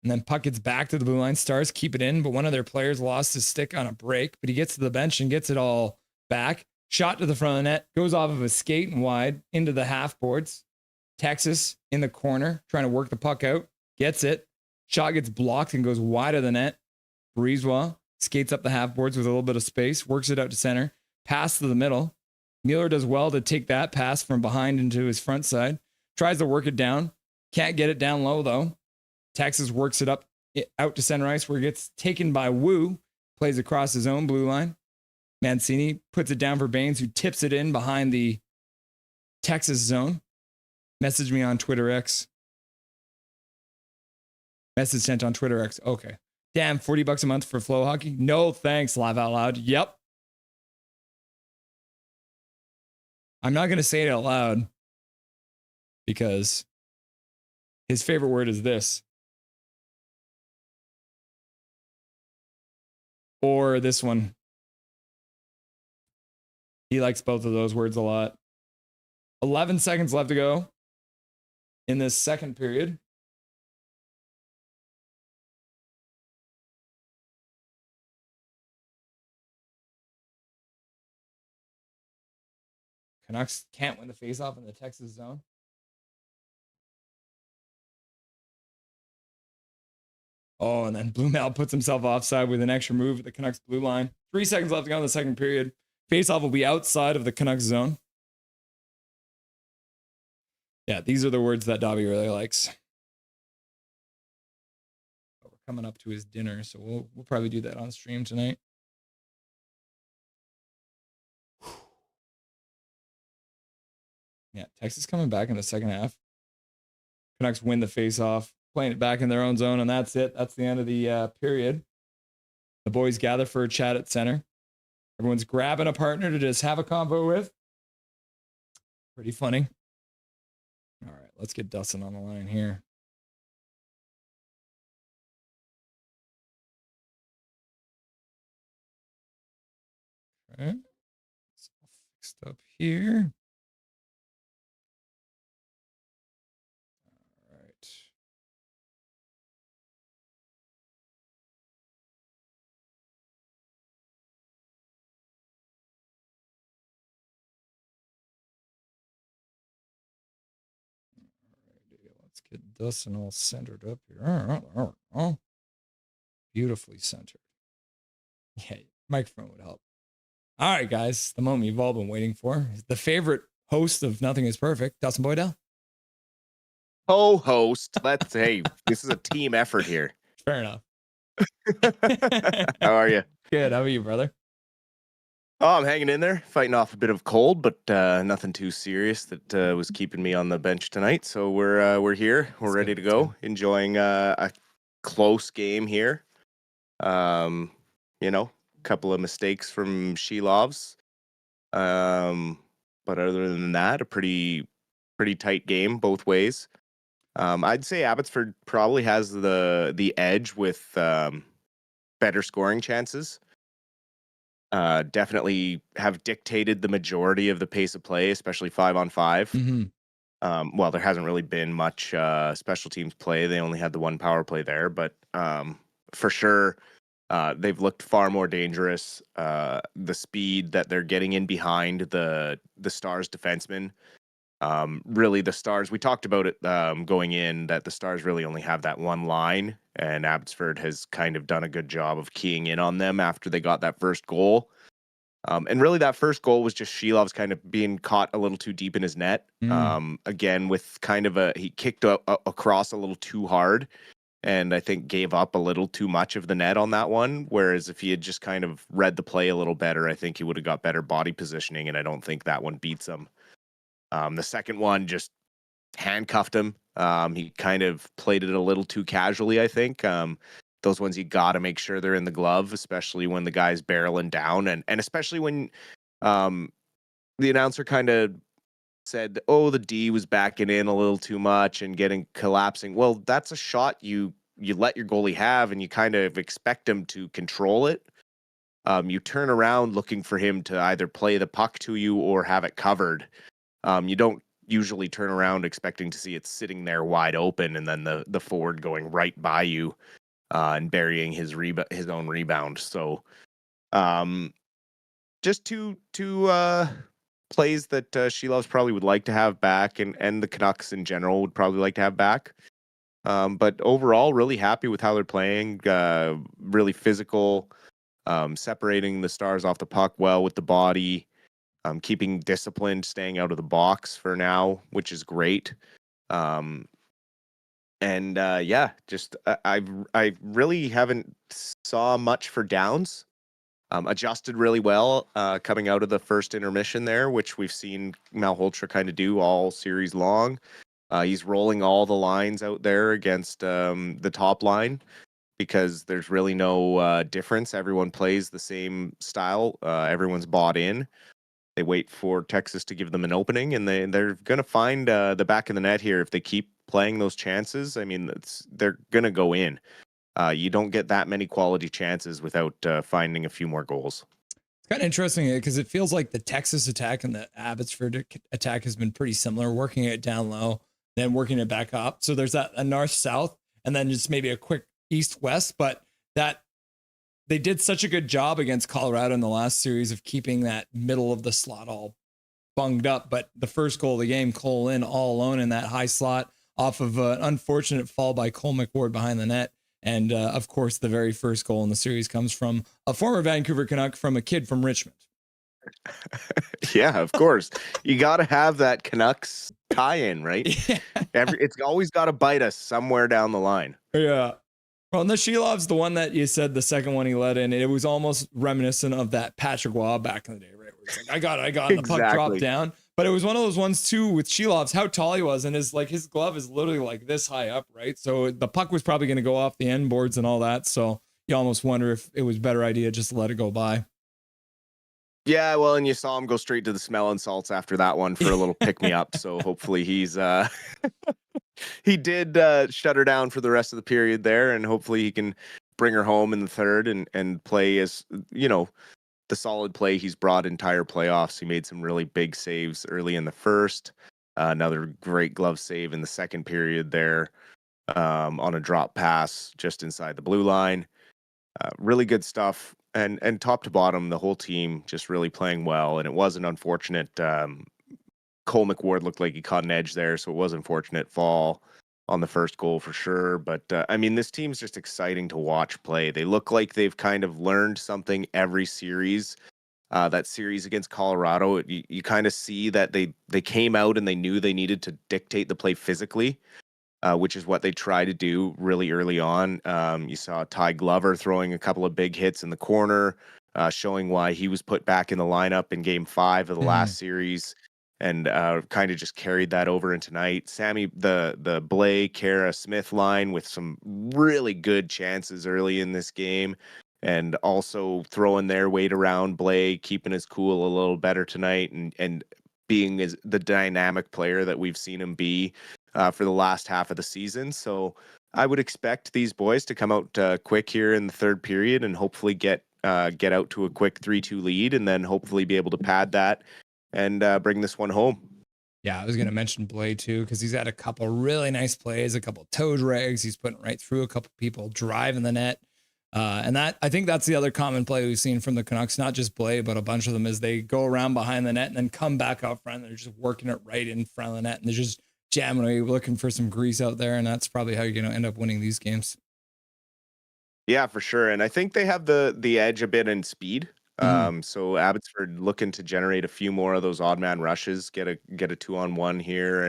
And then puck gets back to the blue line. Stars keep it in, but one of their players lost his stick on a break, but he gets to the bench and gets it all back. Shot to the front of the net, goes off of a skate and wide into the half boards. Texas in the corner, trying to work the puck out, gets it. Shot gets blocked and goes wide of the net. Brisebois skates up the half boards with a little bit of space, works it out to center, pass to the middle. Mueller does well to take that pass from behind into his front side. Tries to work it down. Can't get it down low, though. Texas works it up out to center ice where it gets taken by Wu. Plays across his own blue line. Mancini puts it down for Baines, who tips it in behind the Texas zone. Message me on Twitter X. Message sent on Twitter X. Okay. Damn, $40 a month for Flow Hockey? No thanks, laugh out loud. Yep. I'm not going to say it out loud because his favorite word is this. Or this one. He likes both of those words a lot. 11 seconds left to go in this second period. Canucks can't win the faceoff in the Texas zone. Oh, and then Blumel puts himself offside with an extra move at the Canucks blue line. 3 seconds left to go in the second period. Faceoff will be outside of the Canucks zone. Yeah, these are the words that Dobby really likes. But we're coming up to his dinner, so we'll probably do that on stream tonight. Yeah, Texas coming back in the second half. Canucks win the faceoff, playing it back in their own zone, and that's it. That's the end of the period. The boys gather for a chat at center. Everyone's grabbing a partner to just have a convo with. Pretty funny. All right, let's get Dustin on the line here. Okay. It's all fixed up here. All right. Let's get Dustin all centered up here. Oh, beautifully centered. Yeah, microphone would help. All right, guys, the moment you've all been waiting for. The favorite host of Nothing is Perfect, Dustin Boydell. Co-host. Hey, this is a team effort here. Fair enough. How are you? Good. How are you, brother? Oh, I'm hanging in there, fighting off a bit of cold, but nothing too serious that was keeping me on the bench tonight. So we're here. We're ready to go. Enjoying a close game here. You know, a couple of mistakes from Shilovs. But other than that, a pretty tight game both ways. I'd say Abbotsford probably has the edge with better scoring chances. Definitely have dictated the majority of the pace of play, especially 5-on-5. Mm-hmm. Well, there hasn't really been much special teams play. They only had the one power play there, but for sure, they've looked far more dangerous. The speed that they're getting in behind the Stars defensemen. Really, the Stars, we talked about it going in, that the Stars really only have that one line, and Abbotsford has kind of done a good job of keying in on them after they got that first goal. And really, that first goal was just Shilov's kind of being caught a little too deep in his net. Again, with kind of he kicked across a little too hard, and I think gave up a little too much of the net on that one. Whereas if he had just kind of read the play a little better, I think he would have got better body positioning, and I don't think that one beats him. The second one just handcuffed him. He kind of played it a little too casually, I think. Those ones you got to make sure they're in the glove, especially when the guy's barreling down. And especially when the announcer kind of said, oh, the D was backing in a little too much and collapsing. Well, that's a shot you let your goalie have, and you kind of expect him to control it. You turn around looking for him to either play the puck to you or have it covered. You don't usually turn around expecting to see it sitting there wide open and then the forward going right by you and burying his own rebound. So just just two plays that She Loves probably would like to have back, and the Canucks in general would probably like to have back. But overall, really happy with how they're playing. Really physical, separating the Stars off the puck well with the body, keeping disciplined, staying out of the box for now, which is great. I really haven't saw much for Downs. Adjusted really well coming out of the first intermission there, which we've seen Malhotra kind of do all series long. He's rolling all the lines out there against the top line because there's really no difference. Everyone plays the same style. Everyone's bought in. They wait for Texas to give them an opening, and they're going to find the back of the net here if they keep playing those chances. I mean, they're going to go in. You don't get that many quality chances without finding a few more goals. It's kind of interesting because it feels like the Texas attack and the Abbotsford attack has been pretty similar, working it down low, then working it back up. So there's a north-south, and then just maybe a quick east-west, but that they did such a good job against Colorado in the last series of keeping that middle of the slot all bunged up. But the first goal of the game, Cole in all alone in that high slot off of an unfortunate fall by Cole McWard behind the net. And of course, the very first goal in the series comes from a former Vancouver Canuck, from a kid from Richmond. Yeah, of course. You got to have that Canucks tie-in, right? Yeah. It's always got to bite us somewhere down the line. Yeah. Well, and the Shelov's the one that you said, the second one he let in, it was almost reminiscent of that Patrick Waugh back in the day, right? Where he's like, I got it, and the puck dropped down. But it was one of those ones too with Shelov's, how tall he was, and his glove is literally like this high up, right? So the puck was probably going to go off the end boards and all that. So you almost wonder if it was a better idea just to let it go by. Yeah, well, and you saw him go straight to the smelling salts after that one for a little pick me up. So hopefully he's he did shut her down for the rest of the period there, and hopefully he can bring her home in the third and play as, you know, the solid play he's brought entire playoffs. He made some really big saves early in the first. Another great glove save in the second period there on a drop pass just inside the blue line. Really good stuff. And top to bottom, the whole team just really playing well. And it was an unfortunate Cole McWard looked like he caught an edge there, so it was an unfortunate fall on the first goal for sure. But I mean, this team's just exciting to watch play. They look like they've kind of learned something every series. That series against Colorado, you kind of see that they came out and they knew they needed to dictate the play physically, which is what they tried to do really early on. You saw Ty Glover throwing a couple of big hits in the corner, showing why he was put back in the lineup in Game 5 of the last series, and kind of just carried that over into tonight. Sammy, the Blake, Kara, Smith line with some really good chances early in this game, and also throwing their weight around Blake, keeping his cool a little better tonight, and being the dynamic player that we've seen him be for the last half of the season. So I would expect these boys to come out quick here in the third period and hopefully get out to a quick 3-2 lead, and then hopefully be able to pad that and bring this one home. Yeah, I was going to mention Blade too, because he's had a couple really nice plays, a couple toe drags. He's putting right through a couple people, driving the net. And that, I think that's the other common play we've seen from the Canucks, not just Blade, but a bunch of them, is they go around behind the net and then come back out front. They're just working it right in front of the net, and they're just jamming away, looking for some grease out there. And that's probably how you're going to end up winning these games. Yeah, for sure. And I think they have the edge a bit in speed. So Abbotsford looking to generate a few more of those odd man rushes, get a 2-on-1 here,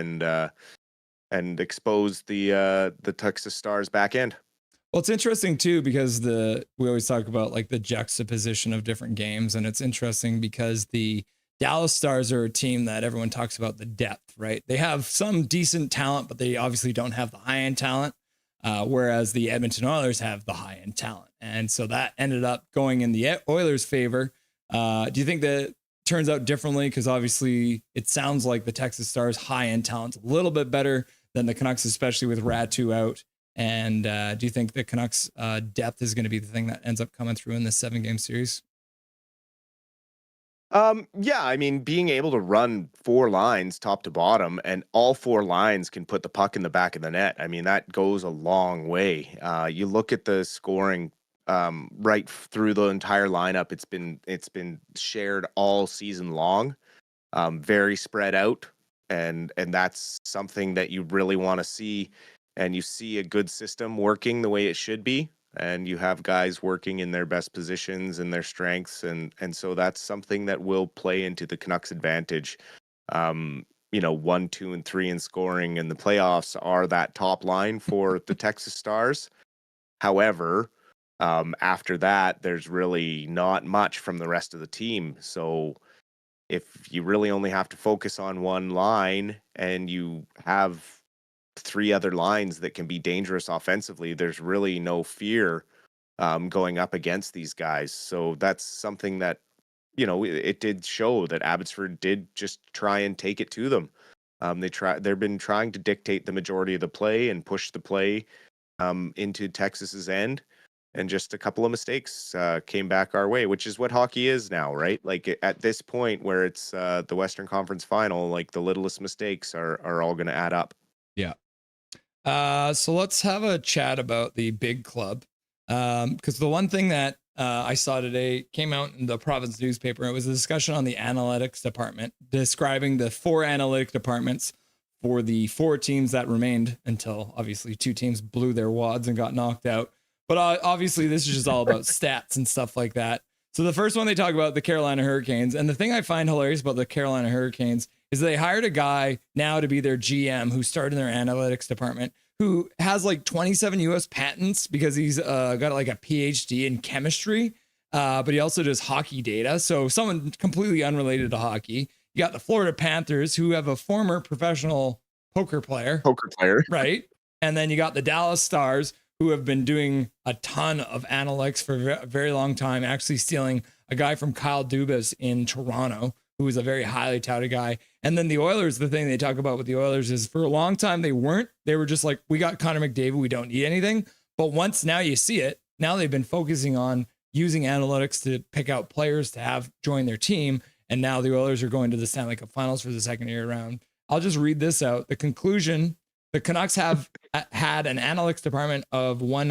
and expose the Texas Stars back end. Well, it's interesting too, because we always talk about like the juxtaposition of different games, and it's interesting because the Dallas Stars are a team that everyone talks about the depth, right? They have some decent talent, but they obviously don't have the high end talent. Whereas the Edmonton Oilers have the high end talent. And so that ended up going in the Oilers' favor. Do you think that turns out differently? Because obviously it sounds like the Texas Stars' high end talent's a little bit better than the Canucks, especially with Ratu out. And do you think the Canucks' depth is going to be the thing that ends up coming through in this 7-game series? Yeah, I mean, being able to run 4 lines top to bottom, and all 4 lines can put the puck in the back of the net. I mean, that goes a long way. You look at the scoring right through the entire lineup. It's been shared all season long, very spread out, and that's something that you really want to see. And you see a good system working the way it should be, and you have guys working in their best positions and their strengths, and so that's something that will play into the Canucks' advantage. 1, 2, and 3 in scoring, and the playoffs are that top line for the Texas Stars. However, after that, there's really not much from the rest of the team. So if you really only have to focus on one line and you have 3 other lines that can be dangerous offensively, there's really no fear going up against these guys. So that's something that, it did show that Abbotsford did just try and take it to them. They've been trying to dictate the majority of the play and push the play into Texas's end, and just a couple of mistakes came back our way, which is what hockey is now, right? Like at this point where it's the Western Conference final, like the littlest mistakes are all going to add up. Yeah. So let's have a chat about the big club. Because the one thing that I saw today came out in the province newspaper. It was a discussion on the analytics department, describing the 4 analytic departments for the 4 teams that remained until obviously 2 teams blew their wads and got knocked out. But obviously this is just all about stats and stuff like that. So the first one they talk about the Carolina Hurricanes. And the thing I find hilarious about the Carolina Hurricanes is they hired a guy now to be their GM who started in their analytics department, who has like 27 US patents because he's got like a PhD in chemistry, but he also does hockey data. So someone completely unrelated to hockey. You got the Florida Panthers, who have a former professional poker player. Right? And then you got the Dallas Stars, who have been doing a ton of analytics for a very long time, actually stealing a guy from Kyle Dubas in Toronto, who is a very highly touted guy. And then the Oilers, the thing they talk about with the Oilers is for a long time, they were just like, we got Connor McDavid, we don't need anything. But once now you see it, now they've been focusing on using analytics to pick out players to have join their team. And now the Oilers are going to the Stanley Cup Finals for the second year around. I'll just read this out. The conclusion: the Canucks have had an analytics department of one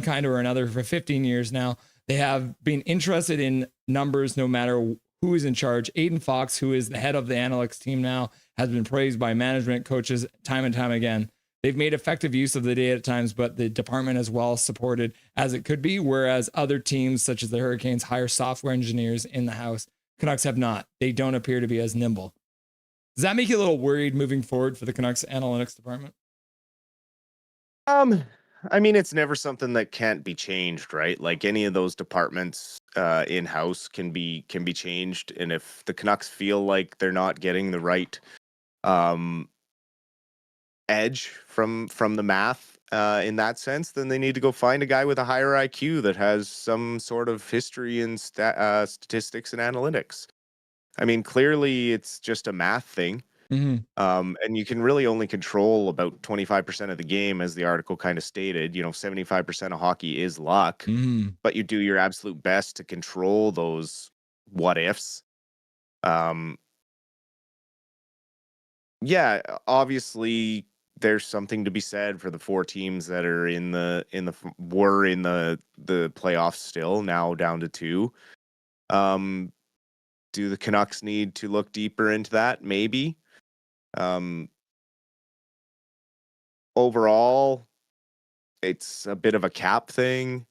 kind or another for 15 years now. They have been interested in numbers no matter who is in charge. Aiden Fox, who is the head of the analytics team now, has been praised by management coaches time and time again. They've made effective use of the data at times, but the department is well supported as it could be, whereas other teams, such as the Hurricanes, hire software engineers in the house. Canucks have not. They don't appear to be as nimble. Does that make you a little worried moving forward for the Canucks analytics department? I mean, it's never something that can't be changed, right? Like any of those departments in-house can be changed. And if the Canucks feel like they're not getting the right edge from the math in that sense, then they need to go find a guy with a higher IQ that has some sort of history in statistics and analytics. I mean, clearly it's just a math thing. Mm-hmm. And you can really only control about 25% of the game, as the article kind of stated. 75% of hockey is luck, but you do your absolute best to control those what ifs. Yeah, obviously there's something to be said for the 4 teams that are were in the playoffs still, now down to 2. Do the Canucks need to look deeper into that? Maybe. Overall, it's a bit of a cap thing.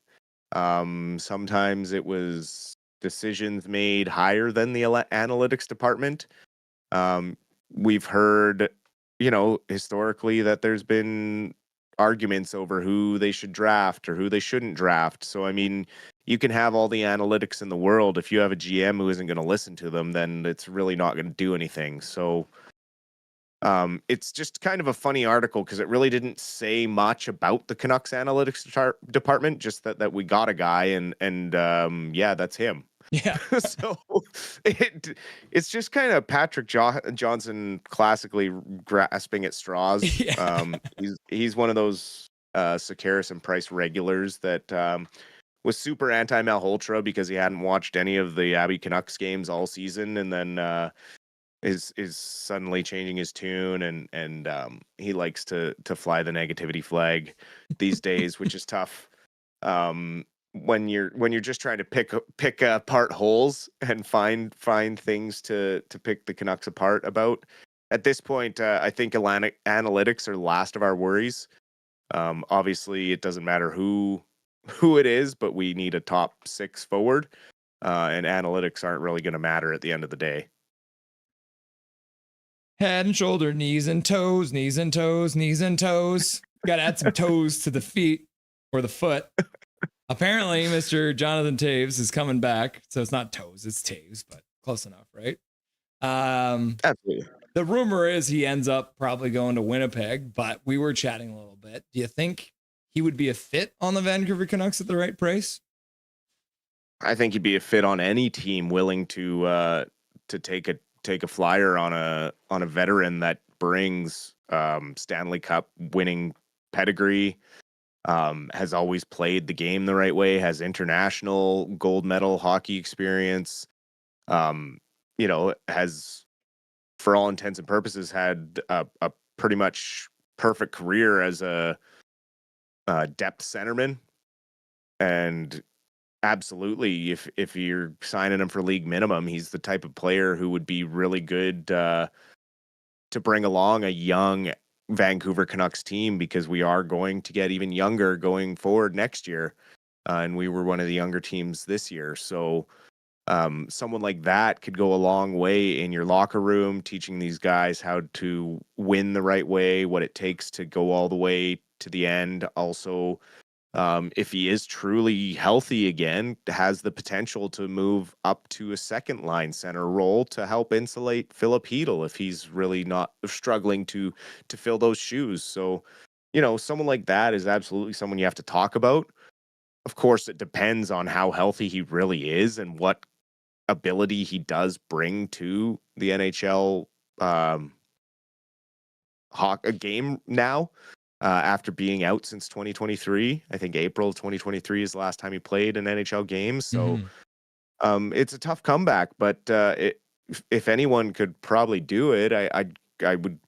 Sometimes it was decisions made higher than the analytics department. We've heard, historically that there's been arguments over who they should draft or who they shouldn't draft. So, I mean, you can have all the analytics in the world. If you have a GM who isn't going to listen to them, then it's really not going to do anything. So, it's just kind of a funny article because it really didn't say much about the Canucks analytics department, just that we got a guy and yeah, that's him. Yeah. So it's just kind of Patrick Johnson classically grasping at straws. Yeah. He's one of those Sakaris and Price regulars that was super anti-Malhotra because he hadn't watched any of the Abbey Canucks games all season, and then is suddenly changing his tune, and he likes to fly the negativity flag these days, which is tough. when you're just trying to pick apart holes and find things to pick the Canucks apart about. At this point, I think analytics are the last of our worries. Obviously, it doesn't matter who it is, but we need a top 6 forward, and analytics aren't really going to matter at the end of the day. Head and shoulder, knees and toes, knees and toes, knees and toes. Got to add some toes to the feet or the foot. Apparently, Mr. Jonathan Toews is coming back. So it's not toes, it's Toews, but close enough, right? Absolutely. The rumor is he ends up probably going to Winnipeg, but we were chatting a little bit. Do you think he would be a fit on the Vancouver Canucks at the right price? I think he'd be a fit on any team willing to take a flyer on a veteran that brings Stanley Cup winning pedigree, has always played the game the right way, has international gold medal hockey experience, has, for all intents and purposes, had a pretty much perfect career as a depth centerman. And absolutely, if you're signing him for league minimum, he's the type of player who would be really good to bring along a young Vancouver Canucks team, because we are going to get even younger going forward next year. And we were one of the younger teams this year. So someone like that could go a long way in your locker room, teaching these guys how to win the right way, what it takes to go all the way to the end. Also, if he is truly healthy again, has the potential to move up to a second line center role to help insulate Philip Hedl if he's really not struggling to fill those shoes. So, someone like that is absolutely someone you have to talk about. Of course, it depends on how healthy he really is and what ability he does bring to the NHL game now. After being out since 2023, I think April 2023 is the last time he played an NHL game. So it's a tough comeback, but if anyone could probably do it, I would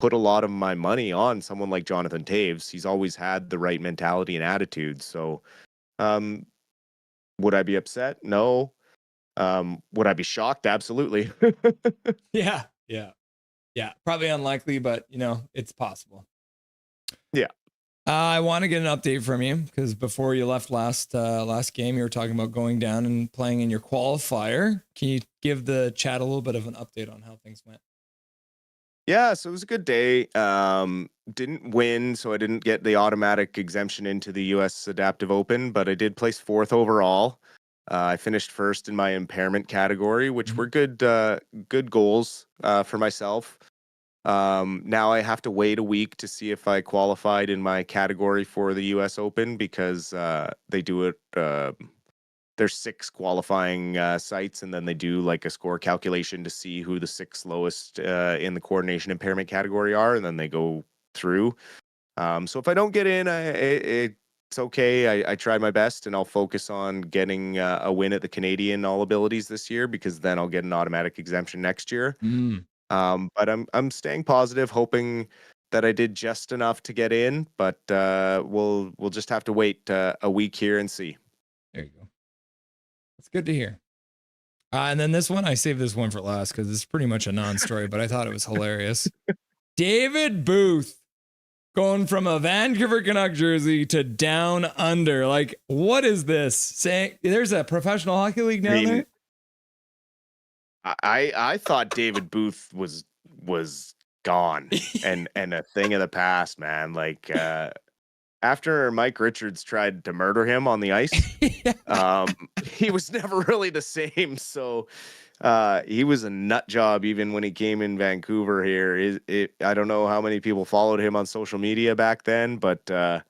put a lot of my money on someone like Jonathan Toews. He's always had the right mentality and attitude. So would I be upset? No. Would I be shocked? Absolutely. Yeah. Probably unlikely, but it's possible. Yeah. I want to get an update from you, because before you left last game, you were talking about going down and playing in your qualifier. Can you give the chat a little bit of an update on how things went? Yeah, so it was a good day. Didn't win, so I didn't get the automatic exemption into the US Adaptive Open, but I did place 4th overall. I finished 1st in my impairment category, which were good goals for myself. Now I have to wait a week to see if I qualified in my category for the US Open, because they do it. There's 6 qualifying sites, and then they do like a score calculation to see who the 6 lowest in the coordination impairment category are, and then they go through. So if I don't get in, it's okay. I tried my best, and I'll focus on getting a win at the Canadian All Abilities this year, because then I'll get an automatic exemption next year. But I'm staying positive, hoping that I did just enough to get in. But we'll just have to wait a week here and see. There you go. That's good to hear. And then this one, I saved this one for last because it's pretty much a non-story, but I thought it was hilarious. David Booth going from a Vancouver Canuck jersey to down under. Like, what is this? Saying there's a professional hockey league down there? I thought David Booth was gone and a thing of the past, man. Like after Mike Richards tried to murder him on the ice, he was never really the same. So he was a nut job even when he came in Vancouver here. I don't know how many people followed him on social media back then, but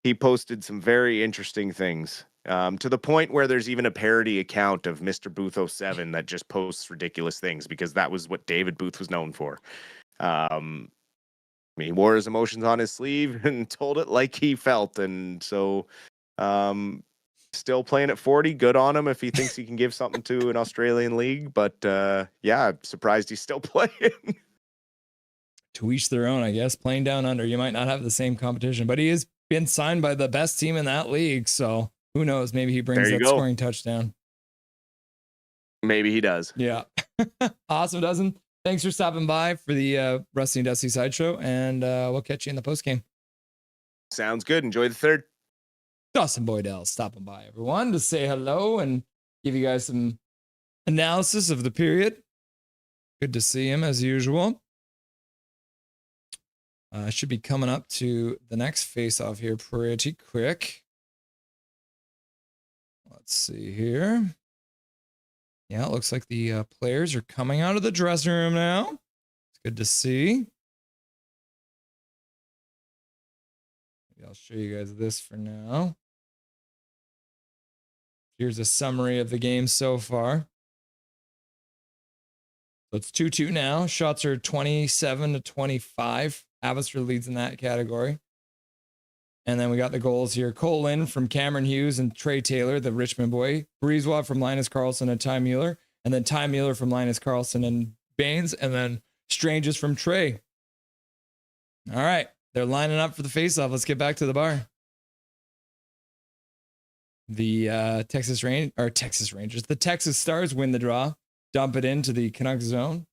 he posted some very interesting things. To the point where there's even a parody account of Mr. Booth 07 that just posts ridiculous things, because that was what David Booth was known for. He wore his emotions on his sleeve and told it like he felt. And so still playing at 40, good on him if he thinks he can give something to an Australian league. But yeah, I'm surprised he's still playing. To each their own, I guess. Playing down under, you might not have the same competition, but he has been signed by the best team in that league. So Who knows? Maybe he brings that scoring touchdown. Maybe he does. Yeah. Awesome, Dustin. Thanks for stopping by for the Rusty and Dusty Sideshow, and we'll catch you in the postgame. Sounds good. Enjoy the third. Dustin Boydell stopping by, everyone, to say hello and give you guys some analysis of the period. Good to see him as usual. Should be coming up to the next face-off here pretty quick. Let's see here. Yeah, it looks like the players are coming out of the dressing room now. It's good to see. Maybe I'll show you guys this for now. Here's a summary of the game so far. So it's 2-2 now. Shots are 27-25. Abbotsford leads in that category. And then we got the goals here. Cole Lynn from Cameron Hughes and Trey Taylor, the Richmond boy. Breezewald from Linus Carlson and Ty Mueller. And then Ty Mueller from Linus Carlson and Baines. And then Stranges from Trey. All right. They're lining up for the faceoff. Let's get back to the bar. The Texas Rangers, the Texas Stars win the draw. Dump it into the Canucks zone.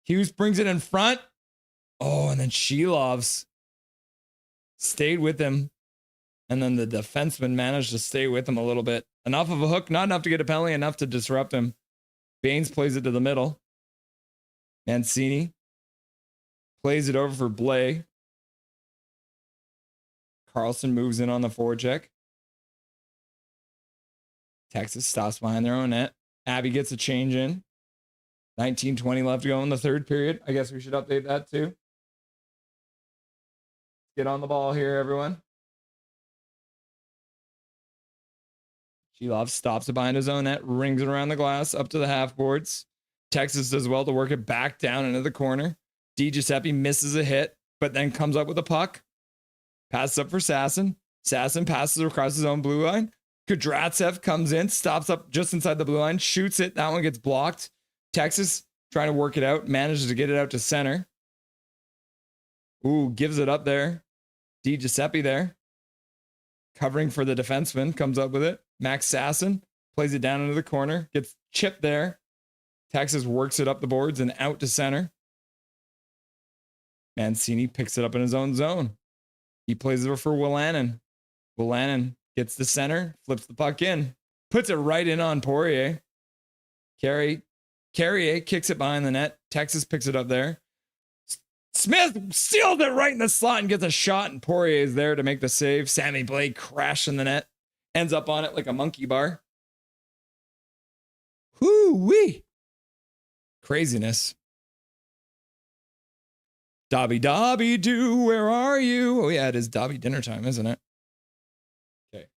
Hughes brings it in front. Oh, and then Shilovs stayed with him. And then the defenseman managed to stay with him a little bit. Enough of a hook, not enough to get a penalty, enough to disrupt him. Baines plays it to the middle. Mancini plays it over for Blais. Carlson moves in on the forecheck. Texas stops behind their own net. Abby gets a change in. 19:20 left to go in the third period. I guess we should update that too. Get on the ball here, everyone. Shilov stops it behind his own net, rings it around the glass, up to the half boards. Texas does well to work it back down into the corner. Di Giuseppe misses a hit, but then comes up with a puck. Passes up for Sasson. Sasson passes across his own blue line. Kudratsev comes in, stops up just inside the blue line, shoots it. That one gets blocked. Texas trying to work it out, manages to get it out to center. Ooh, gives it up there. Di Giuseppe there. Covering for the defenseman, comes up with it. Max Sasson plays it down into the corner, gets chipped there. Texas works it up the boards and out to center. Mancini picks it up in his own zone. He plays it for Willanen. Willanen gets the center, flips the puck in, puts it right in on Poirier. Carrier kicks it behind the net. Texas picks it up there. Smith steals it right in the slot and gets a shot, and Poirier is there to make the save. Sammy Blais crashed in the net. Ends up on it like a monkey bar. Whoo-wee. Craziness. Dobby Doo, where are you? Oh yeah, it is Dobby dinner time, isn't it? Okay.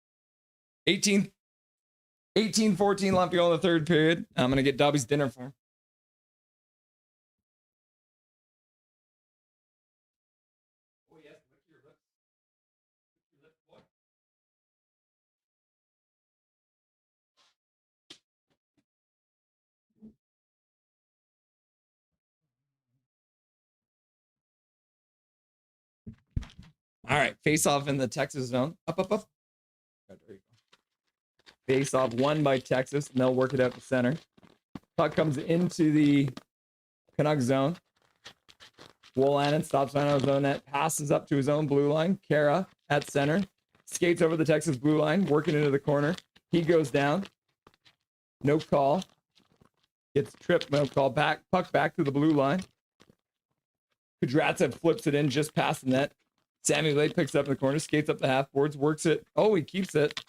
18-14 left to go in the third period. I'm going to get Dobby's dinner for him. Oh yes, lick your lips. Lick your lips, boy. All right, face off in the Texas zone. Up. There you go. Face off won by Texas, and they'll work it out to center. Puck comes into the Canucks zone. Willanen stops on his own net, passes up to his own blue line. Kara at center, skates over the Texas blue line, working into the corner. He goes down. No call. Gets tripped, no call. Puck back to the blue line. Kudratsev flips it in just past the net. Sammy Blais picks it up in the corner, skates up the half boards, works it. Oh, he keeps it.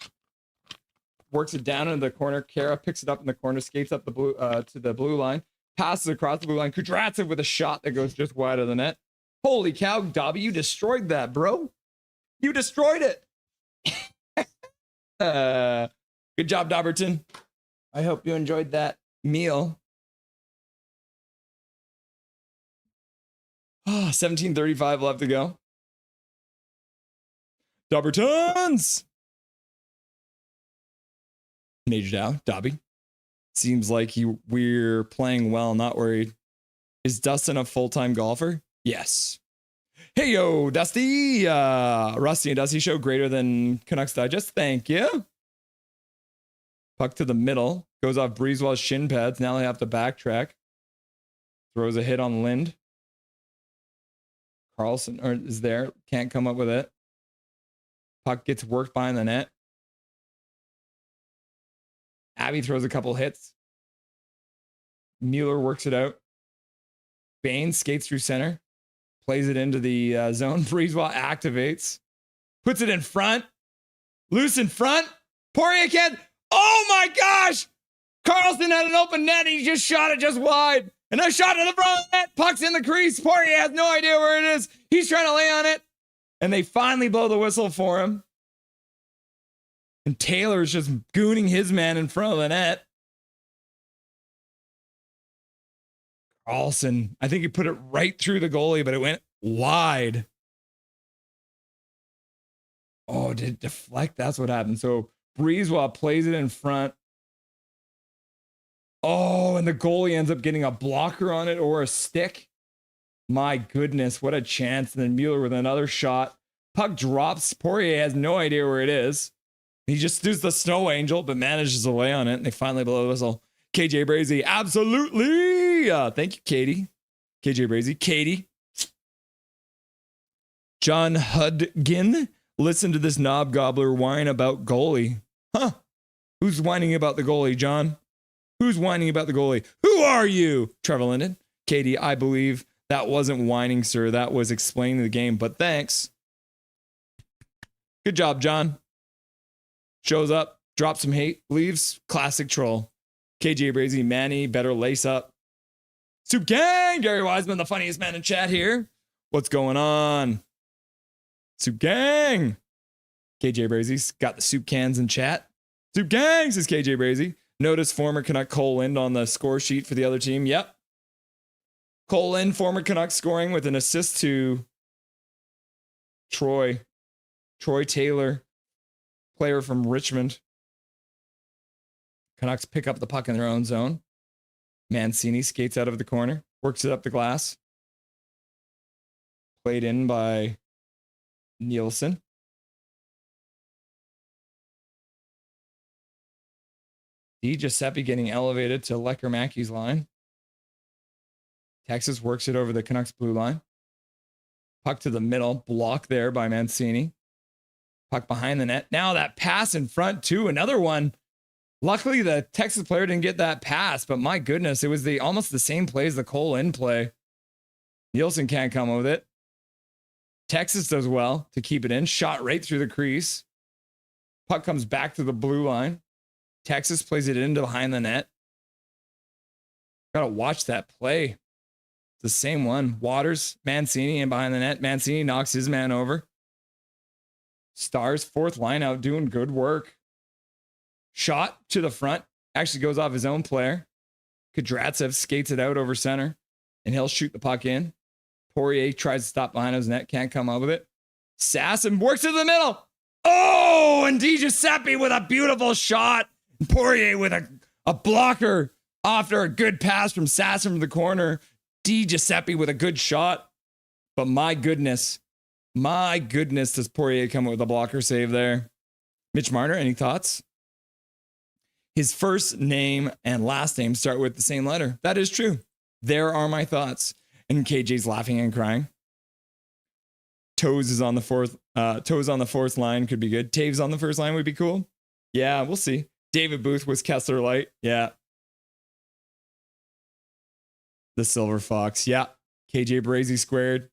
Works it down into the corner. Kara picks it up in the corner, skates up the blue to the blue line, passes across the blue line. Kudratsev with a shot that goes just wide of the net. Holy cow, Dobby, you destroyed that, bro. You destroyed it. Good job, Dobberton. I hope you enjoyed that meal. 17:35 left to go. Dobbertons! Major Dow, Dobby. Seems like we're playing well, not worried. Is Dustin a full-time golfer? Yes. Hey, yo, Dusty. Rusty and Dusty show greater than Canucks Digest. Thank you. Puck to the middle. Goes off Breezewell's shin pads. Now they have to backtrack. Throws a hit on Lind. Carlson is there. Can't come up with it. Puck gets worked behind the net. Abby throws a couple hits. Mueller works it out. Baines skates through center. Plays it into the zone. Breezewell activates. Puts it in front. Loose in front. Poirier can't. Oh my gosh! Carlson had an open net. He just shot it just wide. And a shot to the front of the net. Puck's in the crease. Poirier has no idea where it is. He's trying to lay on it. And they finally blow the whistle for him. And Taylor's just gooning his man in front of the net. Carlson, I think he put it right through the goalie, but it went wide. Oh, did it deflect? That's what happened. So Breezewell plays it in front. Oh, and the goalie ends up getting a blocker on it or a stick. My goodness, what a chance. And then Mueller with another shot. Puck drops. Poirier has no idea where it is. He just does the snow angel, but manages to lay on it. And they finally blow the whistle. KJ Brazy, absolutely. Thank you, Katie. KJ Brazy, Katie. John Hudgin, listen to this knob gobbler whine about goalie. Huh? Who's whining about the goalie, John? Who's whining about the goalie? Who are you? Trevor Linden. Katie, I believe that wasn't whining, sir. That was explaining the game, but thanks. Good job, John. Shows up, drops some hate, leaves. Classic troll. KJ Brazy, Manny, better lace up. Soup Gang, Gary Wiseman, the funniest man in chat here. What's going on? Soup Gang. KJ Brazy's got the soup cans in chat. Soup Gang, says KJ Brazy. Notice former Canuck Cole Lind on the score sheet for the other team. Yep. Cole Lind, former Canuck, scoring with an assist to Troy Taylor, player from Richmond. Canucks pick up the puck in their own zone. Mancini skates out of the corner, works it up the glass. Played in by Nielsen. Di Giuseppe getting elevated to Lecker-Mackey's line. Texas works it over the Canucks blue line. Puck to the middle, blocked there by Mancini. Puck behind the net. Now that pass in front too, another one. Luckily, the Texas player didn't get that pass, but my goodness, it was almost the same play as the Cole Lind play. Nielsen can't come with it. Texas does well to keep it in. Shot right through the crease. Puck comes back to the blue line. Texas plays it into behind the net. Gotta watch that play. It's the same one. Waters, Mancini, and behind the net. Mancini knocks his man over. Stars, fourth line out, doing good work. Shot to the front. Actually goes off his own player. Kudratsev skates it out over center. And he'll shoot the puck in. Poirier tries to stop behind his net. Can't come up with it. Sasson works to the middle. Oh, and Di Giuseppe with a beautiful shot. Poirier with a blocker after a good pass from Sasson from the corner. Di Giuseppe with a good shot. But my goodness, does Poirier come up with a blocker save there? Mitch Marner, any thoughts? His first name and last name start with the same letter. That is true. There are my thoughts. And KJ's laughing and crying. Toes is on the fourth. Toes on the fourth line could be good. Taves on the first line would be cool. Yeah, we'll see. David Booth was Kessler Light. Yeah. The Silver Fox. Yeah. KJ Brazy squared.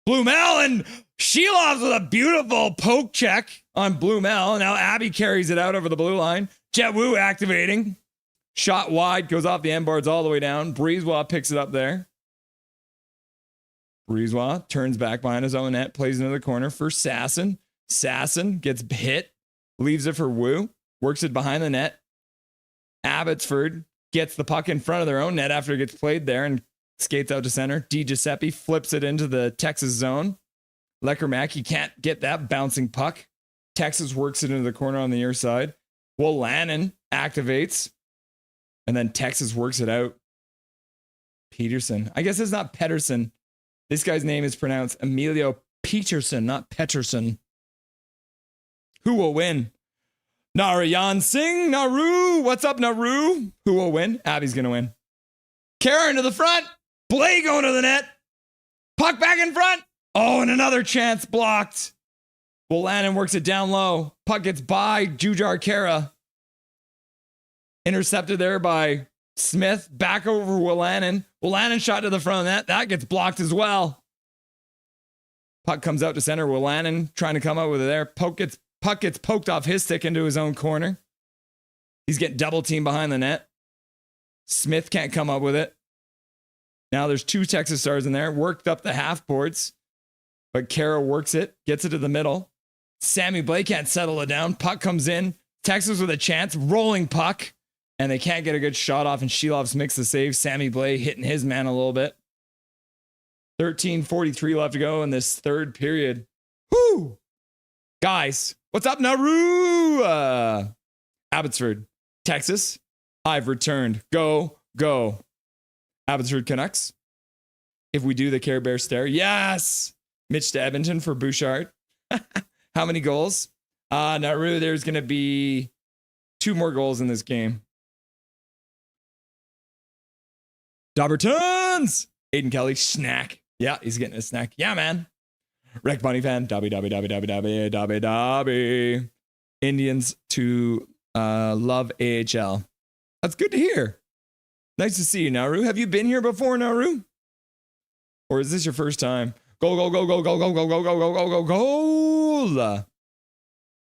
Blumel and Shelov's with a beautiful poke check on Blumel. Now Abby carries it out over the blue line. Jet Wu activating. Shot wide, goes off the end boards all the way down. Breezewell picks it up there. Breezewell turns back behind his own net, plays into the corner for Sasson. Sasson gets hit, leaves it for Wu, works it behind the net. Abbotsford gets the puck in front of their own net after it gets played there and skates out to center. Di Giuseppe flips it into the Texas zone. Lecker-Mackey can't get that bouncing puck. Texas works it into the corner on the near side. Well, Lannon activates. And then Texas works it out. Peterson. I guess it's not Pedersen. This guy's name is pronounced Emilio Peterson, not Peterson. Who will win? Narayan Singh, Naru. What's up, Naru? Who will win? Abby's going to win. Karen to the front. Blay going to the net. Puck back in front. Oh, and another chance blocked. Wolanin works it down low. Puck gets by Jujar Kara. Intercepted there by Smith. Back over Wolanin. Wolanin shot to the front of the net. That gets blocked as well. Puck comes out to center. Wolanin trying to come out with it there. Puck gets poked off his stick into his own corner. He's getting double teamed behind the net. Smith can't come up with it. Now there's 2 Texas Stars in there. Worked up the half boards. But Kara works it. Gets it to the middle. Sammy Blay can't settle it down. Puck comes in. Texas with a chance. Rolling puck. And they can't get a good shot off. And Shilovs makes the save. Sammy Blay hitting his man a little bit. 13:43 left to go in this third period. Whoo! Guys, what's up, Naru? Abbotsford, Texas. I've returned. Go, go. Abbotsford Canucks. If we do the Care Bear stare. Yes! Mitch to Edmonton for Bouchard. How many goals? Naru, there's going to be 2 more goals in this game. Dobbertons! Aiden Kelly, snack. Yeah, he's getting a snack. Yeah, man. Wreck Bunny fan. Dobby. Indians to love AHL. That's good to hear. Nice to see you, Naru. Have you been here before, Naru? Or is this your first time? Go, go, go, go, go, go, go, go, go, go, go, go, goal.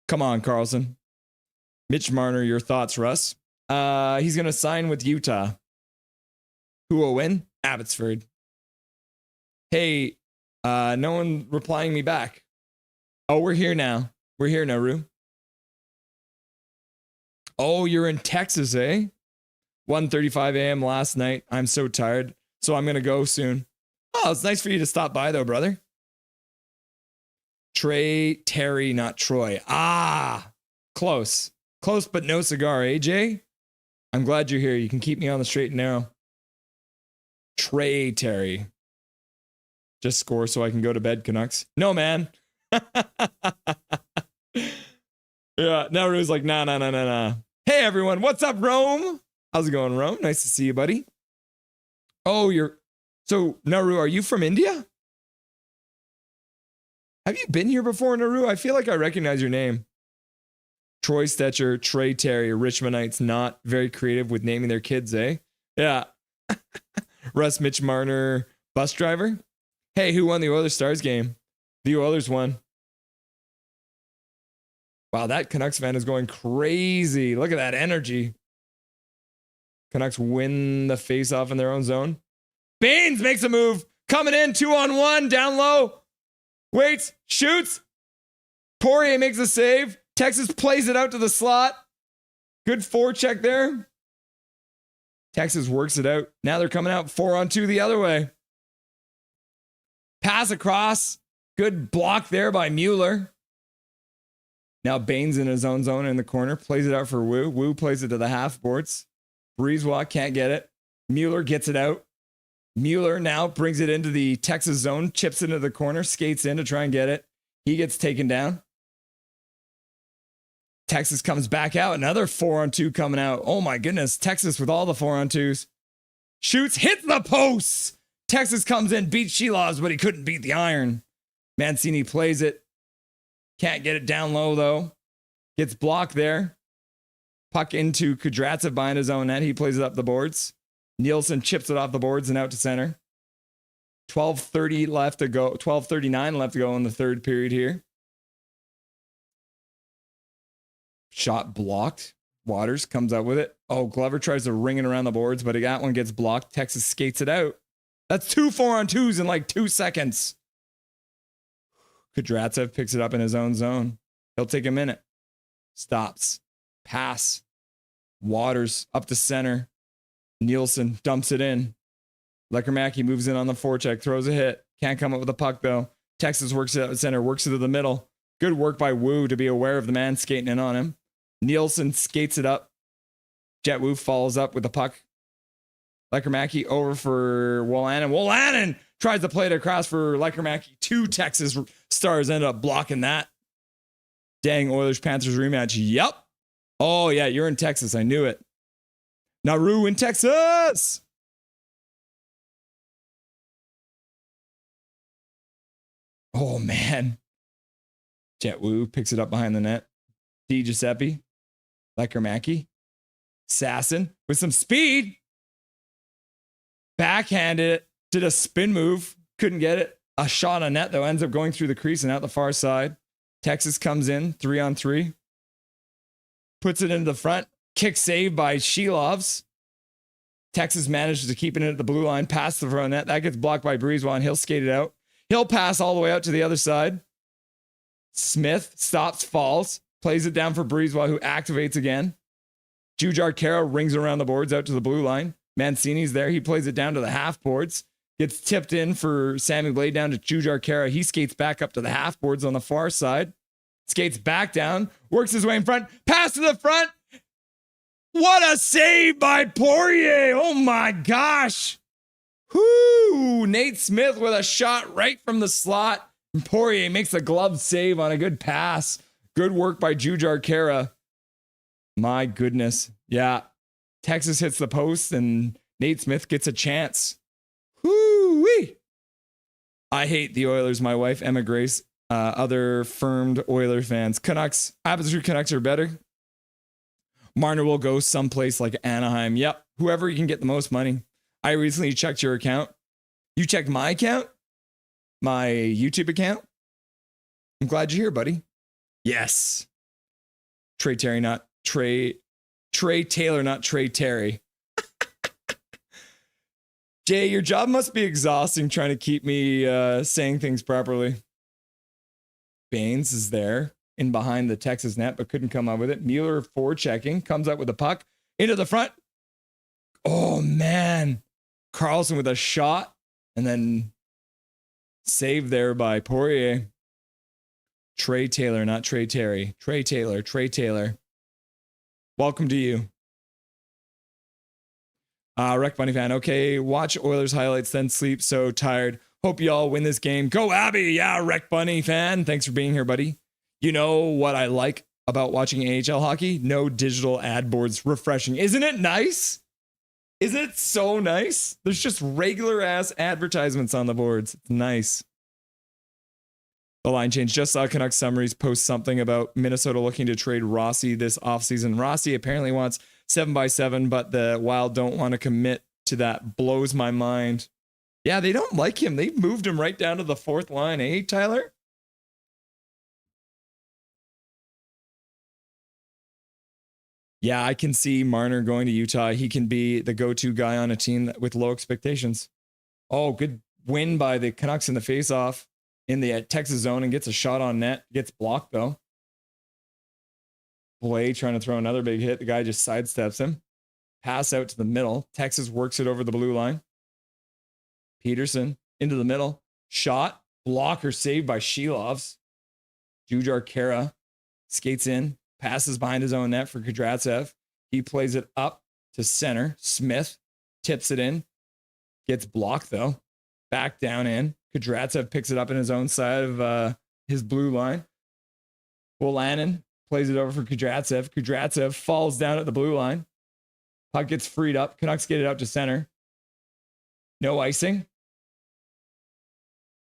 Come on, Carlson. Mitch Marner, your thoughts, Russ? He's going to sign with Utah. Who will win? Abbotsford. Hey, no one replying me back. Oh, we're here now. We're here, Naru. Oh, you're in Texas, eh? 1:35 a.m. last night. I'm so tired, so I'm going to go soon. Oh, it's nice for you to stop by, though, brother. Trey, Terry, not Troy. Ah, close. Close, but no cigar, AJ. I'm glad you're here. You can keep me on the straight and narrow. Trey, Terry. Just score so I can go to bed, Canucks. No, man. Yeah, Naru's like, nah. Hey, everyone. What's up, Rome? How's it going, Rome? Nice to see you, buddy. Oh, so, Naru, are you from India? Have you been here before, Naru? I feel like I recognize your name. Troy Stetcher, Trey Terry, Richmondites, not very creative with naming their kids, eh? Yeah. Russ Mitch Marner, bus driver. Hey, who won the Oilers Stars game? The Oilers won. Wow, that Canucks fan is going crazy. Look at that energy. Canucks win the face-off in their own zone. Baines makes a move. Coming in, 2-on-1, down low. Waits, shoots. Poirier makes a save. Texas plays it out to the slot. Good forecheck there. Texas works it out. Now they're coming out 4-on-2 the other way. Pass across. Good block there by Mueller. Now Baines in his own zone in the corner. Plays it out for Wu. Wu plays it to the half boards. Breezewalk can't get it. Mueller gets it out. Mueller now brings it into the Texas zone. Chips into the corner. Skates in to try and get it. He gets taken down. Texas comes back out. Another 4-on-2 coming out. Oh my goodness. Texas with all the 4-on-2s. Shoots. Hits the posts. Texas comes in. Beats Shilovs, but he couldn't beat the iron. Mancini plays it. Can't get it down low, though. Gets blocked there. Puck into Kudratsev behind his own net. He plays it up the boards. Nielsen chips it off the boards and out to center. 12:30 left to go. 12:39 left to go in the third period here. Shot blocked. Waters comes out with it. Oh, Glover tries to ring it around the boards, but that one gets blocked. Texas skates it out. That's 2 4-on-2s in like 2 seconds. Kudratsev picks it up in his own zone. He'll take a minute. Stops. Pass. Waters up to center. Nielsen dumps it in. Leckermacki moves in on the forecheck, throws a hit. Can't come up with a puck, though. Texas works it out center, works it to the middle. Good work by Wu to be aware of the man skating in on him. Nielsen skates it up. Jet Wu follows up with the puck. Lekermacki over for Wolanin. Wolanin tries to play it across for Lekermacki. 2 Texas stars ended up blocking that. Dang, Oilers-Panthers rematch. Yup. Oh, yeah, you're in Texas. I knew it. Naru in Texas. Oh, man. Jet Wu picks it up behind the net. D. Giuseppe. Lekermacki. Sasson with some speed. Backhanded it. Did a spin move. Couldn't get it. A shot on net, though, ends up going through the crease and out the far side. Texas comes in 3-on-3. Puts it into the front. Kick save by Shelovs. Texas manages to keep it in at the blue line. Past the front net. That gets blocked by Breezewell, and he'll skate it out. He'll pass all the way out to the other side. Smith stops, falls. Plays it down for Breezewell, who activates again. Jujhar Khaira rings around the boards out to the blue line. Mancini's there. He plays it down to the half boards. Gets tipped in for Sammy Blade down to Jujhar Khaira. He skates back up to the half boards on the far side. Skates back down. Works his way in front. Pass to the front. What a save by Poirier. Oh my gosh. Whoo. Nate Smith with a shot right from the slot. And Poirier makes a glove save on a good pass. Good work by Jujhar Khaira. My goodness. Yeah. Texas hits the post and Nate Smith gets a chance. Whoo-wee. I hate the Oilers. My wife, Emma Grace, other firmed Oiler fans. Canucks, Abbotsford Canucks are better. Marner will go someplace like Anaheim. Yep. Whoever can get the most money. I recently checked your account. You checked my account? My YouTube account? I'm glad you're here, buddy. Yes. Trey Terry, not Trey. Trey Taylor, not Trey Terry. Jay, your job must be exhausting trying to keep me saying things properly. Baines is there in behind the Texas net, but couldn't come up with it. Mueller forechecking, comes up with the puck into the front. Oh, man. Carlson with a shot and then saved there by Poirier. Trey Taylor, not Trey Terry. Trey Taylor, Trey Taylor. Welcome to you. Rec Bunny fan. Okay, watch Oilers highlights, then sleep. So tired. Hope y'all win this game. Go Abby. Yeah, Rec Bunny fan. Thanks for being here, buddy. You know what I like about watching AHL hockey? No digital ad boards. Refreshing. Isn't it nice? Isn't it so nice? There's just regular ass advertisements on the boards. It's nice. The line change. Just saw Canucks summaries post something about Minnesota looking to trade Rossi this offseason. Rossi apparently wants 7x7, but the Wild don't want to commit to that. Blows my mind. Yeah, they don't like him. They've moved him right down to the fourth line, eh, Tyler? Yeah, I can see Marner going to Utah. He can be the go-to guy on a team with low expectations. Oh, good win by the Canucks in the face-off in the Texas zone and gets a shot on net. Gets blocked, though. Blay trying to throw another big hit. The guy just sidesteps him. Pass out to the middle. Texas works it over the blue line. Peterson into the middle. Shot. Blocker saved by Shelovs. Jujhar Khaira skates in. Passes behind his own net for Kudratsev. He plays it up to center. Smith tips it in. Gets blocked, though. Back down in. Kudratsev picks it up in his own side of his blue line. Wolanin plays it over for Kudratsev. Kudratsev falls down at the blue line. Puck gets freed up. Canucks get it out to center. No icing.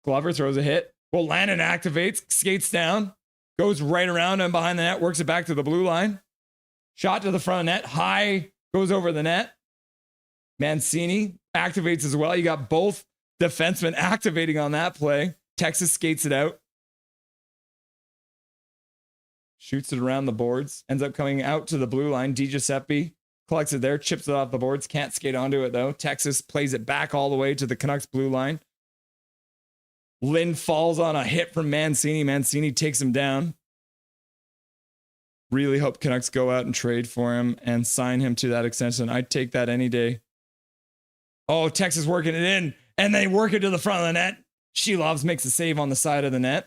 Glover throws a hit. Wolanin activates, skates down, goes right around and behind the net, works it back to the blue line. Shot to the front of net. High goes over the net. Mancini activates as well. You got both defensemen activating on that play. Texas skates it out. Shoots it around the boards. Ends up coming out to the blue line. Di Giuseppe collects it there. Chips it off the boards. Can't skate onto it, though. Texas plays it back all the way to the Canucks blue line. Lynn falls on a hit from Mancini. Mancini takes him down. Really hope Canucks go out and trade for him and sign him to that extension. I'd take that any day. Oh, Texas working it in. And they work it to the front of the net. Shelovs makes a save on the side of the net.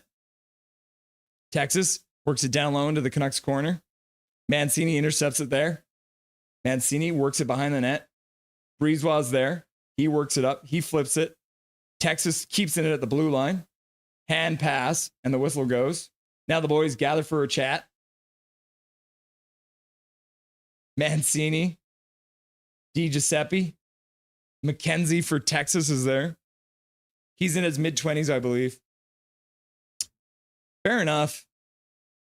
Texas works it down low into the Canucks corner. Mancini intercepts it there. Mancini works it behind the net. Breezewa's there. He works it up. He flips it. Texas keeps it at the blue line. Hand pass, and the whistle goes. Now the boys gather for a chat. Mancini, DiGiuseppe, McKenzie for Texas is there. He's in his mid-20s, I believe. Fair enough.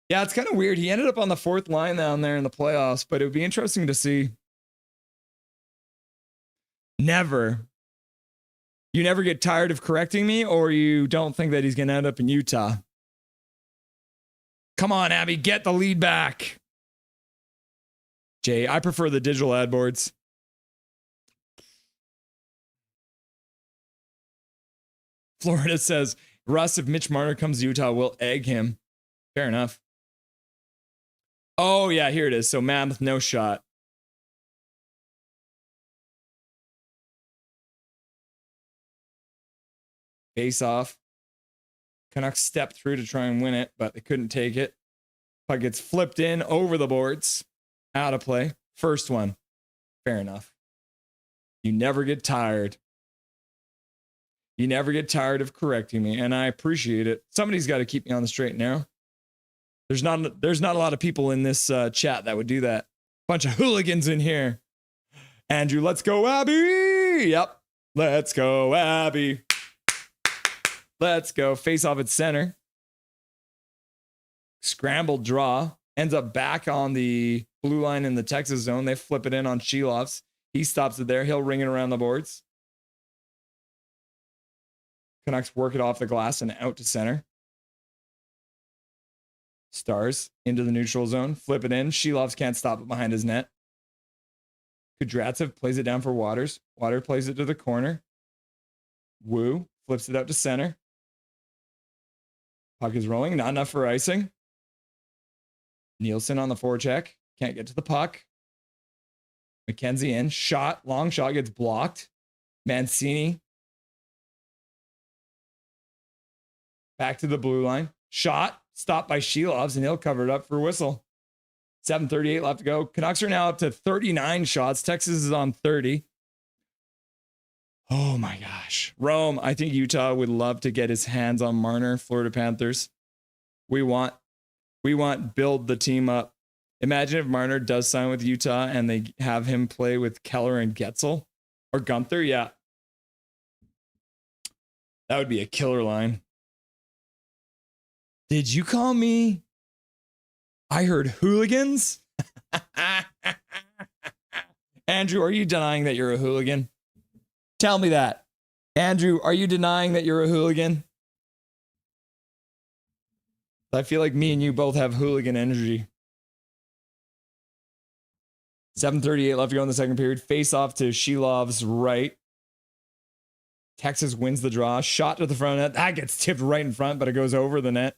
Yeah, it's kind of weird. He ended up on the fourth line down there in the playoffs, but it would be interesting to see. Never. You never get tired of correcting me, or you don't think that he's going to end up in Utah? Come on, Abby, get the lead back. Jay, I prefer the digital ad boards. Florida says, Russ, if Mitch Marner comes to Utah, we'll egg him. Fair enough. Oh, yeah, here it is. So Mammoth, no shot. Face off. Canucks step through to try and win it, but they couldn't take it. Puck gets flipped in over the boards. Out of play. First one. Fair enough. You never get tired. You never get tired of correcting me, and I appreciate it. Somebody's got to keep me on the straight and narrow. There's not a lot of people in this chat that would do that. Bunch of hooligans in here. Andrew, let's go, Abby. Yep. Let's go, Abby. Let's go. Face off at center. Scrambled draw. Ends up back on the blue line in the Texas zone. They flip it in on Shelovs. He stops it there. He'll ring it around the boards. Canucks work it off the glass and out to center. Stars into the neutral zone. Flip it in. Shelovs can't stop it behind his net. Kudratsev plays it down for Waters. Water plays it to the corner. Wu flips it out to center. Puck is rolling. Not enough for icing. Nielsen on the forecheck. Can't get to the puck. McKenzie in. Shot. Long shot gets blocked. Mancini. Back to the blue line. Shot. Stopped by Shelovs, and he'll cover it up for a whistle. 7:38 left to go. Canucks are now up to 39 shots. Texas is on 30. Oh my gosh. Rome, I think Utah would love to get his hands on Marner, Florida Panthers. We want build the team up. Imagine if Marner does sign with Utah and they have him play with Keller and Getzel or Gunther. Yeah. That would be a killer line. Did you call me? I heard hooligans. Andrew, are you denying that you're a hooligan? Tell me that. Andrew, are you denying that you're a hooligan? I feel like me and you both have hooligan energy. 7:38 left to go in the second period. Face off to Shelov's right. Texas wins the draw. Shot to the front net. That gets tipped right in front, but it goes over the net.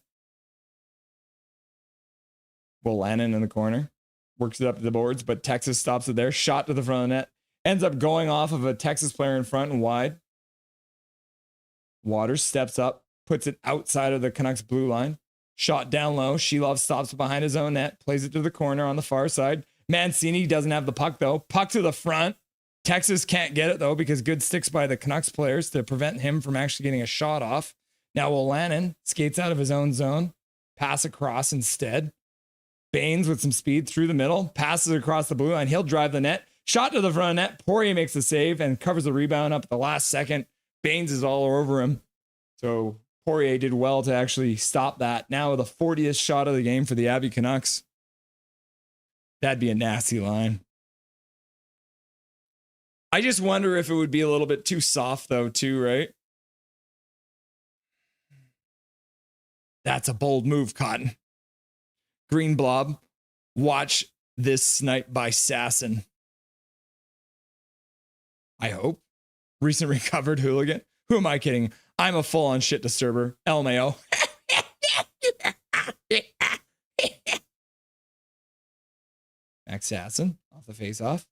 Wolanin in the corner. Works it up to the boards, but Texas stops it there. Shot to the front of the net. Ends up going off of a Texas player in front and wide. Waters steps up. Puts it outside of the Canucks blue line. Shot down low. Shelov stops behind his own net. Plays it to the corner on the far side. Mancini doesn't have the puck, though. Puck to the front. Texas can't get it, though, because good sticks by the Canucks players to prevent him from actually getting a shot off. Now Wolanin skates out of his own zone. Pass across instead. Baines with some speed through the middle. Passes across the blue line. He'll drive the net. Shot to the front of the net. Poirier makes the save and covers the rebound up at the last second. Baines is all over him. So Poirier did well to actually stop that. Now the 40th shot of the game for the Abbey Canucks. That'd be a nasty line. I just wonder if it would be a little bit too soft, though, too, right? That's a bold move, Cotton. Green Blob. Watch this snipe by Sasson. I hope. Recent recovered hooligan. Who am I kidding? I'm a full-on shit disturber. LMAO. Max Sasson off the face-off.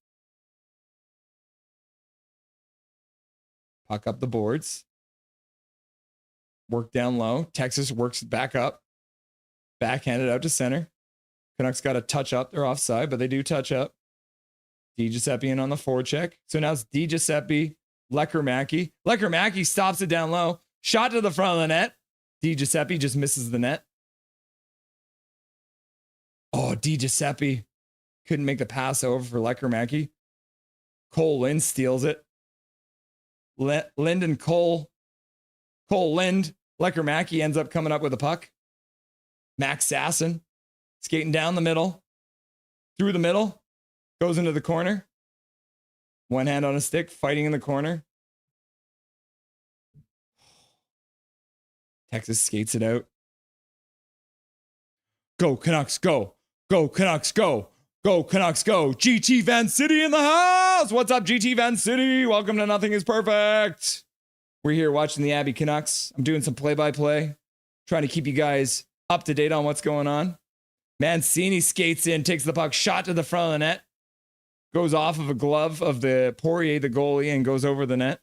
Puck up the boards. Work down low. Texas works back up. Backhanded out to center. Canucks got to touch up. They're offside, but they do touch up. DiGiuseppe in on the forecheck. So now it's DiGiuseppe, Lecker-Mackey. Lecker-Mackey stops it down low. Shot to the front of the net. DiGiuseppe just misses the net. Oh, DiGiuseppe couldn't make the pass over for Lecker-Mackey. Cole Lind steals it. Lind and Cole Lind. Lecker-Mackey ends up coming up with a puck. Max Sasson skating down the middle. Through the middle. Goes into the corner. One hand on a stick, fighting in the corner. Texas skates it out. Go Canucks, go. Go Canucks, go. Go Canucks, go. GT Van City in the house. What's up, GT Van City? Welcome to Nothing is Perfect. We're here watching the Abby Canucks. I'm doing some play-by-play, trying to keep you guys up to date on what's going on. Mancini skates in, takes the puck, shot to the front of the net. Goes off of a glove of the Poirier, the goalie, and goes over the net.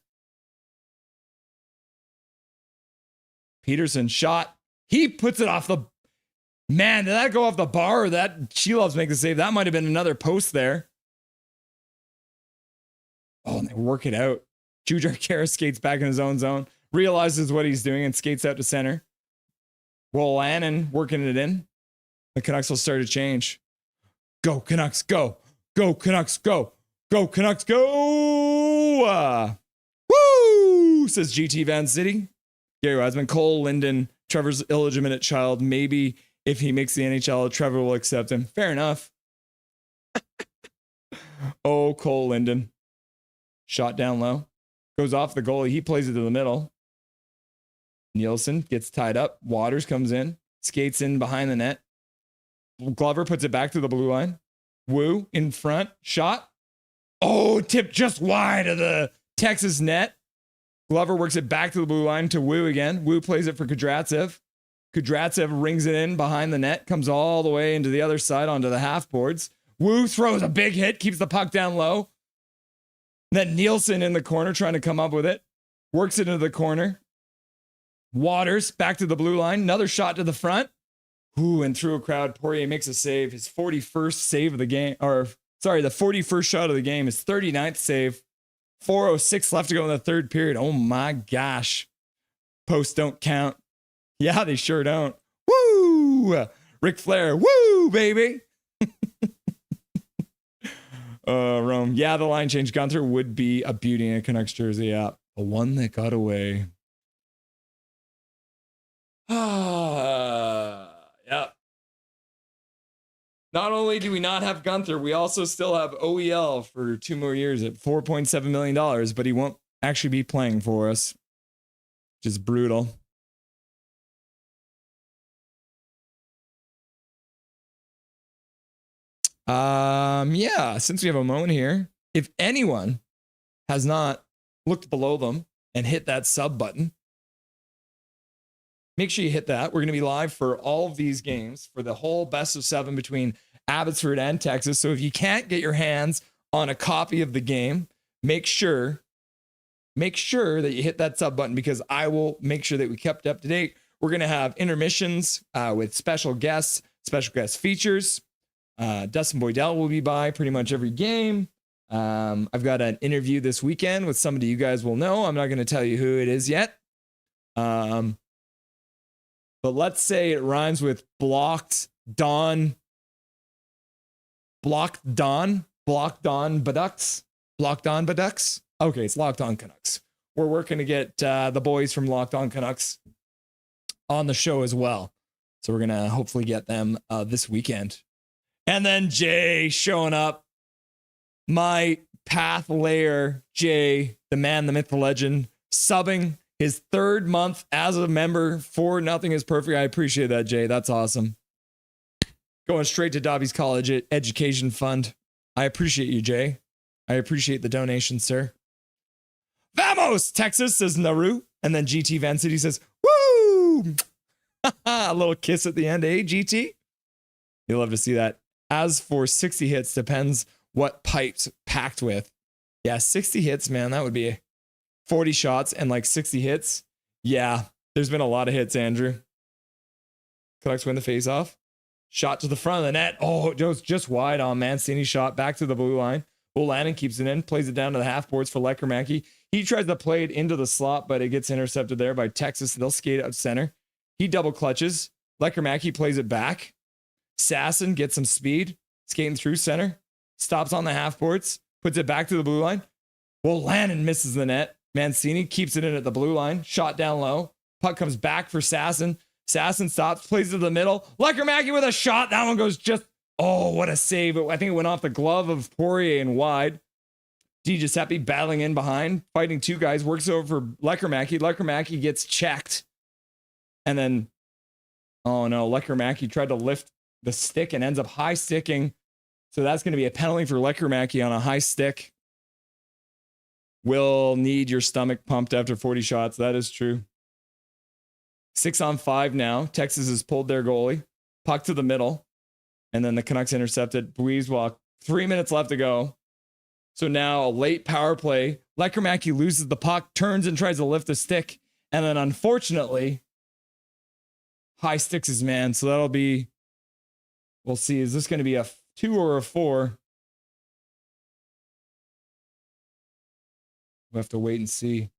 Peterson shot. He puts it off the... Man, did that go off the bar or that Shelovs make the save? That might have been another post there. Oh, and they work it out. Jujhar Khaira skates back in his own zone, realizes what he's doing, and skates out to center. Wolanin working it in. The Canucks will start to change. Go, Canucks, go. Go, Canucks, go. Go, Canucks, go. Woo, says GT Van City. Gary Wiseman, Cole Linden, Trevor's illegitimate child. Maybe if he makes the NHL, Trevor will accept him. Fair enough. Oh, Cole Linden. Shot down low. Goes off the goalie. He plays it to the middle. Nielsen gets tied up. Waters comes in. Skates in behind the net. Glover puts it back to the blue line. Wu in front. Shot. Oh, tipped just wide of the Texas net. Glover works it back to the blue line to Wu again. Wu plays it for Kudratsev. Kudratsev rings it in behind the net. Comes all the way into the other side onto the half boards. Wu throws a big hit. Keeps the puck down low. Then Nielsen in the corner trying to come up with it. Works it into the corner. Waters back to the blue line. Another shot to the front. Ooh, and through a crowd, Poirier makes a save. His 41st save of the game. Or, sorry, the 41st shot of the game. His 39th save. 4:06 left to go in the third period. Oh my gosh. Posts don't count. Yeah, they sure don't. Woo! Ric Flair. Woo, baby. Rome. Yeah, the line change. Gunther would be a beauty in a Canucks jersey. Yeah, the one that got away. Yeah. Not only do we not have Gunther, we also still have OEL for 2 more years at $4.7 million, but he won't actually be playing for us, which is brutal. Yeah, since we have a moment here, if anyone has not looked below them and hit that sub button, make sure you hit that. We're going to be live for all of these games for the whole best of 7 between Abbotsford and Texas. So if you can't get your hands on a copy of the game, make sure that you hit that sub button, because I will make sure that we kept up to date. We're going to have intermissions with special guest features. Dustin Boydell will be by pretty much every game. I've got an interview this weekend with somebody you guys will know. I'm not going to tell you who it is yet. But let's say it rhymes with Blocked Dawn Buducks. Okay, it's Locked On Canucks. We're working to get the boys from Locked On Canucks on the show as well. So we're going to hopefully get them this weekend. And then Jay showing up. My path layer, Jay, the man, the myth, the legend, subbing his 3rd month as a member for Nothing is Perfect. I appreciate that, Jay. That's awesome. Going straight to Dobby's College Education Fund. I appreciate you, Jay. I appreciate the donation, sir. Vamos, Texas, says Naru. And then GT Van City says, woo! A little kiss at the end, eh, GT? You'll love to see that. As for 60 hits, depends what pipe's packed with. Yeah, 60 hits, man. That would be 40 shots and like 60 hits. Yeah, there's been a lot of hits, Andrew. Canucks win the faceoff. Shot to the front of the net. Oh, it was just wide on Mancini. Shot back to the blue line. Olanen keeps it in, plays it down to the half boards for Lekkerimäki. He tries to play it into the slot, but it gets intercepted there by Texas. They'll skate out center. He double clutches. Lekkerimäki plays it back. Sasson gets some speed, skating through center, stops on the half boards, puts it back to the blue line. Olanen misses the net. Mancini keeps it in at the blue line, shot down low. Puck comes back for Sasson. Sasson stops, plays it to the middle. Lekkerimäki with a shot. That one goes just, oh, what a save. I think it went off the glove of Poirier and wide. Di Giuseppe battling in behind, fighting two guys, works over for Lekkerimäki. Lekkerimäki gets checked. And then, oh no, Lekkerimäki tried to lift the stick and ends up high sticking. So that's going to be a penalty for Lekkerimäki on a high stick. Will need your stomach pumped after 40 shots. That is true. 6-on-5 now. Texas has pulled their goalie. Puck to the middle. And then the Canucks intercepted. Brisebois, 3 minutes left to go. So now a late power play. Lekkerimäki loses the puck, turns and tries to lift the stick. And then unfortunately, high sticks his man. So that'll be, we'll see. Is this going to be a 2 or a 4? We'll have to wait and see.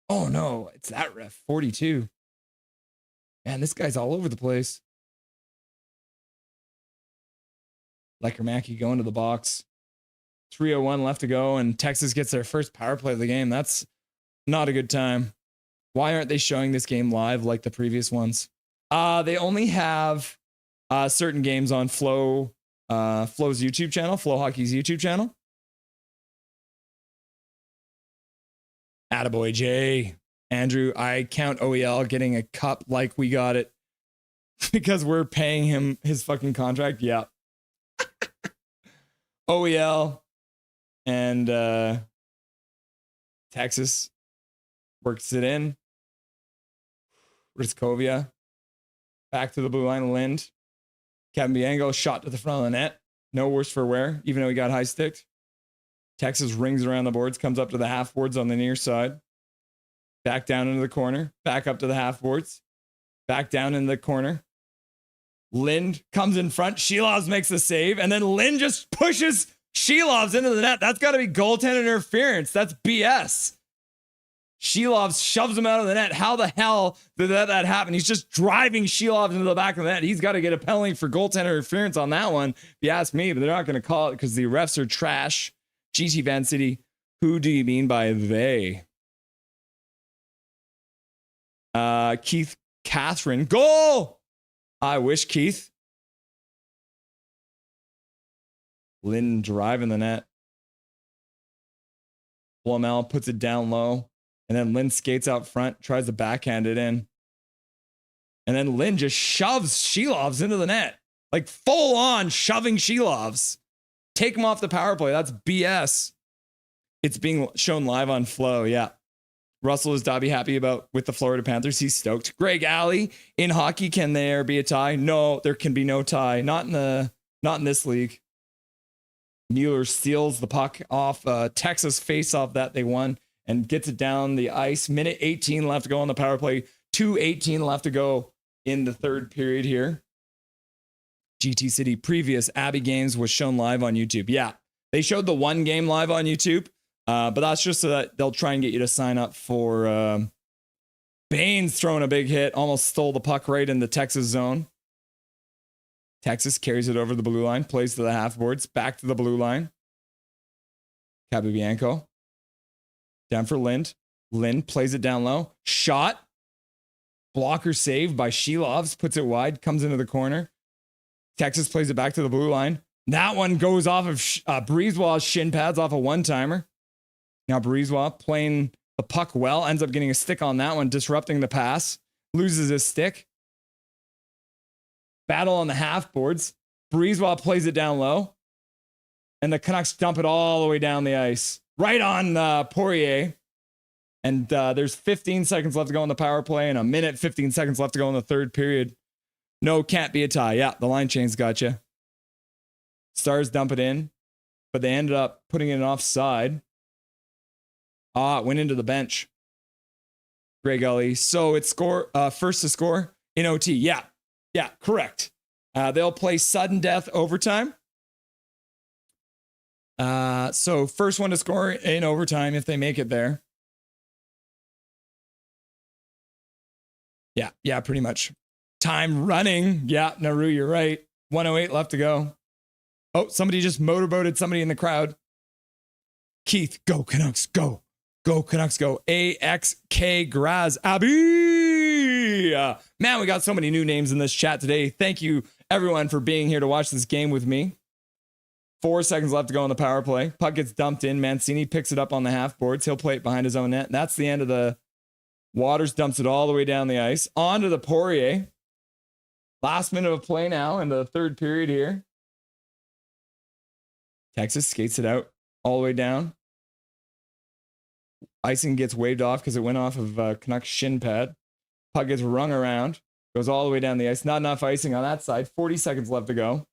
Oh no, it's that ref, 42. Man, this guy's all over the place. Lekkerimäki going to the box. 3:01 left to go, and Texas gets their first power play of the game. That's not a good time. Why aren't they showing this game live like the previous ones? They only have certain games on Flow's YouTube channel, Flow Hockey's YouTube channel. Attaboy Jay. Andrew, I count OEL getting a cup like we got it because we're paying him his fucking contract. Yeah. OEL and Texas works it in. Rizkovia. Back to the blue line. Lind. Kevin Bianco shot to the front of the net. No worse for wear, even though he got high sticked. Texas rings around the boards, comes up to the half boards on the near side. Back down into the corner. Back up to the half boards. Back down in the corner. Lind comes in front. Shilovs makes the save. And then Lind just pushes Shilovs into the net. That's got to be goaltender interference. That's BS. Shilovs shoves him out of the net. How the hell did that happen? He's just driving Shilovs into the back of the net. He's got to get a penalty for goaltender interference on that one, if you ask me. But they're not going to call it because the refs are trash. GT Van City, who do you mean by they? Keith Catherine, goal! I wish, Keith. Lynn driving the net. Blomel puts it down low. And then Lynn skates out front, tries to backhand it in. And then Lynn just shoves Shilovs into the net. Like full on shoving Shilovs. Take him off the power play. That's BS. It's being shown live on Flow. Yeah. Russell is Dobby happy about with the Florida Panthers. He's stoked. Greg Alley, in hockey, can there be a tie? No, there can be no tie. Not in this league. Mueller steals the puck off Texas face-off that they won and gets it down the ice. Minute 18 left to go on the power play. 2:18 left to go in the third period here. GT City previous Abbey games was shown live on YouTube. Yeah, they showed the one game live on YouTube, but that's just so that they'll try and get you to sign up for Baines throwing a big hit, almost stole the puck right in the Texas zone. Texas carries it over the blue line, plays to the half boards, back to the blue line. Capobianco. Down for Lind. Lind plays it down low. Shot. Blocker saved by Shilovs. Puts it wide. Comes into the corner. Texas plays it back to the blue line. That one goes off of Brisebois' shin pads off a one-timer. Now Brisebois playing the puck well. Ends up getting a stick on that one, disrupting the pass. Loses his stick. Battle on the half boards. Brisebois plays it down low. And the Canucks dump it all the way down the ice. Right on Poirier. And there's 15 seconds left to go on the power play and a minute, 15 seconds left to go in the third period. No, can't be a tie. Yeah, the line change gotcha. Stars dump it in, but they ended up putting it offside. It went into the bench. Greg Gully. So it's first to score in OT. Yeah, correct. They'll play sudden death overtime. So first one to score in overtime if they make it there. Yeah, pretty much. Time running. Yeah, Naru, you're right. 1:08 left to go. Oh, somebody just motorboated somebody in the crowd. Keith, go Canucks, go. Go Canucks, go. AXK Graz Abby. Man, we got so many new names in this chat today. Thank you, everyone, for being here to watch this game with me. 4 seconds left to go on the power play. Puck gets dumped in. Mancini picks it up on the half boards. He'll play it behind his own net. And that's the end of the Waters. Dumps it all the way down the ice. On to the Poirier. Last minute of play now in the third period here. Texas skates it out all the way down. Icing gets waved off because it went off of Canucks shin pad. Puck gets rung around. Goes all the way down the ice. Not enough icing on that side. 40 seconds left to go.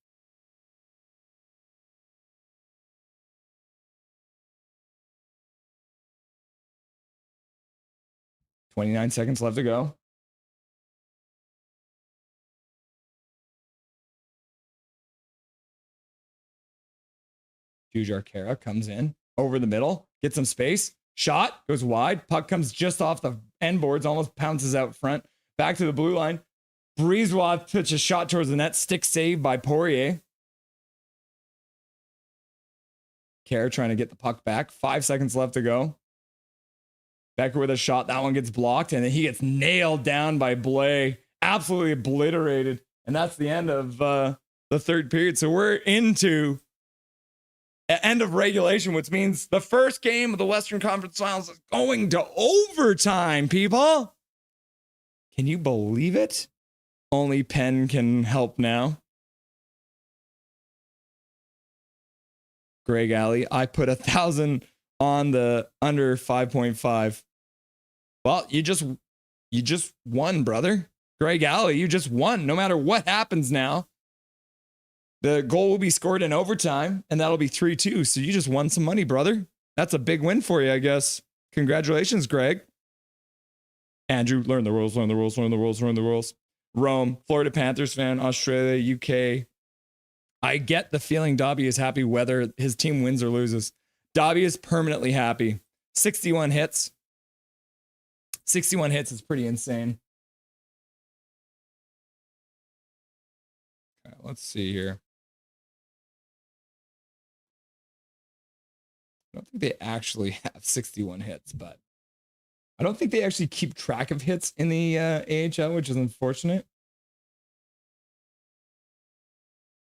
$29 seconds left to go. Jujar Kara comes in over the middle, gets some space. Shot goes wide. Puck comes just off the end boards, almost pounces out front. Back to the blue line. Breezewatt puts a shot towards the net. Stick save by Poirier. Kara trying to get the puck back. 5 seconds left to go. Becker with a shot. That one gets blocked, and then he gets nailed down by Blais. Absolutely obliterated. And that's the end of the third period. So we're into end of regulation, which means the first game of the Western Conference Finals is going to overtime, people. Can you believe it? Only Penn can help now. Greg Alley, I put 1,000 on the under 5.5. Well, you just won, brother. Greg Alley, you just won. No matter what happens now, the goal will be scored in overtime, and that'll be 3-2. So you just won some money, brother. That's a big win for you, I guess. Congratulations, Greg. Andrew, learn the rules, learn the rules, learn the rules, learn the rules. Rome, Florida Panthers fan, Australia, UK. I get the feeling Dobby is happy whether his team wins or loses. Dobby is permanently happy. 61 hits. 61 hits is pretty insane. Okay, let's see here. I don't think they actually have 61 hits, but I don't think they actually keep track of hits in the AHL, which is unfortunate.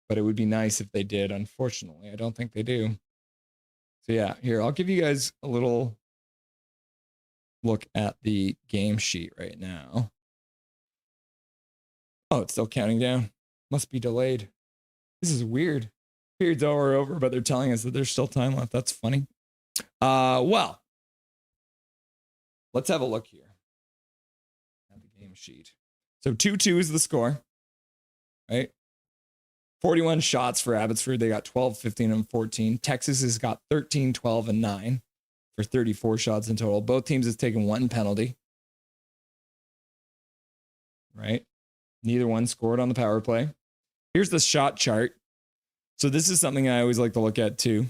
But it would be nice if they did. Unfortunately, I don't think they do. So yeah, here, I'll give you guys a little look at the game sheet right now. Oh, it's still counting down. Must be delayed. This is weird. Period's over, but they're telling us that there's still time left. That's funny. Well, let's have a look here at the game sheet. So 2-2 is the score, right? 41 shots for Abbotsford. They got 12, 15, and 14. Texas has got 13, 12, and 9 for 34 shots in total. Both teams has taken one penalty, right? Neither one scored on the power play. Here's the shot chart. So this is something I always like to look at too.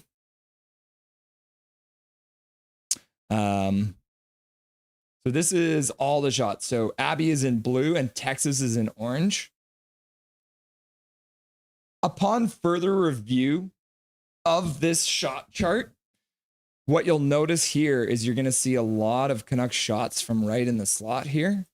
So this is all the shots. So Abby is in blue and Texas is in orange. Upon further review of this shot chart, what you'll notice here is you're going to see a lot of Canucks shots from right in the slot here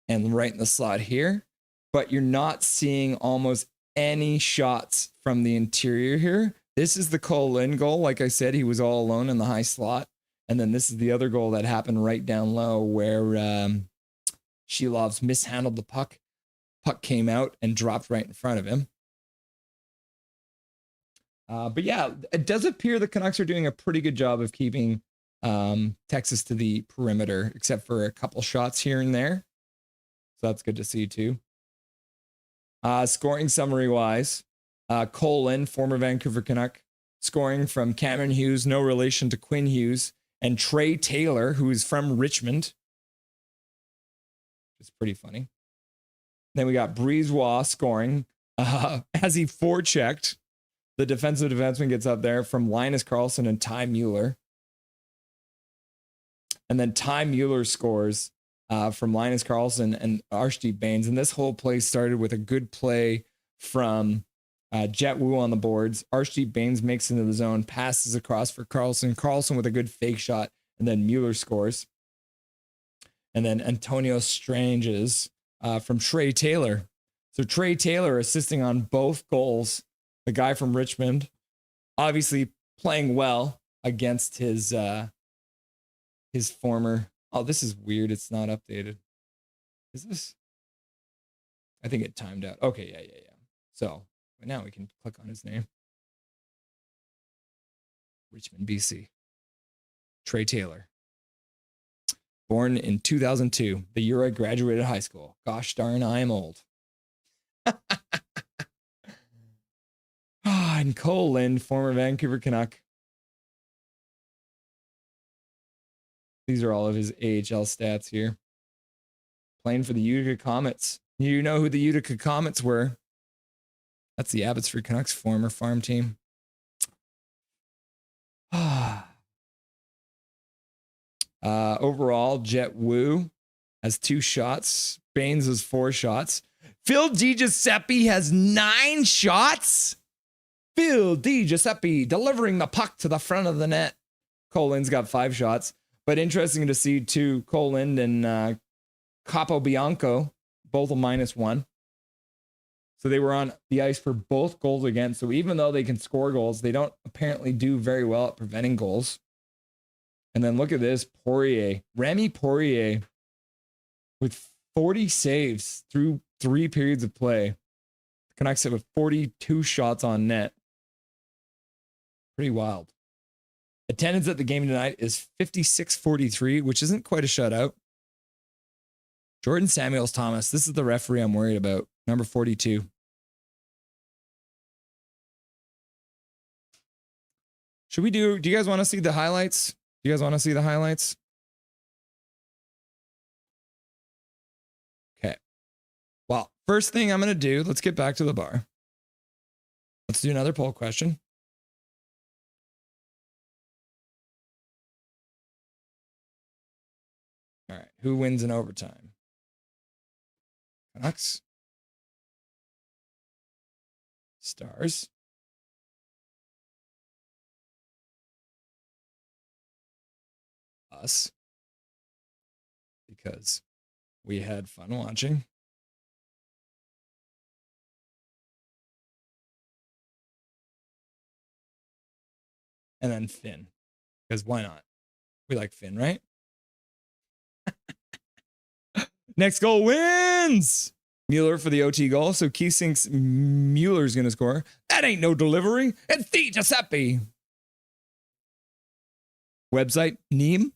and right in the slot here, but you're not seeing almost any shots from the interior here. This is the Cole Lynn goal. Like I said, he was all alone in the high slot. And then this is the other goal that happened right down low where Shelov's mishandled the puck. Puck came out and dropped right in front of him. But yeah, it does appear the Canucks are doing a pretty good job of keeping Texas to the perimeter, except for a couple shots here and there. So that's good to see too. Scoring summary wise, Cole Lynn, former Vancouver Canuck, scoring from Cameron Hughes, no relation to Quinn Hughes, and Trey Taylor, who is from Richmond. It's pretty funny. Then we got Breezewatt scoring as he forechecked The defensive defenseman gets up there from Linus Karlsson and Ty Mueller. And then Ty Mueller scores from Linus Karlsson and Arshdeep Bains. And this whole play started with a good play from Jet Wu on the boards. Arshdeep Bains makes into the zone, passes across for Karlsson. Karlsson with a good fake shot, and then Mueller scores. And then Antonio Stranges from Trey Taylor. So Trey Taylor assisting on both goals. The guy from Richmond, obviously playing well against his former. Oh, this is weird. It's not updated. Is this? I think it timed out. Okay, yeah. So now we can click on his name. Richmond, BC. Trey Taylor. Born in 2002, the year I graduated high school. Gosh darn, I am old. And Cole Lind, former Vancouver Canuck. These are all of his AHL stats here. Playing for the Utica Comets. You know who the Utica Comets were? That's the Abbotsford Canucks former farm team. Overall, Jet Wu has 2 shots. Bains has 4 shots. Phil DiGiuseppe has 9 shots. Phil DiGiuseppe delivering the puck to the front of the net. Cole Lind's got 5 shots. But interesting to see, too, Cole Lind and Capobianco, both a -1. So they were on the ice for both goals against. So even though they can score goals, they don't apparently do very well at preventing goals. And then look at this, Poirier. Remy Poirier with 40 saves through 3 periods of play. The Canucks have 42 shots on net. Pretty wild. Attendance at the game tonight is 56-43, which isn't quite a shutout. Jordan Samuels Thomas. This is the referee I'm worried about. Number 42. Should we do you guys want to see the highlights? Do you guys want to see the highlights? Okay. Well, first thing I'm going to do, let's get back to the bar. Let's do another poll question. All right. Who wins in overtime? Canucks? Stars? Us? Because we had fun watching. And then Finn. Because why not? We like Finn, right? Next goal wins! Mueller for the OT goal. So Keith thinks Mueller's going to score. That ain't no delivery. It's DiGiuseppe. Website, Neem.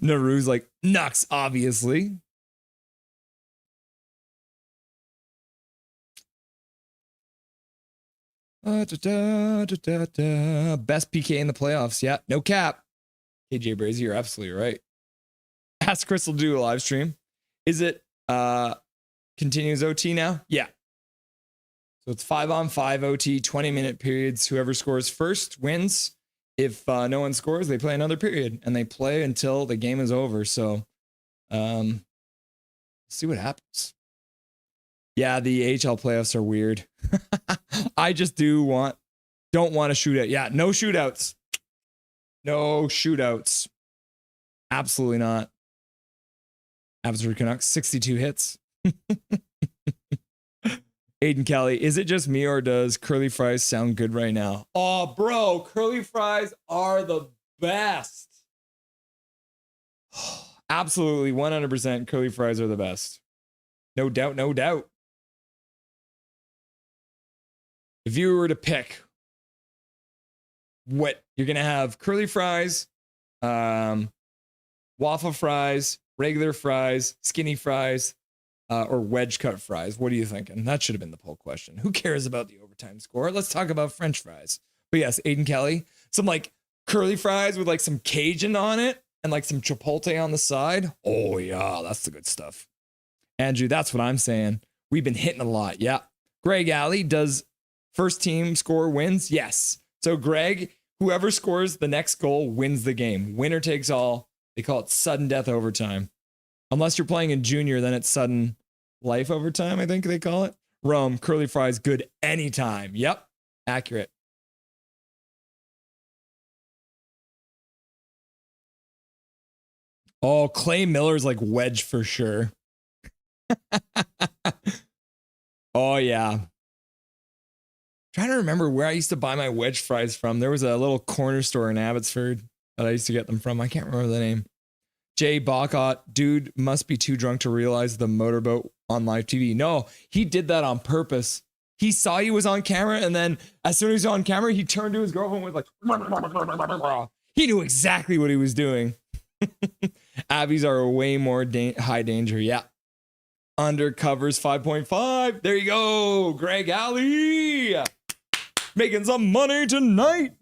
Naru's like, Nux, obviously. Best PK in the playoffs. Yeah, no cap. KJ Brazy, you're absolutely right. Ask Crystal to do a live stream. Is it continuous OT now? Yeah. So it's 5-on-5 OT, 20-minute periods. Whoever scores first wins. If no one scores, they play another period, and they play until the game is over. So see what happens. Yeah, the AHL playoffs are weird. I just don't want a shootout. Yeah, no shootouts. No shootouts. Absolutely not. Abbotsford Canucks, 62 hits. Aiden Kelly, is it just me or does curly fries sound good right now? Oh, bro, curly fries are the best. Absolutely, 100% curly fries are the best. No doubt, no doubt. If you were to pick what you're going to have, curly fries, waffle fries, regular fries, skinny fries, or wedge cut fries. What are you thinking? That should have been the poll question. Who cares about the overtime score? Let's talk about French fries. But yes, Aiden Kelly, some like curly fries with like some Cajun on it and like some Chipotle on the side. Oh yeah, that's the good stuff. Andrew, that's what I'm saying. We've been hitting a lot. Yeah. Greg Alley, does first team score wins? Yes. So Greg, whoever scores the next goal wins the game. Winner takes all. They call it sudden death overtime. Unless you're playing in junior, then it's sudden life overtime, I think they call it. Rome, curly fries, good anytime. Yep. Accurate. Oh, Clay Miller's like wedge for sure. Oh, yeah. Trying to remember where I used to buy my wedge fries from. There was a little corner store in Abbotsford that I used to get them from. I can't remember the name. Jay Bocott, dude must be too drunk to realize the motorboat on live TV. No, he did that on purpose. He saw he was on camera, and then as soon as he was on camera, he turned to his girlfriend with like, he knew exactly what he was doing. Abbies are way more high danger. Yeah. Undercovers 5.5. There you go. Greg Alley. Making some money tonight.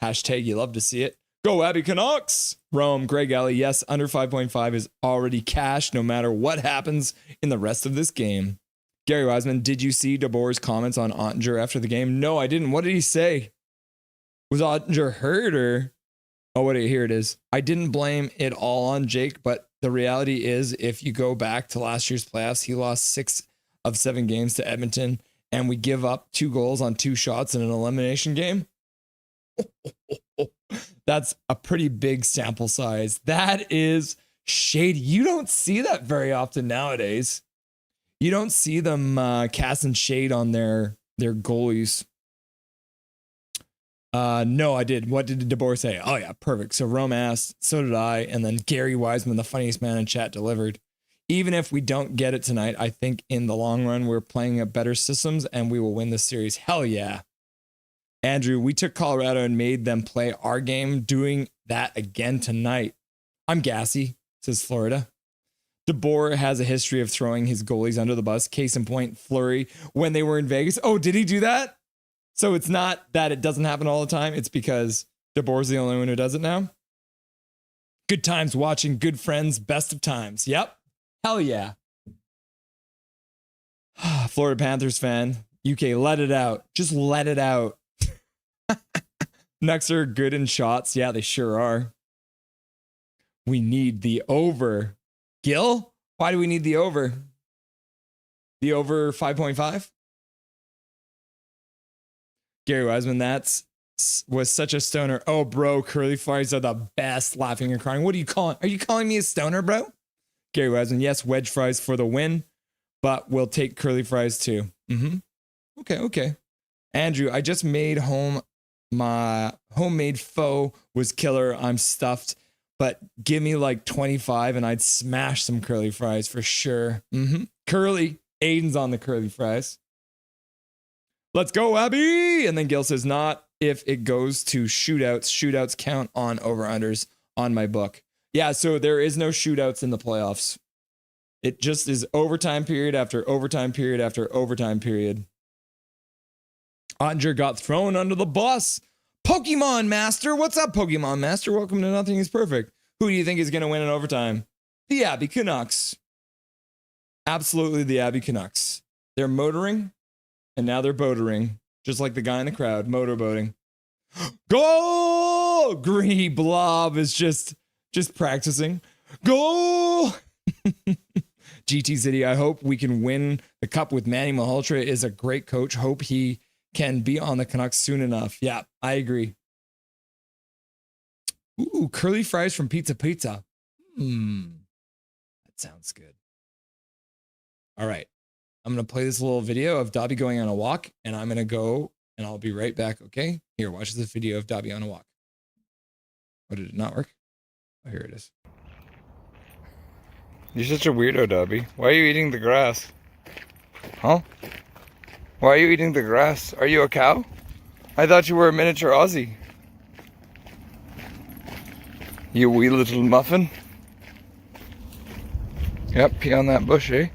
Hashtag you love to see it. Go Abby Canucks. Rome, Greg Alley. Yes, under 5.5 is already cash no matter what happens in the rest of this game. Gary Wiseman, did you see DeBoer's comments on Ottinger after the game? No, I didn't. What did he say? Was Ottinger hurt or? Oh, here it is. I didn't blame it all on Jake, but the reality is if you go back to last year's playoffs, he lost 6 of 7 games to Edmonton, and we give up 2 goals on 2 shots in an elimination game. That's a pretty big sample size. That is shady. You don't see that very often nowadays. You don't see them casting shade on their goalies. No, I did. What did DeBoer say? Oh yeah, perfect. So Rome asked, so did I. And then Gary Wiseman, the funniest man in chat, delivered. Even if we don't get it tonight, I think in the long run, we're playing at better systems and we will win this series. Hell yeah. Andrew, we took Colorado and made them play our game, doing that again tonight. I'm gassy, says Florida. DeBoer has a history of throwing his goalies under the bus. Case in point, Fleury, when they were in Vegas. Oh, did he do that? So it's not that it doesn't happen all the time. It's because DeBoer's the only one who does it now. Good times watching, good friends, best of times. Yep. Hell yeah. Florida Panthers fan. UK, let it out. Just let it out. Nucks are good in shots. Yeah, they sure are. We need the over. Gil, why do we need the over? The over 5.5? Gary Wiseman, was such a stoner. Oh, bro, curly fries are the best. Laughing and crying. What are you calling? Are you calling me a stoner, bro? Gary Wiseman, yes, wedge fries for the win, but we'll take curly fries too. Okay. Andrew, I just made home. My homemade pho was killer. I'm stuffed, but give me like 25 and I'd smash some curly fries for sure. Curly. Aiden's on the curly fries. Let's go, Abby. And then Gil says, not if it goes to shootouts. Shootouts count on over-unders on my book. Yeah, so there is no shootouts in the playoffs. It just is overtime period after overtime period after overtime period. Ottinger got thrown under the bus. Pokemon Master. What's up, Pokemon Master? Welcome to Nothing is Perfect. Who do you think is going to win in overtime? The Abby Canucks. Absolutely the Abby Canucks. They're motoring. And now they're boatering, just like the guy in the crowd, motorboating. Goal! Greeny Blob is just practicing. Goal! GT City, I hope we can win the cup with Manny Malhotra. Is a great coach. Hope he can be on the Canucks soon enough. Yeah, I agree. Ooh, curly fries from Pizza Pizza. That sounds good. All right. I'm going to play this little video of Dobby going on a walk, and I'm going to go, and I'll be right back, okay? Here, watch this video of Dobby on a walk. Oh, did it not work? Oh, here it is. You're such a weirdo, Dobby. Why are you eating the grass? Huh? Why are you eating the grass? Are you a cow? I thought you were a miniature Aussie. You wee little muffin. Yep, pee on that bush, eh?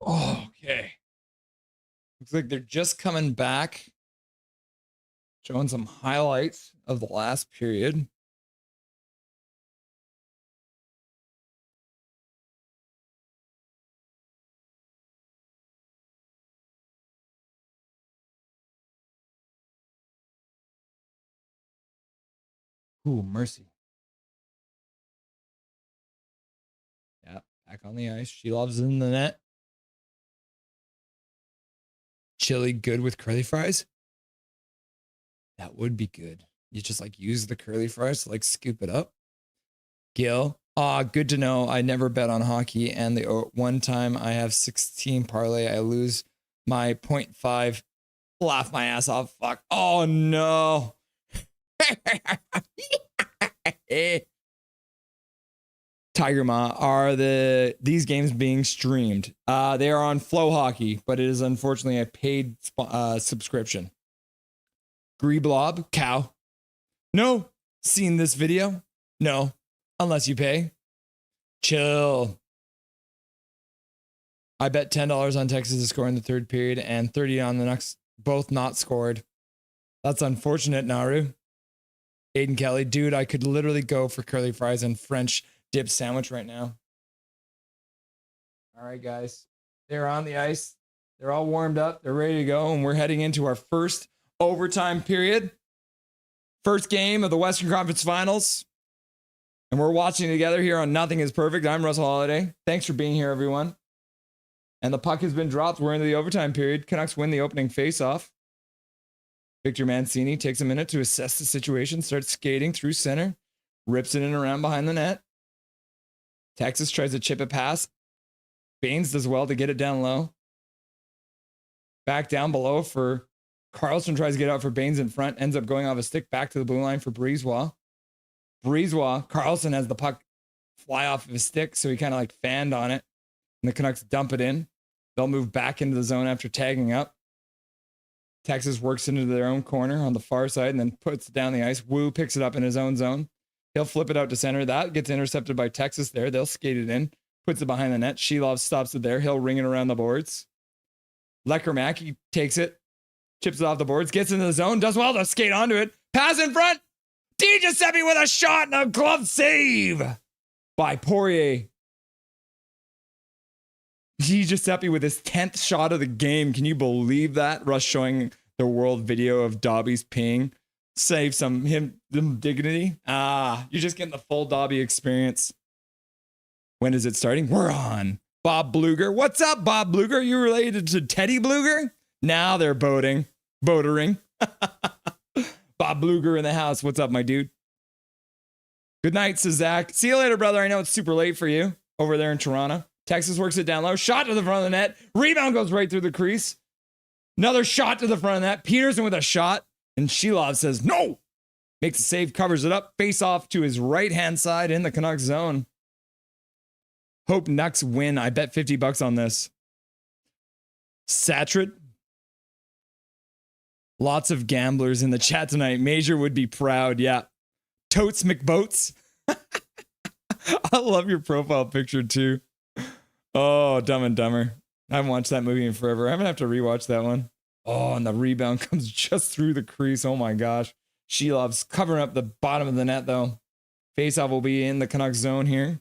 Oh, okay. Looks like they're just coming back. Showing some highlights of the last period. Ooh, mercy. Yeah, back on the ice. She loves in the net. Chili good with curly fries? That would be good. You just like use the curly fries to like scoop it up. Gil, good to know. I never bet on hockey, and the one time I have 16 parlay, I lose my 0.5. Laugh my ass off. Fuck. Oh no. Tiger Ma, are these games being streamed? They are on Flow Hockey, but it is unfortunately a paid subscription. Greeblob, cow. No. Seen this video? No. Unless you pay. Chill. I bet $10 on Texas to score in the third period and 30 on the next, both not scored. That's unfortunate, Naru. Aiden Kelly, dude, I could literally go for curly fries and French dip sandwich right now. All right, guys. They're on the ice. They're all warmed up. They're ready to go. And we're heading into our first overtime period. First game of the Western Conference Finals. And we're watching together here on Nothing is Perfect. I'm Russell Holiday. Thanks for being here, everyone. And the puck has been dropped. We're into the overtime period. Canucks win the opening faceoff. Victor Mancini takes a minute to assess the situation, starts skating through center, rips it in around behind the net. Texas tries to chip it past. Baines does well to get it down low. Back down below for Carlson, tries to get out for Baines in front, ends up going off a stick back to the blue line for Breezewa. Carlson has the puck fly off of his stick, so he kind of like fanned on it. And the Canucks dump it in. They'll move back into the zone after tagging up. Texas works into their own corner on the far side and then puts it down the ice. Wu picks it up in his own zone. He'll flip it out to center. That gets intercepted by Texas there. They'll skate it in, puts it behind the net. Shelov stops it there. He'll ring it around the boards. Leckermack, he takes it, chips it off the boards, gets into the zone, does well to skate onto it. Pass in front. Di Giuseppe with a shot and a glove save by Poirier. Di Giuseppe with his 10th shot of the game. Can you believe that? Russ showing the world video of Dobby's ping. Save some dignity. You're just getting the full Dobby experience. When is it starting? We're on. Bob Bluger. What's up, Bob Bluger? Are you related to Teddy Bluger? Now they're boatering. Bob Bluger in the house. What's up, my dude? Good night, says Zach. See you later, brother. I know it's super late for you over there in Toronto. Texas works it down low. Shot to the front of the net. Rebound goes right through the crease. Another shot to the front of the net. Peterson with a shot. And Shelov says, no. Makes a save, covers it up. Face off to his right-hand side in the Canucks zone. Hope Nucks win. I bet $50 on this. Satrit. Lots of gamblers in the chat tonight. Major would be proud. Yeah. Totes McBoats. I love your profile picture too. Oh, Dumb and Dumber. I haven't watched that movie in forever. I'm going to have to rewatch that one. Oh, and the rebound comes just through the crease. Oh my gosh. Shelov's covering up the bottom of the net though. Faceoff will be in the Canucks zone here.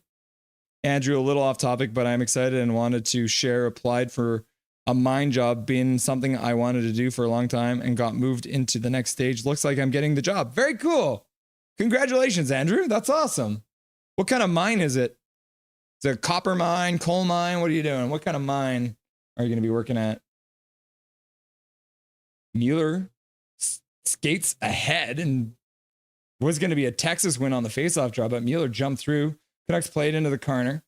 Andrew, a little off topic, but I'm excited and wanted to share. Applied for a mine job, being something I wanted to do for a long time and got moved into the next stage. Looks like I'm getting the job. Very cool. Congratulations, Andrew. That's awesome. What kind of mine is it? Is it a copper mine, coal mine? What are you doing? What kind of mine are you going to be working at? Mueller skates ahead and was going to be a Texas win on the faceoff draw, but Mueller jumped through. Canucks played into the corner.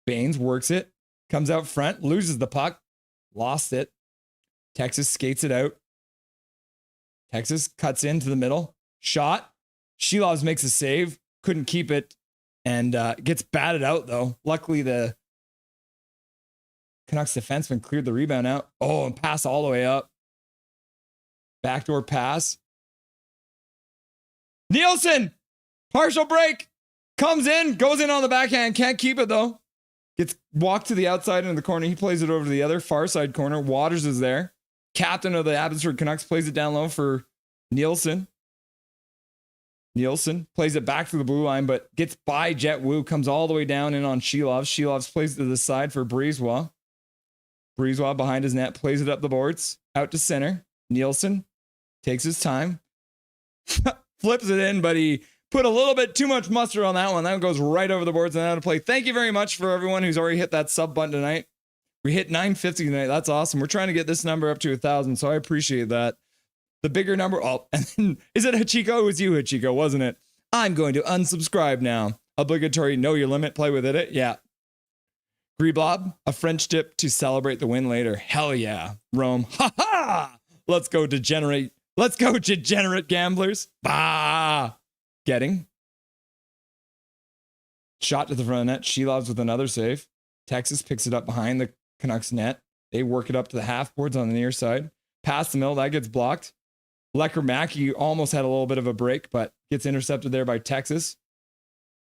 Baines works it, comes out front, loses the puck, lost it. Texas skates it out. Texas cuts into the middle. Shot. Shelovs makes a save. Couldn't keep it. And gets batted out, though. Luckily, the Canucks defenseman cleared the rebound out. Oh, and pass all the way up. Backdoor pass. Nielsen! Partial break. Comes in, goes in on the backhand. Can't keep it, though. Gets walked to the outside into the corner. He plays it over to the other far side corner. Waters is there. Captain of the Abbotsford Canucks plays it down low for Nielsen. Nielsen plays it back to the blue line, but gets by Jet Wu, comes all the way down in on Shelovs. Shelovs plays it to the side for Breezewa. Breezewa behind his net, plays it up the boards, out to center. Nielsen takes his time, flips it in, but he put a little bit too much mustard on that one. That one goes right over the boards and out of play. Thank you very much for everyone who's already hit that sub button tonight. We hit 950 tonight. That's awesome. We're trying to get this number up to 1,000, so I appreciate that. The bigger number, oh, and then, is it Hachiko? It was you, Hachiko, wasn't it? I'm going to unsubscribe now. Obligatory know your limit, play with it. Yeah. Greblob, a French dip to celebrate the win later. Hell yeah. Rome, ha ha! Let's go degenerate. Let's go degenerate gamblers. Bah! Getting. Shot to the front of the net. Shelovs with another save. Texas picks it up behind the Canucks net. They work it up to the half boards on the near side. Past the middle, that gets blocked. Lecker-Mackey almost had a little bit of a break, but gets intercepted there by Texas.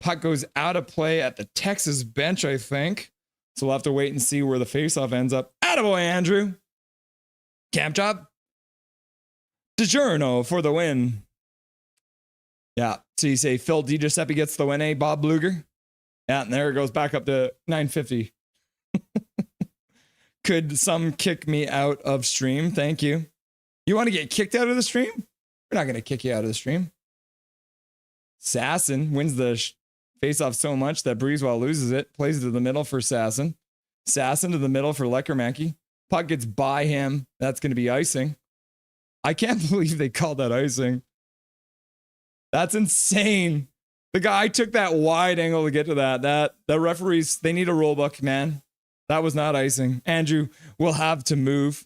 Puck goes out of play at the Texas bench, I think. So we'll have to wait and see where the faceoff ends up. Attaboy, Andrew. Camp job. DiGiorno for the win. Yeah, so you say Phil DiGiuseppe gets the win, eh, Bob Bluger? Yeah, and there it goes back up to 950. Could some kick me out of stream? Thank you. You want to get kicked out of the stream? We're not going to kick you out of the stream. Sasson wins the face-off so much that Breezewell loses it. Plays it to the middle for Sasson. Sasson to the middle for Lecker-Mackey. Puck gets by him. That's going to be icing. I can't believe they called that icing. That's insane. The guy took that wide angle to get to that. The referees, they need a rule book, man. That was not icing. Andrew will have to move.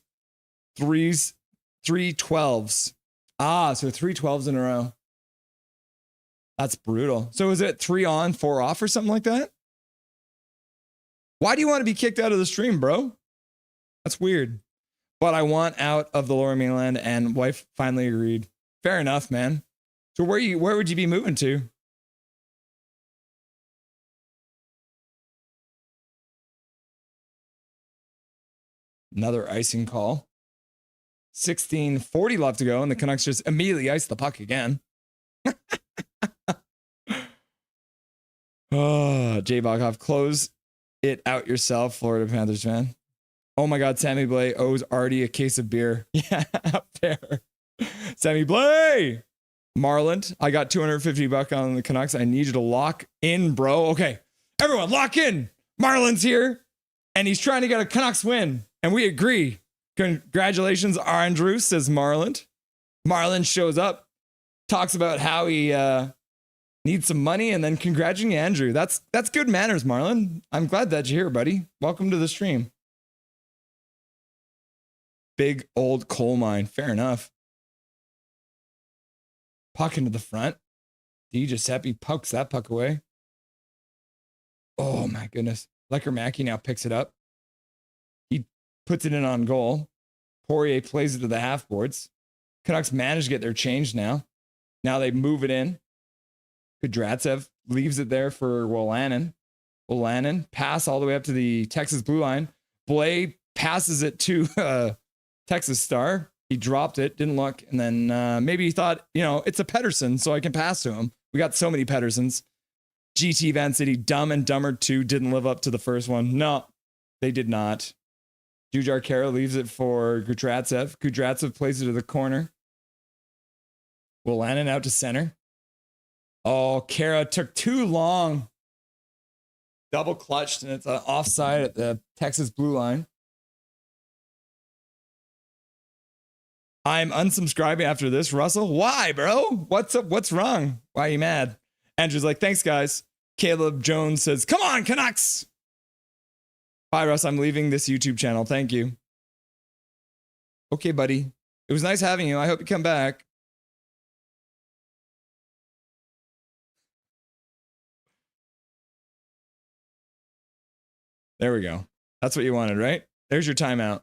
3-12s. Ah, so 3-12s in a row. That's brutal. So is it 3 on, 4 off or something like that? Why do you want to be kicked out of the stream, bro? That's weird. But I want out of the Lower Mainland, and wife finally agreed. Fair enough, man. So where would you be moving to? Another icing call. 16:40 left to go, and the Canucks just immediately ice the puck again. Oh, Jay Boghoff, close it out yourself, Florida Panthers fan. Oh my God, Sammy Blay owes Artie a case of beer. Yeah, up there. Sammy Blay! Marland, I got $250 on the Canucks. I need you to lock in, bro. Okay, everyone, lock in. Marland's here, and he's trying to get a Canucks win, and we agree. Congratulations, Andrew, says Marland. Marland shows up, talks about how he needs some money, and then congratulating Andrew. That's good manners, Marland. I'm glad that you're here, buddy. Welcome to the stream. Big old coal mine. Fair enough. Puck into the front. DiGiuseppe pokes that puck away. Oh my goodness. Lecker-Mackey now picks it up. He puts it in on goal. Poirier plays it to the half boards. Canucks manage to get their change now. Now they move it in. Kudratsev leaves it there for Wolanin. Wolanin pass all the way up to the Texas blue line. Blay passes it to Texas Star. He dropped it, didn't look, and then maybe he thought, it's a Pettersson, so I can pass to him. We got so many Petterssons. GT Van City, Dumb and Dumber 2 didn't live up to the first one. No, they did not. Jujar Kara leaves it for Kudratsev. Kudratsev plays it to the corner. Wolanin out to center. Oh, Kara took too long. Double clutched, and it's an offside at the Texas blue line. I'm unsubscribing after this, Russell. Why, bro? What's up? What's wrong? Why are you mad? Andrew's like, thanks, guys. Caleb Jones says, come on, Canucks. Bye, Russ. I'm leaving this YouTube channel. Thank you. Okay, buddy. It was nice having you. I hope you come back. There we go. That's what you wanted, right? There's your timeout.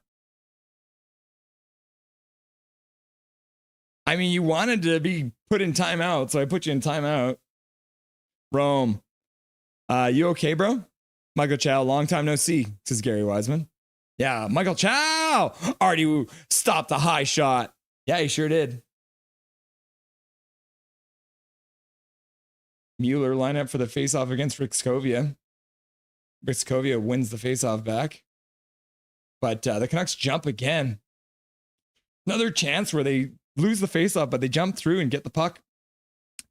I mean, you wanted to be put in timeout, so I put you in timeout. Rome. You okay, bro? Michael Chow, long time no see, says Gary Wiseman. Yeah, Michael Chow already stopped a high shot. Yeah, he sure did. Mueller line up for the faceoff against Rixkovia. Rixkovia wins the faceoff back. But the Canucks jump again. Another chance where they lose the faceoff, but they jump through and get the puck.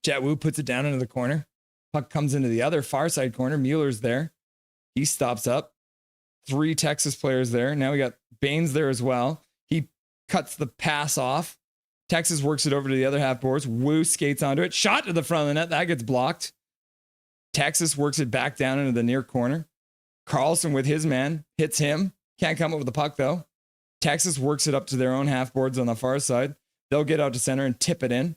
Jet Wu puts it down into the corner. Puck comes into the other far side corner. Mueller's there. He stops up. 3 Texas players there. Now we got Baines there as well. He cuts the pass off. Texas works it over to the other half boards. Wu skates onto it. Shot to the front of the net. That gets blocked. Texas works it back down into the near corner. Carlson with his man hits him. Can't come up with the puck though. Texas works it up to their own half boards on the far side. They'll get out to center and tip it in.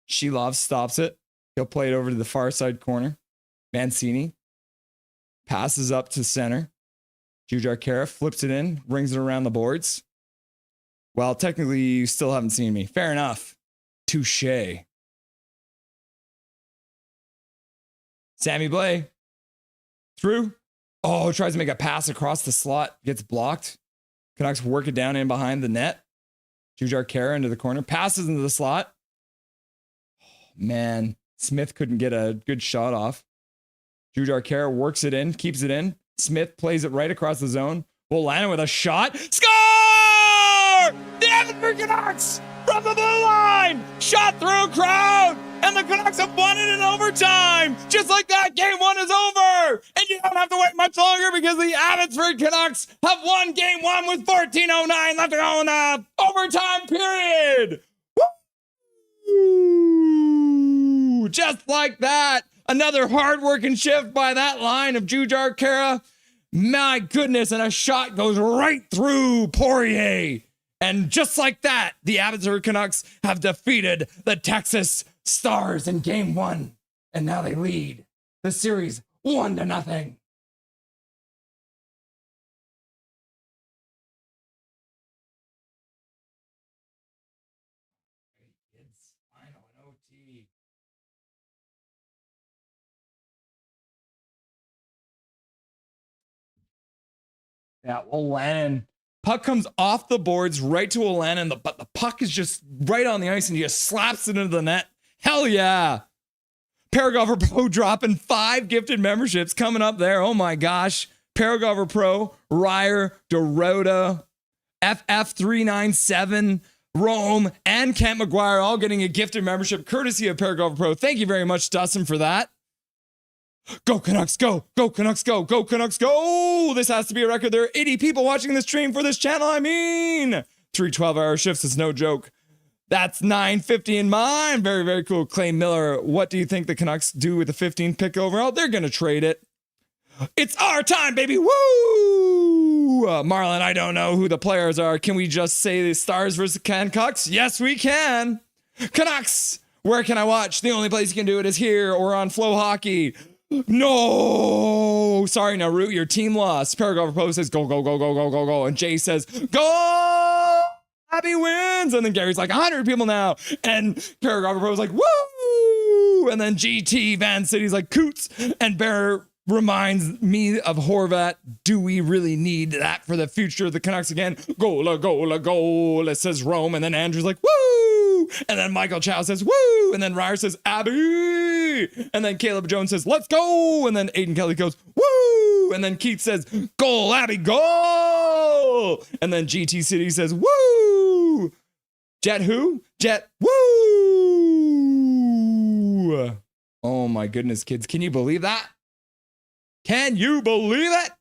Shilov stops it. He'll play it over to the far side corner. Mancini passes up to center. Jujar Kara flips it in, rings it around the boards. Well, technically, you still haven't seen me. Fair enough. Touche. Sammy Blais. Through. Oh, tries to make a pass across the slot. Gets blocked. Canucks work it down in behind the net. Jujar Kara into the corner. Passes into the slot. Oh, man. Smith couldn't get a good shot off. Jujar Kara works it in. Keeps it in. Smith plays it right across the zone. Wolanin with a shot. Score! The Abbotsford Canucks from the blue line. Shot through a crowd. And the Canucks have won it in overtime. Just like that, game 1 is over. And you don't have to wait much longer because the Abbotsford Canucks have won game 1 with 14:09 left to go in the overtime period. Woo! Just like that. Another hard-working shift by that line of Jujar Kara. My goodness, and a shot goes right through Poirier. And just like that, the Abbotsford Canucks have defeated the Texas Stars in game 1. And now they lead the series 1-0. Yeah, Wolanin. Puck comes off the boards right to Wolanin, but the puck is just right on the ice and he just slaps it into the net. Hell yeah. Paragover Pro dropping 5 gifted memberships coming up there. Oh my gosh. Paragover Pro, Ryer, Dorota, FF397, Rome, and Kent McGuire all getting a gifted membership courtesy of Paragover Pro. Thank you very much, Dustin, for that. Go Canucks, go! Go Canucks, go! Go Canucks, go! This has to be a record. There are 80 people watching this stream for this channel. I mean, 3 12-hour shifts is no joke. That's 950 in mine. Very, very cool. Clay Miller, what do you think the Canucks do with the 15th pick overall? They're going to trade it. It's our time, baby. Woo! Marlon, I don't know who the players are. Can we just say the Stars versus Canucks? Yes, we can. Canucks, where can I watch? The only place you can do it is here or on Flow Hockey. No, sorry, Naru, your team lost. Paragraph Pro says, go, go, go, go, go, go, go. And Jay says, go! Happy wins. And then Gary's like, 100 people now. And Paragraph Pro's like, woo! And then GT Van City's like, coots. And Bear reminds me of Horvat. Do we really need that for the future of the Canucks again? Gola, gola, gola, says Rome. And then Andrew's like, woo! And then Michael Chow says, woo! And then Ryer says, Abby! And then Caleb Jones says, let's go! And then Aiden Kelly goes, woo! And then Keith says, goal, Abby, goal! And then GT City says, woo! Jet who? Jet woo! Oh my goodness, kids. Can you believe that? Can you believe it?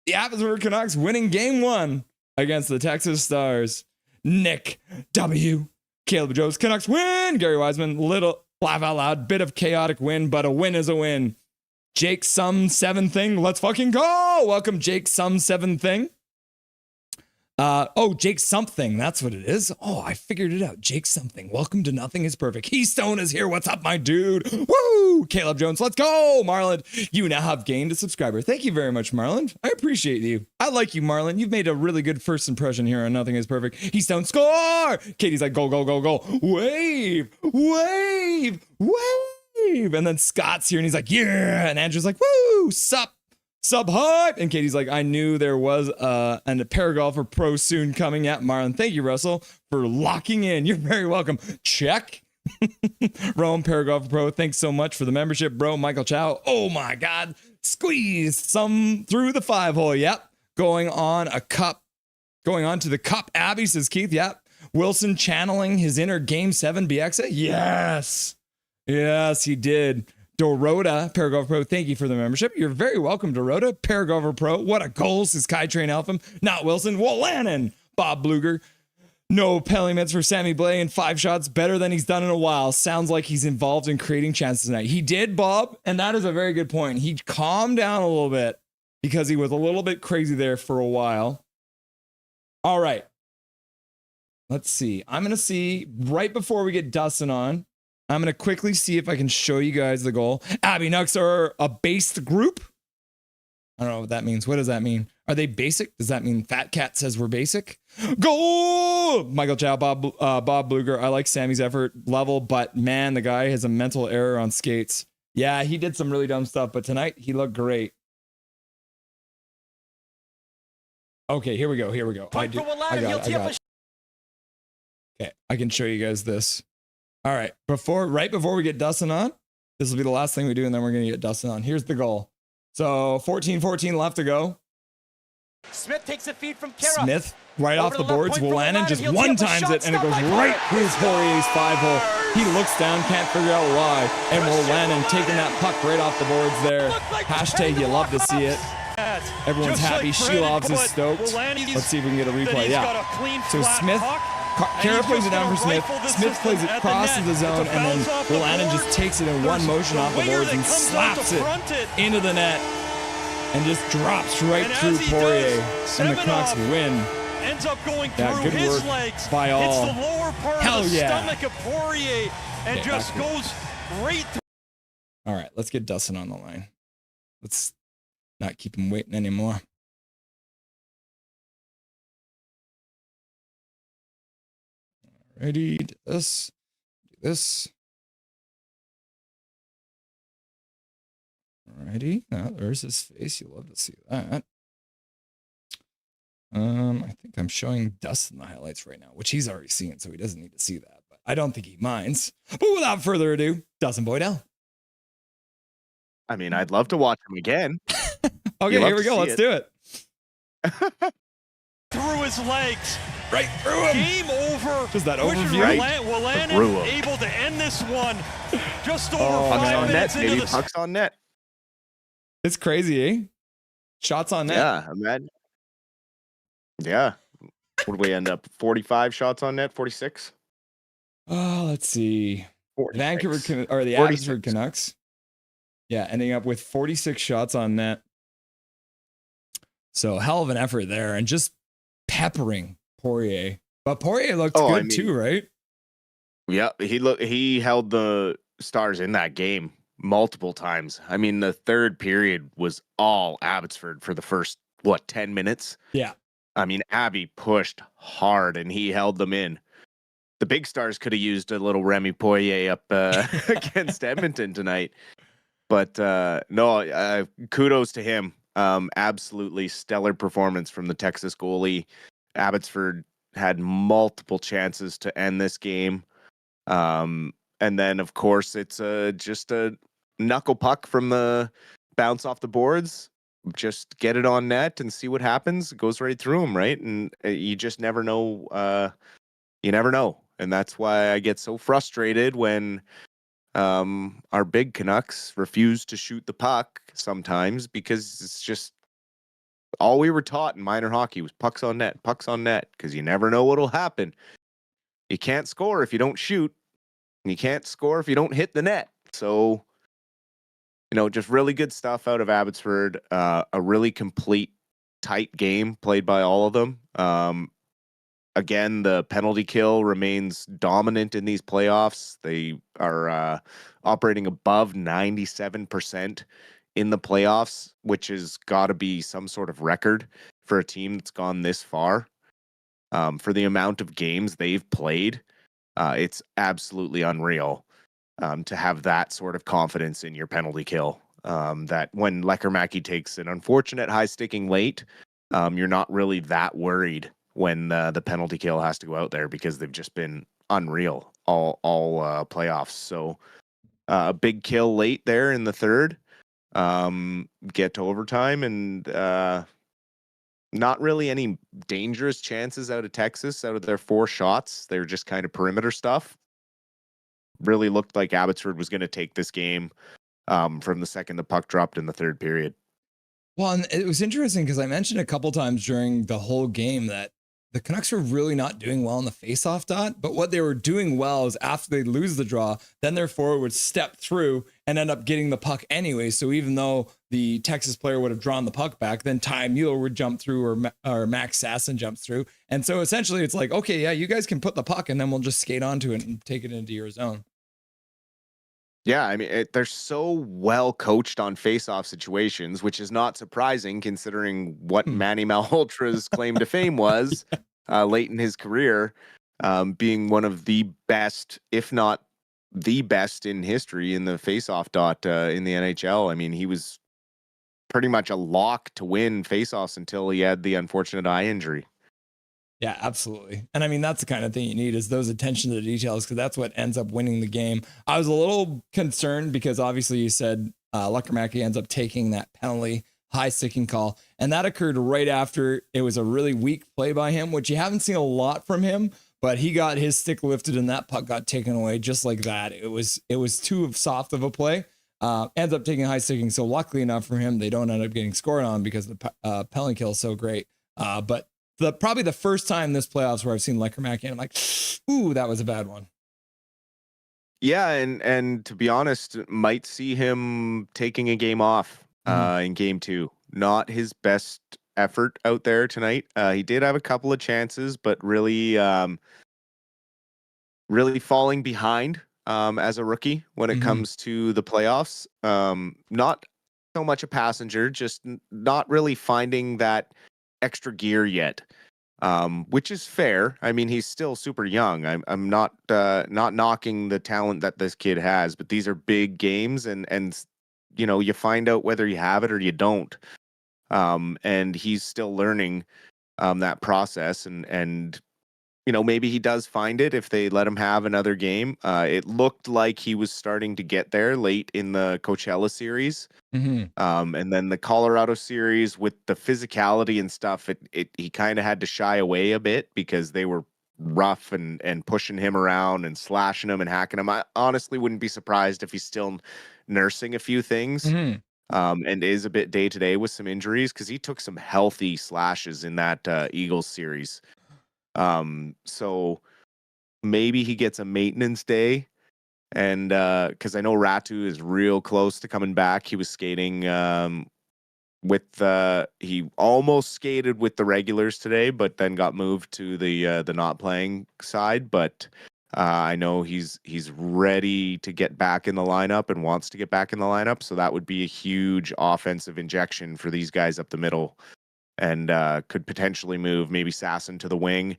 The Abbotsford Canucks winning game 1 against the Texas Stars. Nick W. Caleb Jones. Canucks win. Gary Wiseman. Little laugh out loud. Bit of chaotic win, but a win is a win. Jake Sum 7 thing. Let's fucking go. Welcome, Jake Sum 7 thing. Jake Something. That's what it is. Oh, I figured it out. Jake Something. Welcome to Nothing is Perfect. Keystone is here. What's up, my dude? Woo! Caleb Jones. Let's go. Marlon, you now have gained a subscriber. Thank you very much, Marlon. I appreciate you. I like you, Marlon. You've made a really good first impression here on Nothing is Perfect. Keystone, score! Katie's like, go, go, go, go. Wave, wave, wave. And then Scott's here and he's like, yeah. And Andrew's like, woo, sup? Sub hype. And Katie's like, I knew there was a Paragolfer Pro soon coming. Yeah, Marlon, thank you, Russell, for locking in. You're very welcome. Check. Rome Paragolfer Pro, thanks so much for the membership, bro. Michael Chow. Oh my God. Squeeze some through the 5-hole. Yep. Going on to the cup. Abby, says Keith. Yep. Wilson channeling his inner Game 7 BX. Yes. Yes, he did. Dorota, Paragolfer Pro, thank you for the membership. You're very welcome, Dorota. Paragolfer Pro, what a goal, says Kai Train Alpham. Not Wilson. Wolanin. Bob Bluger. No penalty for Sammy Blay and 5 shots better than he's done in a while. Sounds like he's involved in creating chances tonight. He did, Bob, and that is a very good point. He calmed down a little bit because he was a little bit crazy there for a while. All right. Let's see. I'm going to see right before we get Dustin on. I'm going to quickly see if I can show you guys the goal. Abby Nucks are a based group. I don't know what that means. What does that mean? Are they basic? Does that mean Fat Cat says we're basic? Goal! Michael Chow, Bob Bluger. I like Sammy's effort level, but man, the guy has a mental error on skates. Yeah, he did some really dumb stuff, but tonight he looked great. Okay, here we go. I got it. Okay, I can show you guys this. All right, right before we get Dustin on, this will be the last thing we do, and then we're going to get Dustin on. Here's the goal. So 14-14 left to go. Smith takes a feed from Kara. Smith right off the boards. Wolanin just one-times it, and it goes right through Poirier's 5-hole. He looks down, can't figure out why. And Wolanin taking that puck right off the boards there. Hashtag you love to see it. Everyone's happy. Shelovs is stoked. Let's see if we can get a replay. Yeah. So Smith, Kara plays it down for Smith. Smith plays it crosses the zone, and then Wolanin just takes it in one motion off the boards and slaps it into the net and just drops right through Poirier, and the Canucks win. Ends up going through good his work legs. by all. Hits the lower part Hell of the yeah. stomach of Poirier and just goes right through. All right, let's get Dustin on the line. Let's not keep him waiting anymore. Alrighty, do this. Alrighty, now there's his face. You love to see that. I think I'm showing Dustin the highlights right now, which he's already seen, so he doesn't need to see that. But I don't think he minds. But without further ado, Dustin Boydell. I mean, I'd love to watch him again. Okay, here we go. Let's do it. Through his legs. Right through him. Game over. Just that overview. Right. Wolanin able to end this one. Just over 5 minutes into the pucks on net. It's crazy, eh? Shots on net. Yeah, imagine. Yeah. What did we end up? 45 shots on net, 46? Oh, let's see. 46. Vancouver or the 46. Abbotsford Canucks. Yeah, ending up with 46 shots on net. So hell of an effort there, and just peppering Poirier. But Poirier looked good too, right? Yeah, he held the Stars in that game multiple times. I mean, the third period was all Abbotsford for the first 10 minutes. Yeah. I mean, Abby pushed hard and he held them in. The big Stars could have used a little Remy Poirier up against Edmonton tonight. But no, kudos to him. Absolutely stellar performance from the Texas goalie. Abbotsford had multiple chances to end this game. And then, of course, it's just a knuckle puck from the bounce off the boards. Just get it on net and see what happens. It goes right through them, right? And you just never know. You never know. And that's why I get so frustrated when our big Canucks refuse to shoot the puck sometimes, because it's just all we were taught in minor hockey was pucks on net, because you never know what'll happen. You can't score if you don't shoot. You can't score if you don't hit the net. So, just really good stuff out of Abbotsford. A really complete, tight game played by all of them. Again, the penalty kill remains dominant in these playoffs. They are operating above 97% in the playoffs, which has got to be some sort of record for a team that's gone this far. For the amount of games they've played, it's absolutely unreal to have that sort of confidence in your penalty kill. that when Lekkerimäki takes an unfortunate high sticking late, you're not really that worried when the penalty kill has to go out there because they've just been unreal all playoffs. So a big kill late there in the third, get to overtime, and not really any dangerous chances out of Texas out of their 4 shots. They're just kind of perimeter stuff. Really looked like Abbotsford was going to take this game from the second the puck dropped in the third period. Well, and it was interesting because I mentioned a couple times during the whole game that the Canucks were really not doing well in the faceoff dot, but what they were doing well is after they lose the draw, then their forward would step through and end up getting the puck anyway. So even though the Texas player would have drawn the puck back, then Ty Mueller would jump through or Max Sasson jumps through. And so essentially it's like, okay, yeah, you guys can put the puck and then we'll just skate onto it and take it into your zone. Yeah, I mean, they're so well coached on face-off situations, which is not surprising considering what Manny Malhotra's claim to fame was late in his career, being one of the best, if not the best in history in the face-off dot in the NHL. I mean, he was pretty much a lock to win face-offs until he had the unfortunate eye injury. Yeah, absolutely. And I mean, that's the kind of thing you need is those attention to the details because that's what ends up winning the game. I was a little concerned because obviously you said Lekkerimäki ends up taking that penalty, high sticking call. And that occurred right after it was a really weak play by him, which you haven't seen a lot from him, but he got his stick lifted and that puck got taken away just like that. It was too soft of a play. Ends up taking high sticking. So luckily enough for him, they don't end up getting scored on because the penalty kill is so great. But probably the first time this playoffs where I've seen Lekkerimäki and I'm like, ooh, that was a bad one. Yeah, and to be honest, might see him taking a game off in game 2. Not his best effort out there tonight. He did have a couple of chances, but really falling behind as a rookie when it comes to the playoffs. Not so much a passenger, just not really finding that extra gear yet, which is fair. I mean, he's still super young. I'm not knocking the talent that this kid has, but these are big games, and you know, you find out whether you have it or you don't. And he's still learning that process, and you know, maybe he does find it if they let him have another game. It looked like he was starting to get there late in the Coachella series. And then the Colorado series with the physicality and stuff, he kind of had to shy away a bit because they were rough and pushing him around and slashing him and hacking him. I honestly wouldn't be surprised if he's still nursing a few things and is a bit day to day with some injuries because he took some healthy slashes in that Eagles series. So maybe he gets a maintenance day. And because I know Ratu is real close to coming back. He was skating he almost skated with the regulars today, but then got moved to the not playing side. But I know he's ready to get back in the lineup and wants to get back in the lineup. So that would be a huge offensive injection for these guys up the middle, and could potentially move maybe Sasson to the wing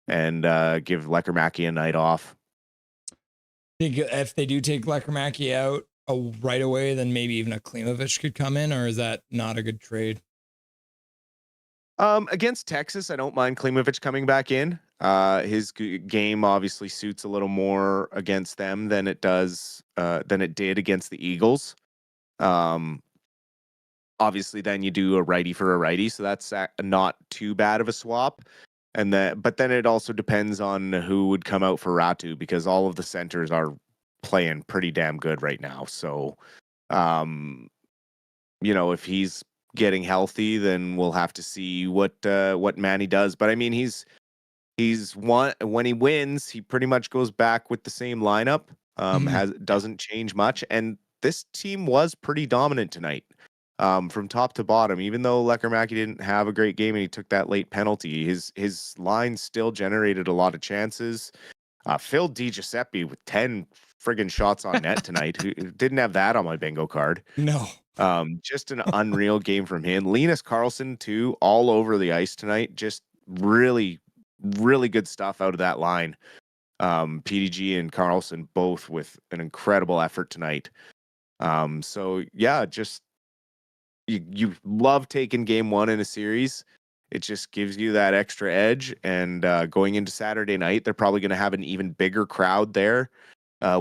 and give Lekkerimäki a night off. Think if they do take Lekkerimäki out right away, then maybe even a Klimovich could come in, or is that not a good trade? Against Texas, I don't mind Klimovich coming back in. His game obviously suits a little more against them than it did against the Eagles. Obviously, then you do a righty for a righty, so that's not too bad of a swap. But then it also depends on who would come out for Ratu because all of the centers are playing pretty damn good right now. So, you know, if he's getting healthy, then we'll have to see what Manny does. But I mean, when he wins, he pretty much goes back with the same lineup. Doesn't change much, and this team was pretty dominant tonight. From top to bottom, even though Lekkerimäki didn't have a great game and he took that late penalty, his line still generated a lot of chances. Phil DiGiuseppe with 10 friggin' shots on net tonight. Who didn't have that on my bingo card? No. Just an unreal game from him. Linus Karlsson too, all over the ice tonight. Just really, really good stuff out of that line. PDG and Karlsson both with an incredible effort tonight. So yeah, just you love taking game one in a series. It just gives you that extra edge. And going into Saturday night, they're probably going to have an even bigger crowd there.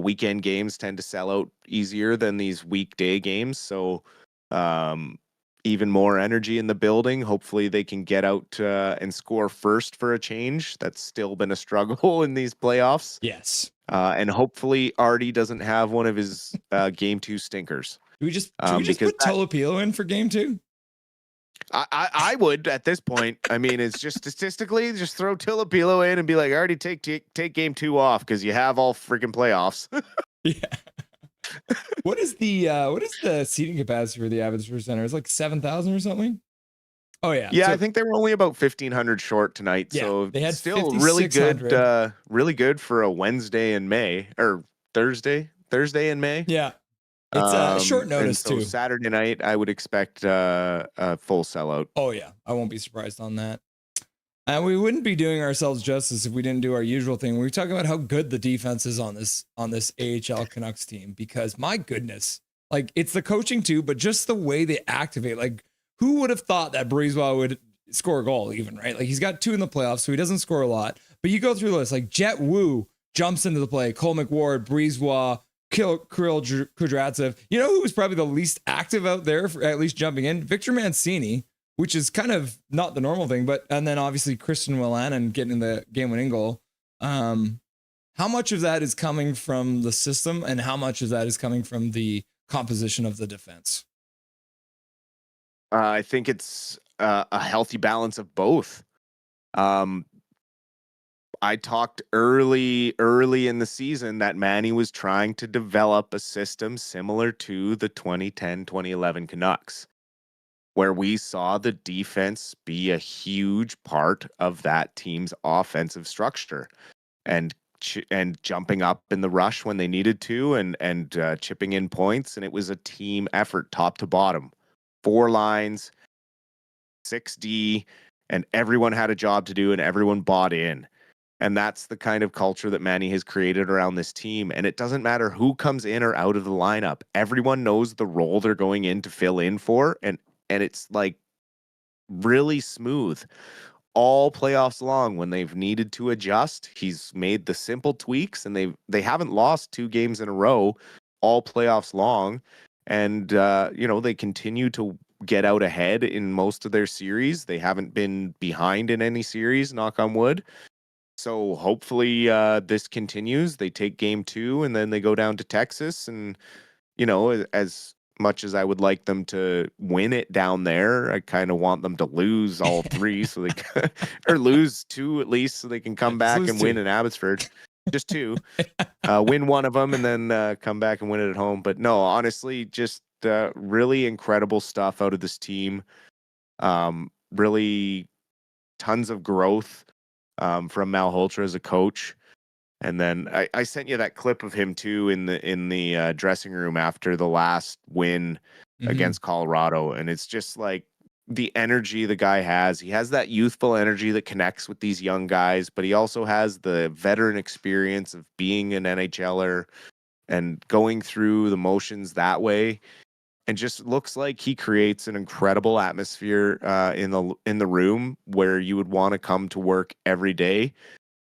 Weekend games tend to sell out easier than these weekday games. So even more energy in the building. Hopefully they can get out and score first for a change. That's still been a struggle in these playoffs. Yes. And hopefully Artie doesn't have one of his game two stinkers. Should we just put Tolopilo in for game two? I would at this point. I mean, it's just statistically, just throw Tolopilo in and be like, already take game two off because you have all freaking playoffs. Yeah. What is the seating capacity for the Abbotsford Center? It's like 7,000 or something. Oh yeah. Yeah, so, I think they were only about 1,500 short tonight. Yeah, so they had still really good for a Wednesday in May or Thursday in May. Yeah. It's short notice so too. Saturday night, I would expect a full sellout. Oh yeah, I won't be surprised on that. And we wouldn't be doing ourselves justice if we didn't do our usual thing. We talk about how good the defense is on this AHL Canucks team, because my goodness, like it's the coaching too, but just the way they activate. Like, who would have thought that Breezewell would score a goal even, right? Like, he's got 2 in the playoffs, so he doesn't score a lot. But you go through the list, like Jet Wu jumps into the play, Cole McWard, Breezewell, Kirill Kudryavtsev. You know who was probably the least active out there, for at least jumping in? Victor Mancini, which is kind of not the normal thing, and then obviously Christian Wolanin getting the game-winning goal. How much of that is coming from the system, and how much of that is coming from the composition of the defense? I think it's a healthy balance of both. I talked early in the season that Manny was trying to develop a system similar to the 2010-2011 Canucks, where we saw the defense be a huge part of that team's offensive structure, and jumping up in the rush when they needed to, and chipping in points. And it was a team effort, top to bottom, 4 lines, 6D, and everyone had a job to do, and everyone bought in. And that's the kind of culture that Manny has created around this team. And it doesn't matter who comes in or out of the lineup. Everyone knows the role they're going in to fill in for. And it's like really smooth all playoffs long. When they've needed to adjust, he's made the simple tweaks, and they haven't lost 2 games in a row all playoffs long. And, they continue to get out ahead in most of their series. They haven't been behind in any series, knock on wood. So hopefully this continues. They take game 2, and then they go down to Texas. And, as much as I would like them to win it down there, I kind of want them to lose all 3 so they or lose 2 at least, so they can come back and win in Abbotsford. Just 2. Win one of them, and then come back and win it at home. But no, honestly, just really incredible stuff out of this team. Really tons of growth from Malhotra as a coach. And then I sent you that clip of him too in the dressing room after the last win against Colorado. And it's just like the energy the guy has. He has that youthful energy that connects with these young guys, but he also has the veteran experience of being an NHLer and going through the motions that way. And just looks like he creates an incredible atmosphere in the room where you would want to come to work every day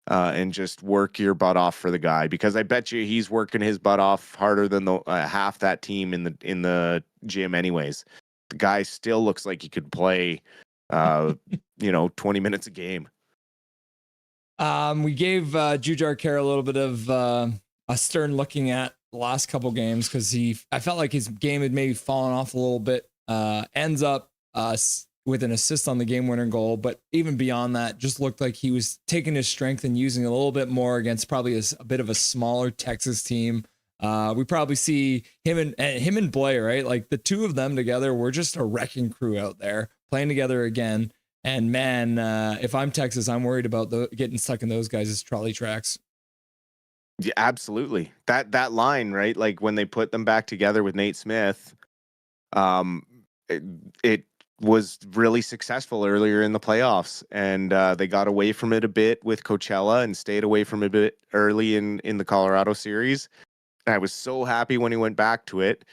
and just work your butt off for the guy, because I bet you he's working his butt off harder than the half that team in the gym anyways. The guy still looks like he could play 20 minutes a game. We gave Jujhar Khaira a little bit of a stern looking at the last couple games, because I felt like his game had maybe fallen off a little bit. Ends up with an assist on the game winner goal, but even beyond that, just looked like he was taking his strength and using it a little bit more against probably a bit of a smaller Texas team. We probably see him and Blair, right? Like the 2 of them together were just a wrecking crew out there playing together again. And man, if I'm Texas, I'm worried about getting stuck in those guys' trolley tracks. Yeah, absolutely. That line, right? Like when they put them back together with Nate Smith, it was really successful earlier in the playoffs, and they got away from it a bit with Coachella and stayed away from it a bit early in the Colorado series. And I was so happy when he went back to it.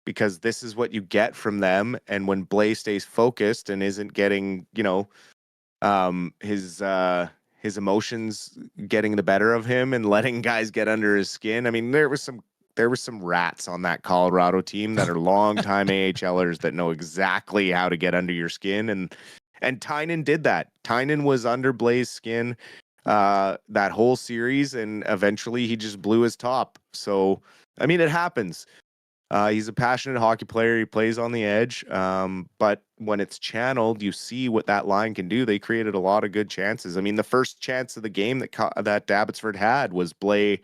because this is what you get from them. And when Blais stays focused and isn't getting, his emotions getting the better of him and letting guys get under his skin. I mean, there was some rats on that Colorado team that are longtime AHLers that know exactly how to get under your skin, and Tynan did that. Tynan was under Blais' skin that whole series, and eventually he just blew his top. So, I mean, it happens. He's a passionate hockey player. He plays on the edge. But when it's channeled, you see what that line can do. They created a lot of good chances. I mean, the first chance of the game that Abbotsford had was Blais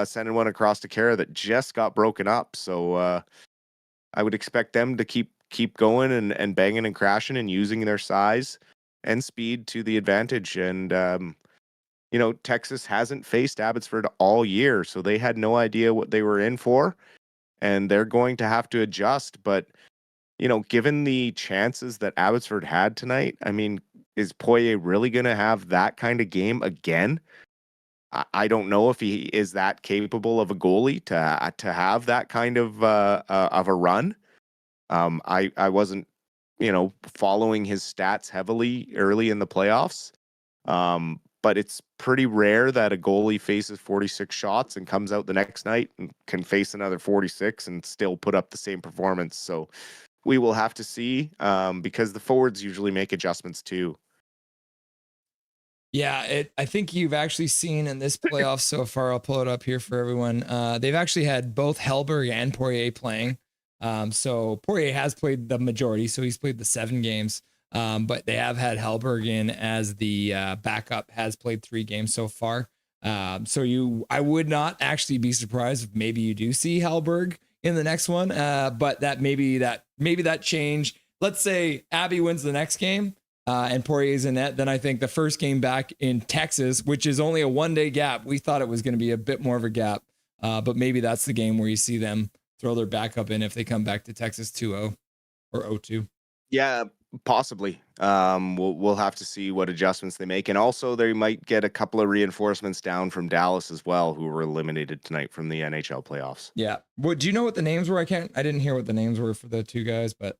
sending one across to Kara that just got broken up. So I would expect them to keep going and banging and crashing and using their size and speed to the advantage. And Texas hasn't faced Abbotsford all year, so they had no idea what they were in for. And they're going to have to adjust. But, given the chances that Abbotsford had tonight, I mean, is Poirier really going to have that kind of game again? I don't know if he is that capable of a goalie to have that kind of a run. I wasn't, following his stats heavily early in the playoffs. But it's pretty rare that a goalie faces 46 shots and comes out the next night and can face another 46 and still put up the same performance. So we will have to see, because the forwards usually make adjustments too. Yeah, I think you've actually seen in this playoff so far, I'll pull it up here for everyone. They've actually had both Hellberg and Poirier playing. So Poirier has played the majority, so he's played the 7 games. But they have had Hellberg in as the backup, has played 3 games so far. I would not actually be surprised if maybe you do see Hellberg in the next one. But that maybe that change. Let's say Abby wins the next game and Poirier's in net. Then I think the first game back in Texas, which is only a 1-day gap. We thought it was going to be a bit more of a gap, but maybe that's the game where you see them throw their backup in if they come back to Texas 2-0 or 0-2. Yeah, possibly. We'll have to see what adjustments they make, and also they might get a couple of reinforcements down from Dallas as well, who were eliminated tonight from the NHL playoffs. Yeah. What do you know what the names were? I didn't hear what the names were for the 2 guys, but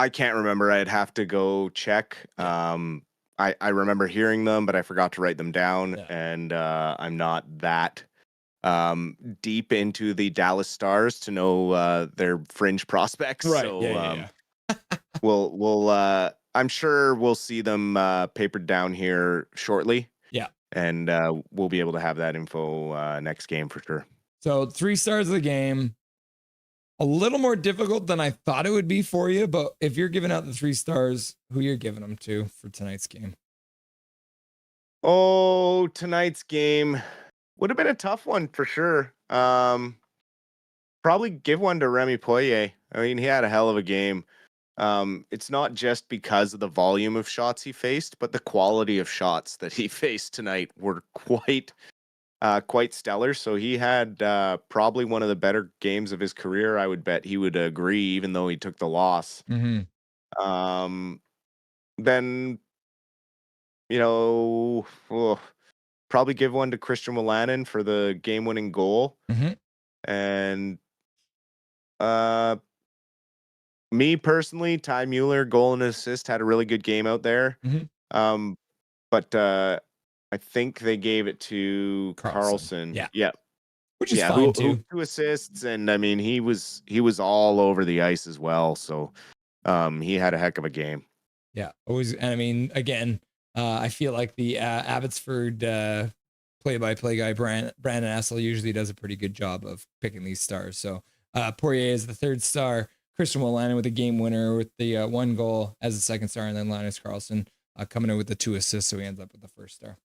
I can't remember. I'd have to go check. I remember hearing them, but I forgot to write them down, and I'm not that deep into the Dallas Stars to know their fringe prospects. Right. So we'll I'm sure we'll see them papered down here shortly. Yeah. And we'll be able to have that info next game for sure. So 3 stars of the game. A little more difficult than I thought it would be for you, but if you're giving out the 3 stars, who you're giving them to for tonight's game? Oh, tonight's game would have been a tough one for sure. Probably give one to Remy Poirier. I mean, he had a hell of a game. It's not just because of the volume of shots he faced, but the quality of shots that he faced tonight were quite stellar. So he had probably one of the better games of his career. I would bet he would agree, even though he took the loss. Mm-hmm. Then, probably give one to Christian Wolanin for the game-winning goal. Mm-hmm. And me personally, Ty Mueller, goal and assist, had a really good game out there. Mm-hmm. But I think they gave it to Carlson. Yeah. Which is fine too. Who 2 assists, and I mean he was all over the ice as well. So he had a heck of a game. Yeah. Always. And I mean, again, I feel like the Abbotsford play-by-play guy Brandon Assel usually does a pretty good job of picking these stars. So Poirier is the 3rd star. Christian Wolanin with a game winner with the 1 goal as the 2nd star, and then Linus Carlson coming in with the 2 assists, so he ends up with the 1st star.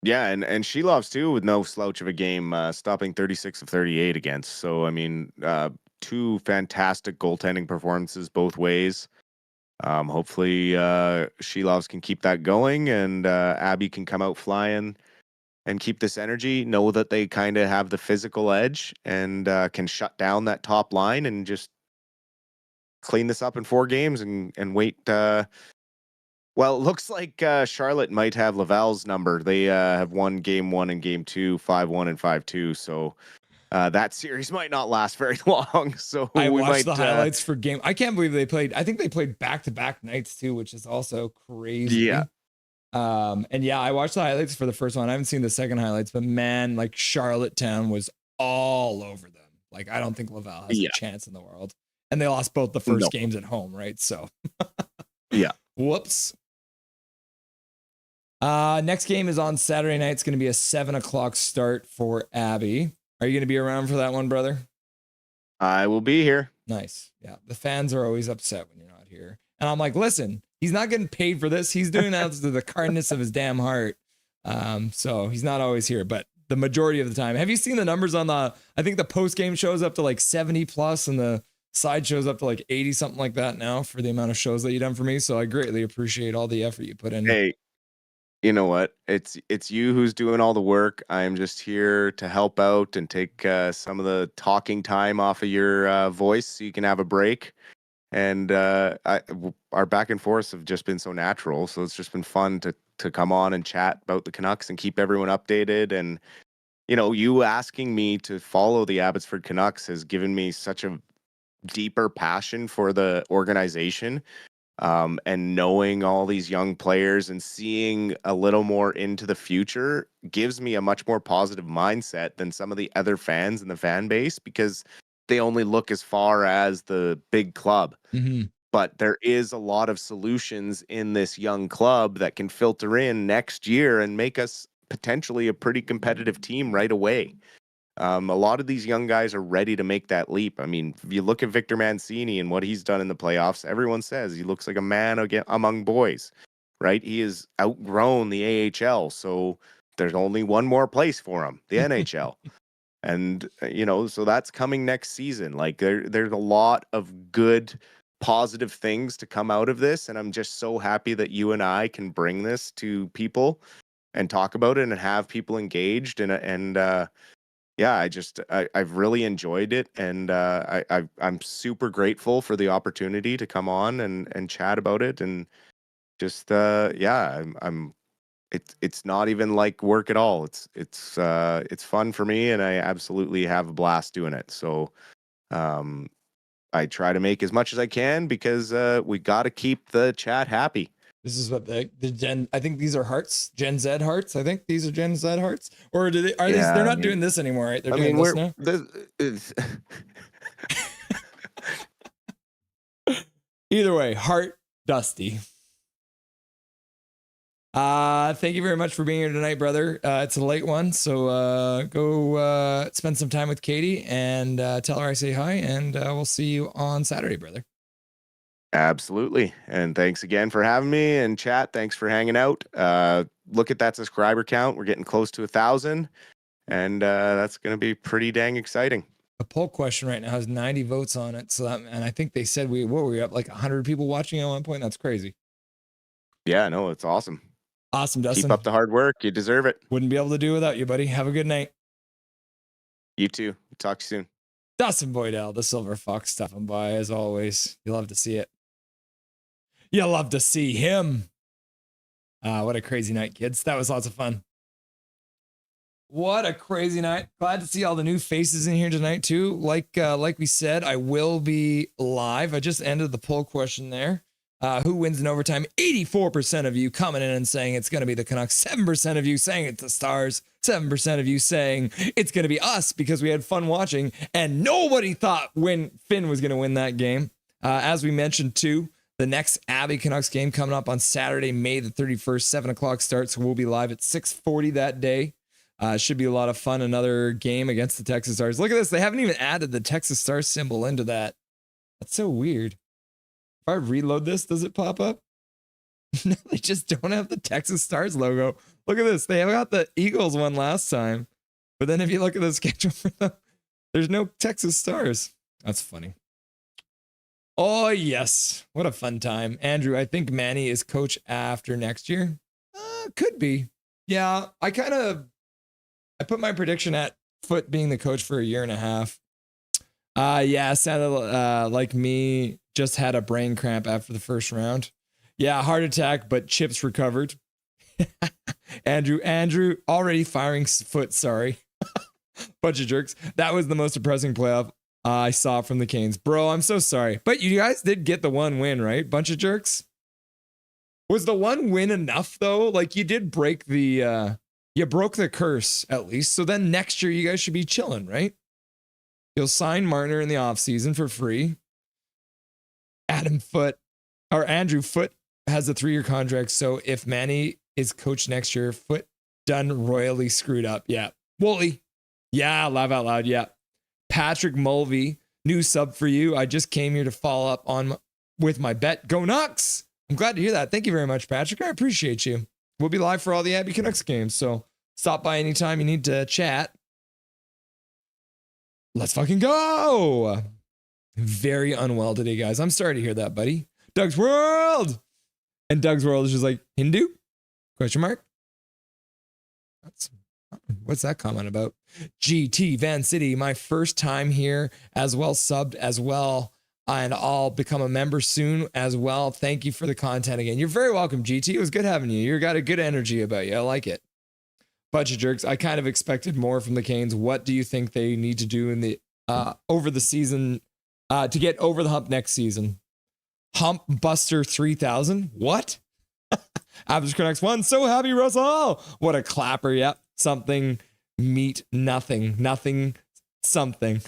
Yeah, and Shilovs too, with no slouch of a game, stopping 36 of 38 against. So I mean, 2 fantastic goaltending performances both ways. Hopefully Shilovs can keep that going, and Abby can come out flying and keep this energy, know that they kind of have the physical edge and can shut down that top line and just clean this up in 4 games and wait. Well, it looks like Charlotte might have Laval's number. They have won game 1 and game 2, 5-1 and 5-2. So that series might not last very long. So I watched the highlights for game. I can't believe they played. I think they played back-to-back nights too, which is also crazy. Yeah. And yeah, I watched the highlights for the first one. I haven't seen the second highlights, but man, like Charlottetown was all over them. Like I don't think Laval has a chance in the world. And they lost both the first games at home, right? So yeah. Whoops. Next game is on Saturday night. It's going to be a 7:00 start for Abby. Are you going to be around for that one, brother? I will be here. Nice. Yeah. The fans are always upset when you're not here. And I'm like, listen, he's not getting paid for this. He's doing that to the kindness of his damn heart. So he's not always here, but the majority of the time. Have you seen the numbers on I think the post game shows up to like 70 plus and the side shows up to like 80, something like that now for the amount of shows that you've done for me. So I greatly appreciate all the effort you put in. Hey, you know what? It's you who's doing all the work. I'm just here to help out and take some of the talking time off of your voice so you can have a break. And our back and forth have just been so natural. So it's just been fun to come on and chat about the Canucks and keep everyone updated. And, you know, you asking me to follow the Abbotsford Canucks has given me such a deeper passion for the organization. And knowing all these young players and seeing a little more into the future gives me a much more positive mindset than some of the other fans in the fan base, because they only look as far as the big club. Mm-hmm. But there is a lot of solutions in this young club that can filter in next year and make us potentially a pretty competitive team right away. A lot of these young guys are ready to make that leap. I mean, if you look at Victor Mancini and what he's done in the playoffs, everyone says he looks like a man among boys, right? He has outgrown the AHL, so there's only one more place for him, the NHL. And, you know, so that's coming next season. Like there's a lot of good, positive things to come out of this. And I'm just so happy that you and I can bring this to people and talk about it and have people engaged. Yeah, I've really enjoyed it, and I'm super grateful for the opportunity to come on and chat about it, and just it's not even like work at all. It's fun for me, and I absolutely have a blast doing it. So I try to make as much as I can because we got to keep the chat happy. This is what the Gen. I think these are hearts. Gen Z hearts. I think these are Gen Z hearts. Or do they? Are these? They're not doing this anymore, right? They're doing this now. Either way, heart Dusty. Thank you very much for being here tonight, brother. It's a late one, so go spend some time with Katie and tell her I say hi, and we'll see you on Saturday, brother. Absolutely. And thanks again for having me, and chat. Thanks for hanging out. Look at that subscriber count. We're getting close to 1,000, and that's going to be pretty dang exciting. A poll question right now has 90 votes on it. So and I think they said we were up like 100 people watching at one point. That's crazy. Yeah, no, it's awesome. Awesome, Dustin. Keep up the hard work. You deserve it. Wouldn't be able to do without you, buddy. Have a good night. You too. Talk to you soon. Dustin Boydell, the Silver Fox, stopping by as always. You love to see it. You love to see him. What a crazy night, kids. That was lots of fun. What a crazy night. Glad to see all the new faces in here tonight too. Like we said, I will be live. I just ended the poll question there. Who wins in overtime? 84% of you coming in and saying it's going to be the Canucks. 7% of you saying it's the Stars. 7% of you saying it's going to be us because we had fun watching. And nobody thought Finn was going to win that game. As we mentioned too, the next Abbey Canucks game coming up on Saturday, May the 31st, 7 o'clock start. So we'll be live at 6:40 that day. Should be a lot of fun. Another game against the Texas Stars. Look at this. They haven't even added the Texas Stars symbol into that. That's so weird. If I reload this, does it pop up? No, they just don't have the Texas Stars logo. Look at this. They have got the Eagles one last time. But then if you look at the schedule for them, there's no Texas Stars. That's funny. Oh, yes. What a fun time. Andrew, I think Manny is coach after next year. Could be. Yeah, I put my prediction at Foote being the coach for a year and a half. Yeah, sounded like me. Just had a brain cramp after the first round. Yeah, heart attack, but Chips recovered. Andrew, already firing Foote, sorry. Bunch of jerks. That was the most depressing playoff I saw from the Canes. Bro, I'm so sorry. But you guys did get the one win, right? Bunch of jerks. Was the one win enough though? Like you did break the you broke the curse at least. So then next year you guys should be chilling, right? You'll sign Marner in the offseason for free. Andrew Foote has a 3-year contract. So if Manny is coach next year, Foote done royally screwed up. Yeah. Wooly. Yeah, laugh out loud. Yeah. Patrick Mulvey, new sub for you. I just came here to follow up on with my bet. Go Canucks. I'm glad to hear that. Thank you very much, Patrick. I appreciate you. We'll be live for all the Abby Canucks games. So stop by anytime you need to chat. Let's fucking go. Very unwell today, guys. I'm sorry to hear that, buddy. Doug's World. And Doug's World is just like, Hindu? Question mark? What's that comment about? GT Van City, my first time here as well, subbed as well. And I'll become a member soon as well. Thank you for the content again. You're very welcome, GT. It was good having you. You got a good energy about you. I like it. Bunch of jerks. I kind of expected more from the Canes. What do you think they need to do in the over the season to get over the hump next season? Hump Buster 3000? What? Abbotsford Canucks won. So happy, Russell. What a clapper. Yep. Something, meat, nothing, nothing, something.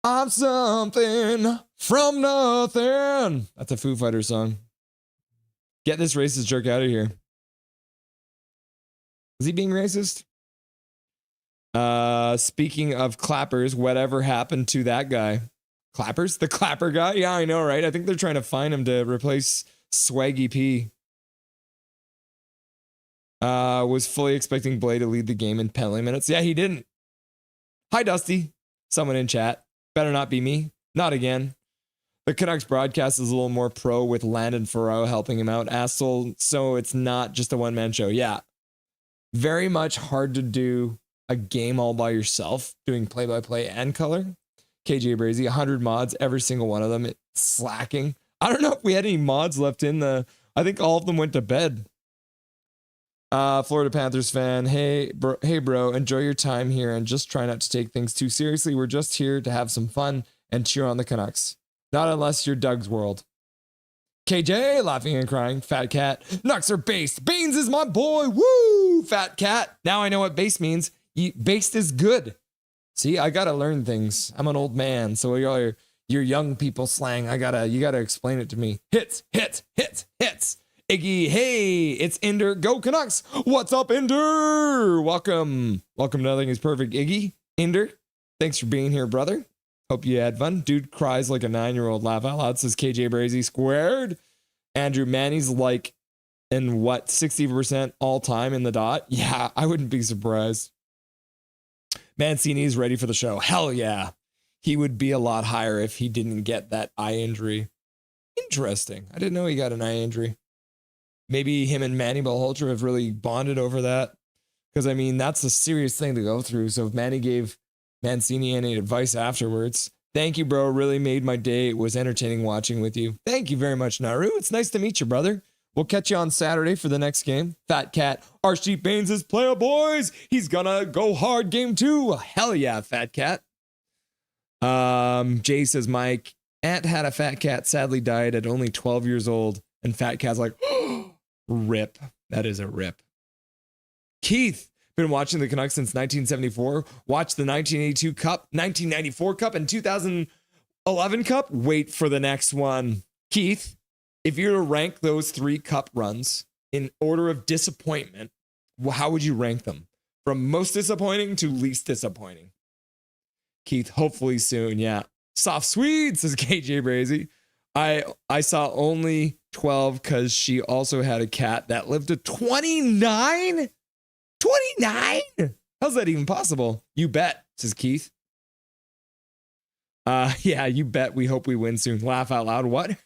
I'm something from nothing. That's a Foo Fighters song. Get this racist jerk out of here. Is he being racist? Speaking of clappers, whatever happened to that guy? Clappers? The clapper guy? Yeah, I know, right? I think they're trying to find him to replace Swaggy P. Was fully expecting Blay to lead the game in penalty minutes. Yeah, he didn't. Hi, Dusty. Someone in chat. Better not be me. Not again. The Canucks broadcast is a little more pro with Landon Ferraro helping him out. Asshole. So it's not just a one-man show. Yeah. Very much hard to do a game all by yourself, doing play-by-play and color. KJ Brazy, 100 mods, every single one of them. It's slacking. I don't know if we had any mods left in the... I think all of them went to bed. Florida Panthers fan, hey bro, enjoy your time here and just try not to take things too seriously. We're just here to have some fun and cheer on the Canucks. Not unless you're Doug's World. KJ, laughing and crying. Fat Cat, Nucks are based. Baines is my boy. Woo, Fat Cat. Now I know what base means. Based is good. See, I gotta learn things. I'm an old man, so your young people slang. You gotta explain it to me. Hits. Iggy, hey, it's Inder. Go Canucks. What's up, Inder? Welcome. Welcome to Nothing is Perfect, Iggy. Inder, thanks for being here, brother. Hope you had fun. Dude cries like a 9-year-old. Laugh out loud, says KJ Brazy squared. Andrew Manny's like in what, 60% all time in the dot? Yeah, I wouldn't be surprised. Mancini's ready for the show. Hell yeah. He would be a lot higher if he didn't get that eye injury. Interesting. I didn't know he got an eye injury. Maybe him and Manny Malhotra have really bonded over that. Because, I mean, that's a serious thing to go through. So if Manny gave Mancini any advice afterwards, thank you, bro. Really made my day. It was entertaining watching with you. Thank you very much, Naru. It's nice to meet you, brother. We'll catch you on Saturday for the next game. Fat Cat. Archie Baines is player, boys. He's gonna go hard game 2. Hell yeah, Fat Cat. Jay says, Mike, aunt had a fat cat, sadly died at only 12 years old. And Fat Cat's like, rip. That is a rip. Keith, been watching the Canucks since 1974. Watched the 1982 Cup, 1994 Cup, and 2011 Cup. Wait for the next one. Keith, if you were to rank those 3 Cup runs in order of disappointment, how would you rank them? From most disappointing to least disappointing. Keith, hopefully soon. Yeah. Soft Swedes, says KJ Brazy. I saw only 12 because she also had a cat that lived to 29? 29? How's that even possible? You bet, says Keith. Yeah, you bet. We hope we win soon. Laugh out loud. What?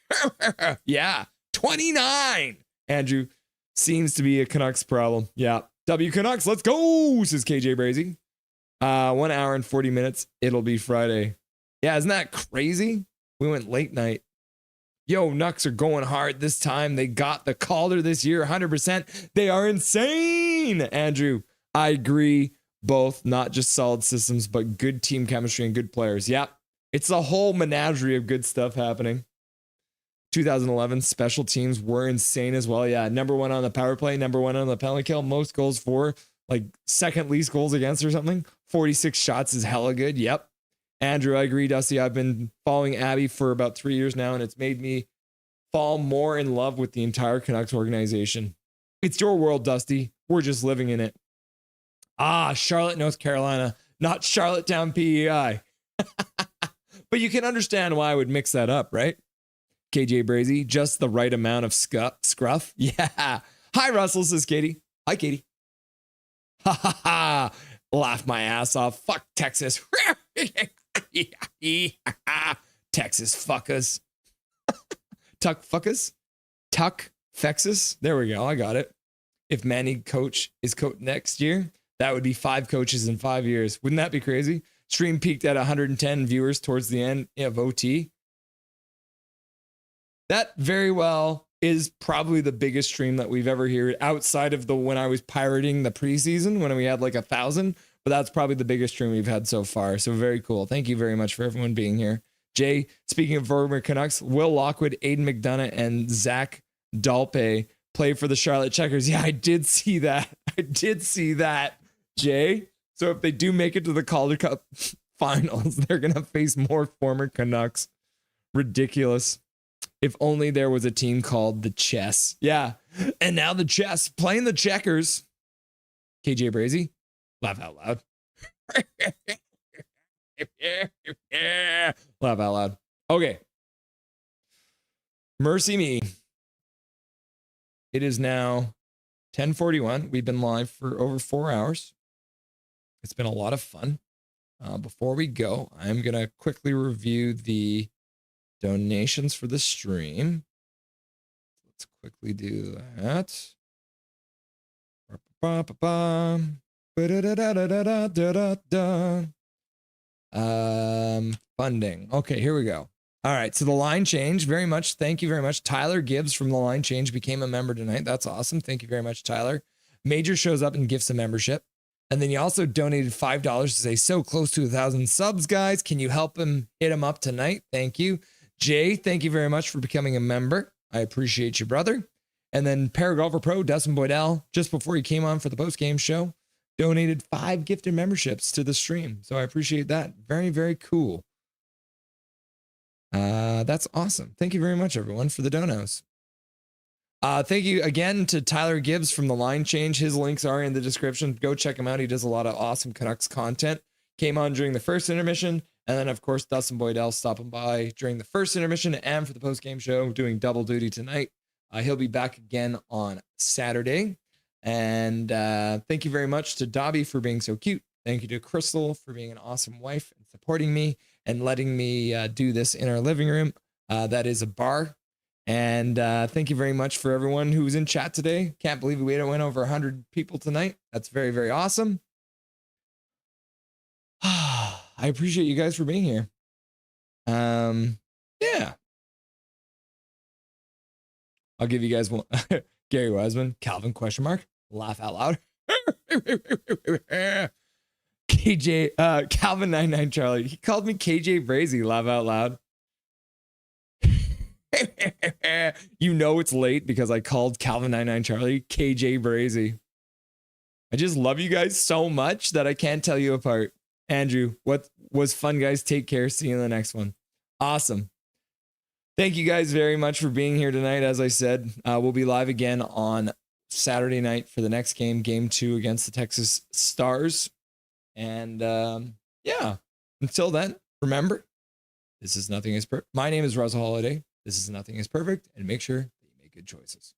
Yeah, 29. Andrew, seems to be a Canucks problem. Yeah. W Canucks, let's go, says KJ Brazy. 1 hour and 40 minutes. It'll be Friday. Yeah, isn't that crazy? We went late night. Yo, Nucks are going hard this time. They got the Calder this year, 100%. They are insane, Andrew. I agree. Both, not just solid systems, but good team chemistry and good players. Yeah, it's a whole menagerie of good stuff happening. 2011 special teams were insane as well. Yeah, number 1 on the power play, number 1 on the penalty kill, most goals for, like second least goals against or something. 46 shots is hella good. Yep. Andrew, I agree, Dusty. I've been following Abby for about 3 years now, and it's made me fall more in love with the entire Canucks organization. It's your world, Dusty. We're just living in it. Charlotte, North Carolina, not Charlottetown, PEI. But you can understand why I would mix that up, right? KJ Brazy, just the right amount of scruff. Yeah. Hi, Russell, says Katie. Hi, Katie. Ha ha ha. Laugh my ass off. Fuck Texas. Texas fuckers. Tuck fuckers. Tuck Texas. There we go. I got it. If Manny coach is coach next year, that would be 5 coaches in 5 years. Wouldn't that be crazy? Stream peaked at 110 viewers towards the end of OT. That very well is probably the biggest stream that we've ever heard outside of when I was pirating the preseason when we had like 1,000. But that's probably the biggest stream we've had so far. So very cool. Thank you very much for everyone being here. Jay, speaking of former Canucks, Will Lockwood, Aiden McDonough, and Zach Dalpe play for the Charlotte Checkers. Yeah, I did see that. Jay. So if they do make it to the Calder Cup finals, they're going to face more former Canucks. Ridiculous. If only there was a team called the Chess. Yeah. And now the Chess playing the Checkers. KJ Brazy, laugh out loud. Laugh out loud. Okay. Mercy me. It is now 10:41. We've been live for over 4 hours. It's been a lot of fun. Before we go, I'm going to quickly review the donations for the stream. Let's quickly do that. Funding. Okay, here we go. All right, so the line change, very much. Thank you very much. Tyler Gibbs from the line change became a member tonight. That's awesome. Thank you very much, Tyler. Major shows up and gifts a membership. And then he also donated $5 to say, so close to 1,000 subs, guys. Can you help him hit him up tonight? Thank you. Jay, thank you very much for becoming a member. I appreciate you, brother. And then Paragolfer Pro, Dustin Boydell, just before he came on for the post-game show, donated 5 gifted memberships to the stream. So I appreciate that. Very, very cool. That's awesome. Thank you very much, everyone, for the donos. Thank you again to Tyler Gibbs from the line change. His links are in the description. Go check him out. He does a lot of awesome Canucks content. Came on during the first intermission. And then, of course, Dustin Boydell stopping by during the first intermission and for the post-game show, doing double duty tonight. He'll be back again on Saturday. And thank you very much to Dobby for being so cute. Thank you to Crystal for being an awesome wife and supporting me and letting me do this in our living room. That is a bar. And thank you very much for everyone who was in chat today. Can't believe we went over 100 people tonight. That's very, very awesome. I appreciate you guys for being here. Yeah. I'll give you guys one. Gary Wiseman, Calvin question mark, laugh out loud. KJ, Calvin 99 Charlie. He called me KJ Brazy, laugh out loud. You know it's late because I called Calvin 99 Charlie KJ Brazy. I just love you guys so much that I can't tell you apart. Andrew, what was fun, guys? Take care. See you in the next one. Awesome. Thank you guys very much for being here tonight. As I said, we'll be live again on Saturday night for the next game, game 2 against the Texas Stars. And yeah, until then, remember, this is Nothing is Perfect. My name is Russell Holiday. This is Nothing is Perfect. And make sure that you make good choices.